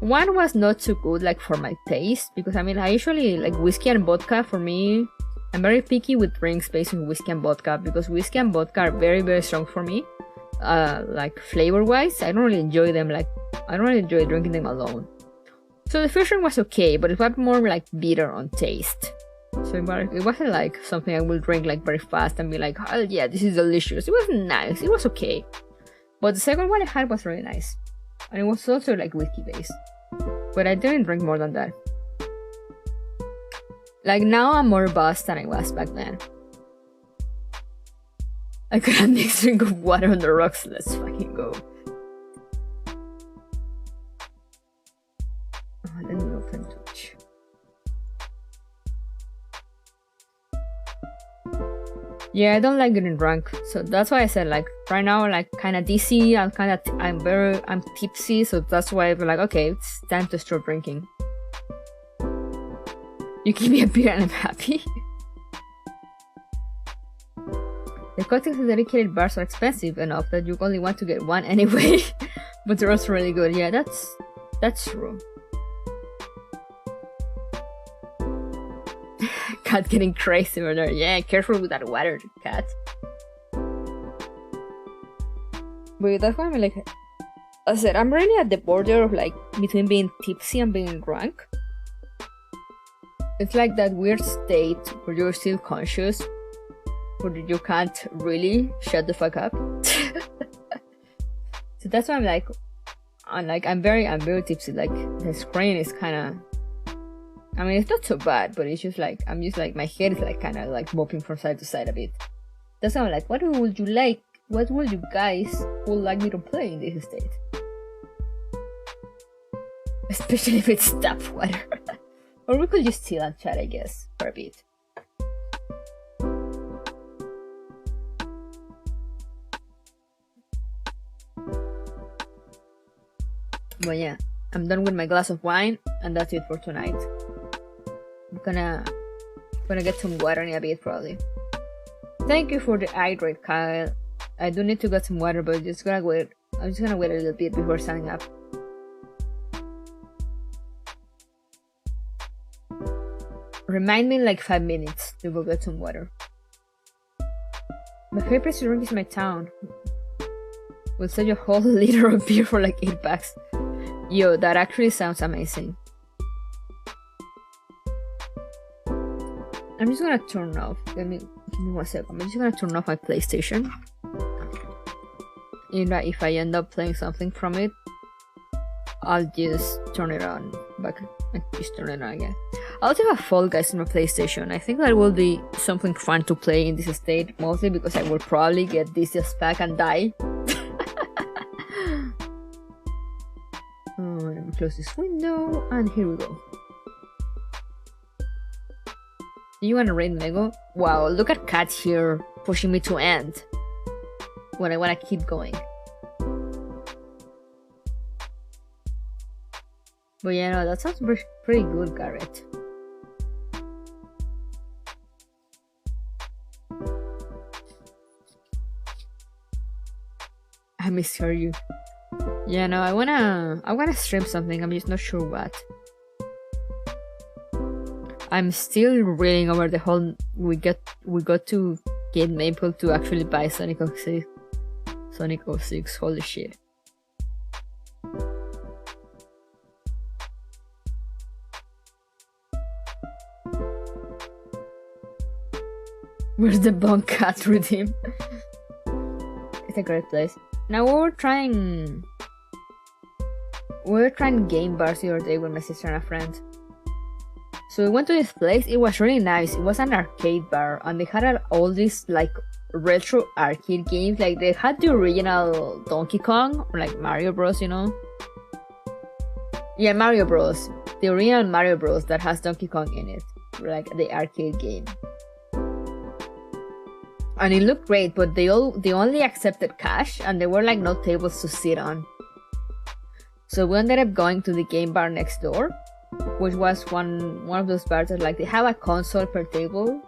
One was not too good like for my taste, because I mean, I usually like whiskey and vodka. For me, I'm very picky with drinks based on whiskey and vodka, because whiskey and vodka are very, very strong for me. Like flavor wise, I don't really enjoy them. Like, I don't really enjoy drinking them alone. So the first drink was okay, but it was more like bitter on taste. So it wasn't like something I will drink like very fast and be like, oh yeah, this is delicious. It was nice. It was okay. But the second one I had was really nice. And it was also like whiskey based. But I didn't drink more than that. Like now I'm more buzzed than I was back then. I got a mixed drink of water on the rocks. Let's fucking go. Oh, let me open Twitch. Yeah, I don't like getting drunk, so that's why I said like right now, like kind of dizzy. I'm tipsy, so that's why I'm like, okay, it's time to start drinking. You give me a beer and I'm happy. The cocktails in dedicated bars are expensive enough that you only want to get one anyway, but they're also really good. Yeah, that's true. Cat getting crazy over there. Yeah, careful with that water, cat. But that's why I'm like, I said, I'm really at the border of like between being tipsy and being drunk. It's like that weird state where you're still conscious, but you can't really shut the fuck up. So that's why I'm very tipsy. Like the screen is kind of. I mean, it's not so bad, but it's just like, I'm just like, my head is like kind of like bopping from side to side a bit. That's why I'm like, what would you like? What would you guys would like me to play in this state? Especially if it's tap water. Or we could just chill and chat, I guess, for a bit. But yeah, I'm done with my glass of wine, and that's it for tonight. I'm gonna get some water in a bit, probably. Thank you for the hydrate, Kyle. I do need to get some water, but I'm just gonna wait a little bit before signing up. Remind me in like 5 minutes to go get some water. My favorite place to drink is my town. We'll sell you a whole liter of beer for like 8 bucks. Yo, that actually sounds amazing. I'm just gonna turn off. Give me 1 second. I'm just gonna turn off my PlayStation. If I end up playing something from it, I'll just turn it on. Back, just turn it on again. I also have Fall Guys on my PlayStation. I think that will be something fun to play in this state, mostly because I will probably get this just back and die. Let me close this window, and here we go. You wanna raid Mego? Wow, look at Kat here pushing me to end when I wanna keep going. But yeah, no, that sounds pretty good, Garrett. I misheard you. Yeah, no, I wanna stream something. I'm just not sure what. I'm still reeling over the whole we got to get Maple to actually buy Sonic 06. Sonic 06, holy shit. Where's the bunk cat redeem? It's a great place. Now we were trying game bars the other day with my sister and a friend. So we went to this place. It was really nice. It was an arcade bar, and they had all these like retro arcade games. Like they had the original Donkey Kong, or like Mario Bros. You know? Yeah, Mario Bros. The original Mario Bros. That has Donkey Kong in it, like the arcade game. And it looked great, but they only accepted cash, and there were like no tables to sit on. So we ended up going to the game bar next door, which was one of those bars that like they have a console per table.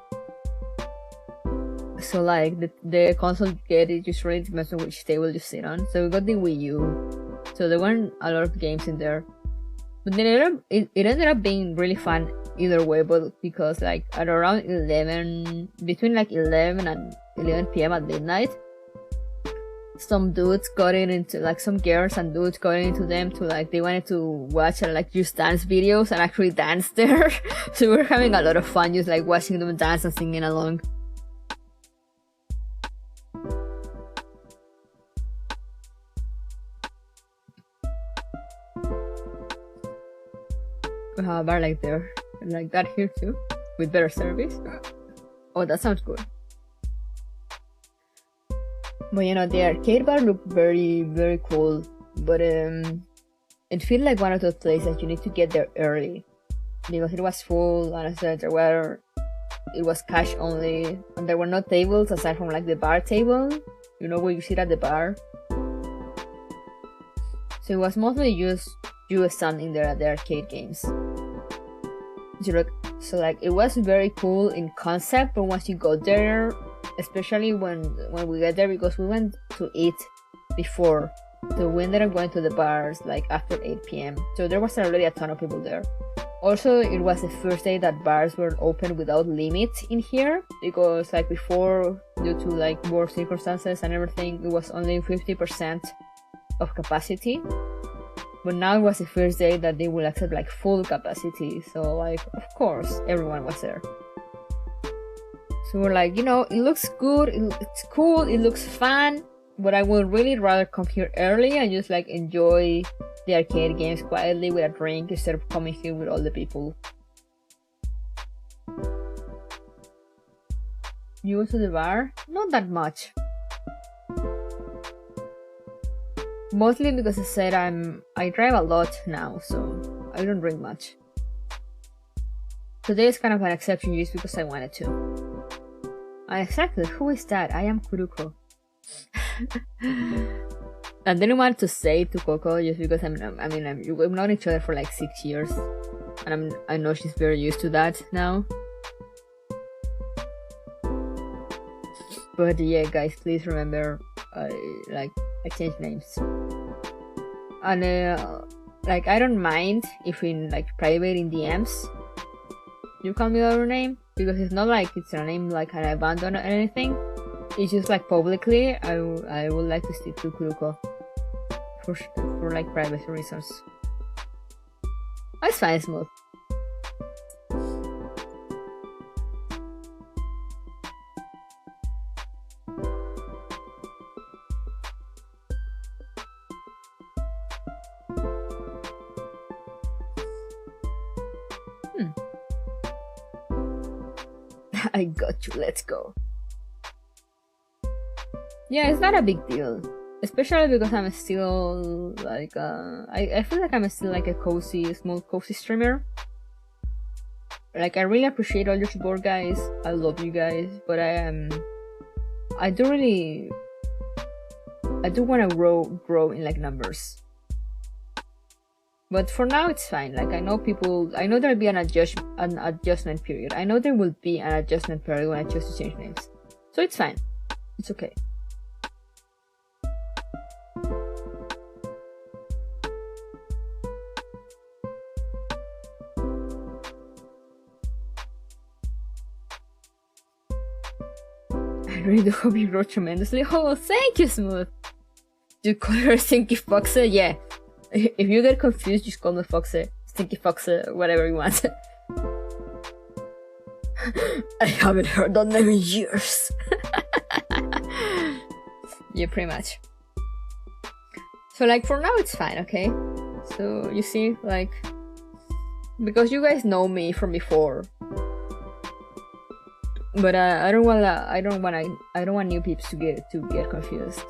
So like the console it just really depends on which table you sit on. So we got the Wii U. So there weren't a lot of games in there. But then it ended up being really fun either way, but because like at around 11, between like 11 and 11 p.m. at midnight, some dudes got into like some girls and dudes got into them to like they wanted to watch and like just dance videos and actually dance there. So we were having a lot of fun just like watching them dance and singing along. We have a bar like there, like that here too, with better service. Oh, that sounds good. But you know, the arcade bar looked very, very cool. But it felt like one of those places that you need to get there early, because it was full and it was cash only, and there were no tables aside from like the bar table, you know, where you sit at the bar. So it was mostly just you standing there at the arcade games. So like it was very cool in concept, but once you go there, especially when we get there, because we went to eat before, so we ended up going to the bars like after 8 p.m. So there was already a ton of people there. Also, it was the first day that bars were open without limits in here, because like before, due to like war circumstances and everything, it was only 50% of capacity. But now it was the first day that they will accept like full capacity, so like of course everyone was there. So we're like, you know, it looks good, it's cool, it looks fun, but I would really rather come here early and just like enjoy the arcade games quietly with a drink instead of coming here with all the people. You go to the bar? Not that much. Mostly because I said I drive a lot now, so I don't drink much. Today is kind of an exception just because I wanted to. Exactly, who is that? I am Kuruko. I didn't want to say to Coco just because we've known each other for like 6 years, and I know she's very used to that now. But yeah, guys, please remember, I change names, and like I don't mind if in like private in DMs you call me your name, because it's not like it's a name like an abandon or anything. It's just like publicly I would like to stick to Kuruko for like privacy reasons. It's fine, smooth. I got you, let's go. Yeah, it's not a big deal, especially because I'm still like I feel like I'm still like a small cozy streamer. Like I really appreciate all your support, guys. I love you guys, but I do want to grow in like numbers. But for now, it's fine. Like, I know there'll be an adjustment period. I know there will be an adjustment period when I choose to change names. So it's fine. It's okay. I really do hope you grow tremendously. Oh, thank you, Smooth. You call her Stinky Foxer? Yeah. If you get confused, just call me Foxer, Stinky Foxer, whatever you want. I haven't heard that name in years. Yeah, pretty much. So, like, for now, it's fine, okay? So, you see, like, because you guys know me from before. But I don't want new peeps to get confused.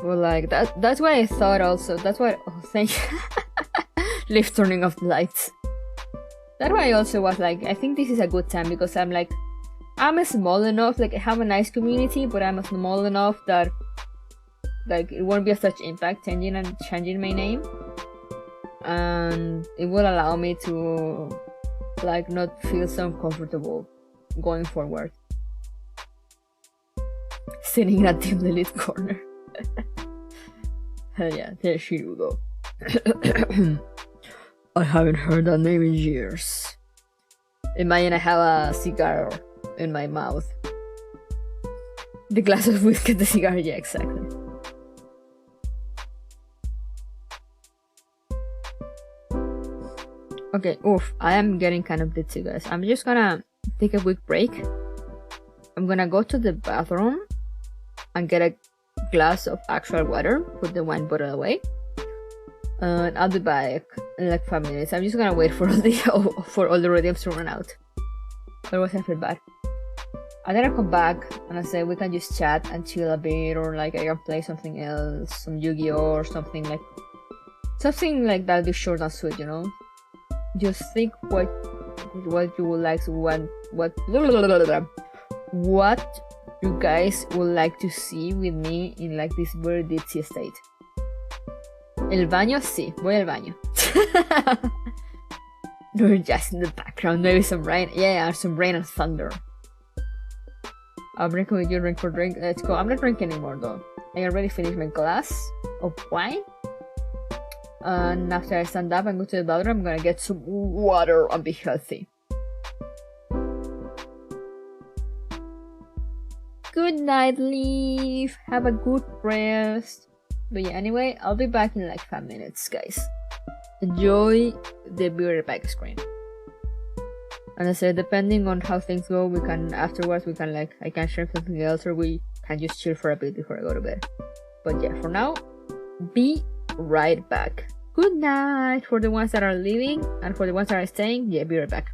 Well, like that's why I thought also. That's why. Oh, thank you. Leave turning off the lights. That's why I also was like, I think this is a good time because I'm like, I'm small enough. Like I have a nice community, but I'm small enough that like it won't be of such impact changing my name, and it will allow me to like not feel so uncomfortable going forward. Sitting in a dimly lit corner. Yeah, there she will go. I haven't heard that name in years. Imagine I have a cigar in my mouth. The glass of whiskey, the cigar, yeah, exactly. Okay, oof, I am getting kind of ditzy, guys. I'm just gonna take a quick break. I'm gonna go to the bathroom and get a glass of actual water, put the wine bottle away, and I'll be back in like 5 minutes. I'm just gonna wait for all the redeems to run out. Otherwise I feel bad. And then I'll come back and I say we can just chat and chill a bit, or like I can play something else, some Yu-Gi-Oh or something like that'll be short and sweet, you know? Just think what you would like to what you guys would like to see with me in like this very ditzy state. El baño, sí, voy al baño. No, just in the background, maybe some rain. Yeah, some rain and thunder. I'm drinking with you, drink for drink. Let's go. I'm not drinking anymore though. I already finished my glass of wine. And after I stand up and go to the bathroom, I'm gonna get some water and be healthy. Good night, Leaf. Have a good rest. But yeah, anyway, I'll be back in like 5 minutes, guys. Enjoy the be right back screen. And I said, depending on how things go, we can afterwards I can share something else, or we can just chill for a bit before I go to bed. But yeah, for now, be right back. Good night for the ones that are leaving, and for the ones that are staying, yeah, be right back.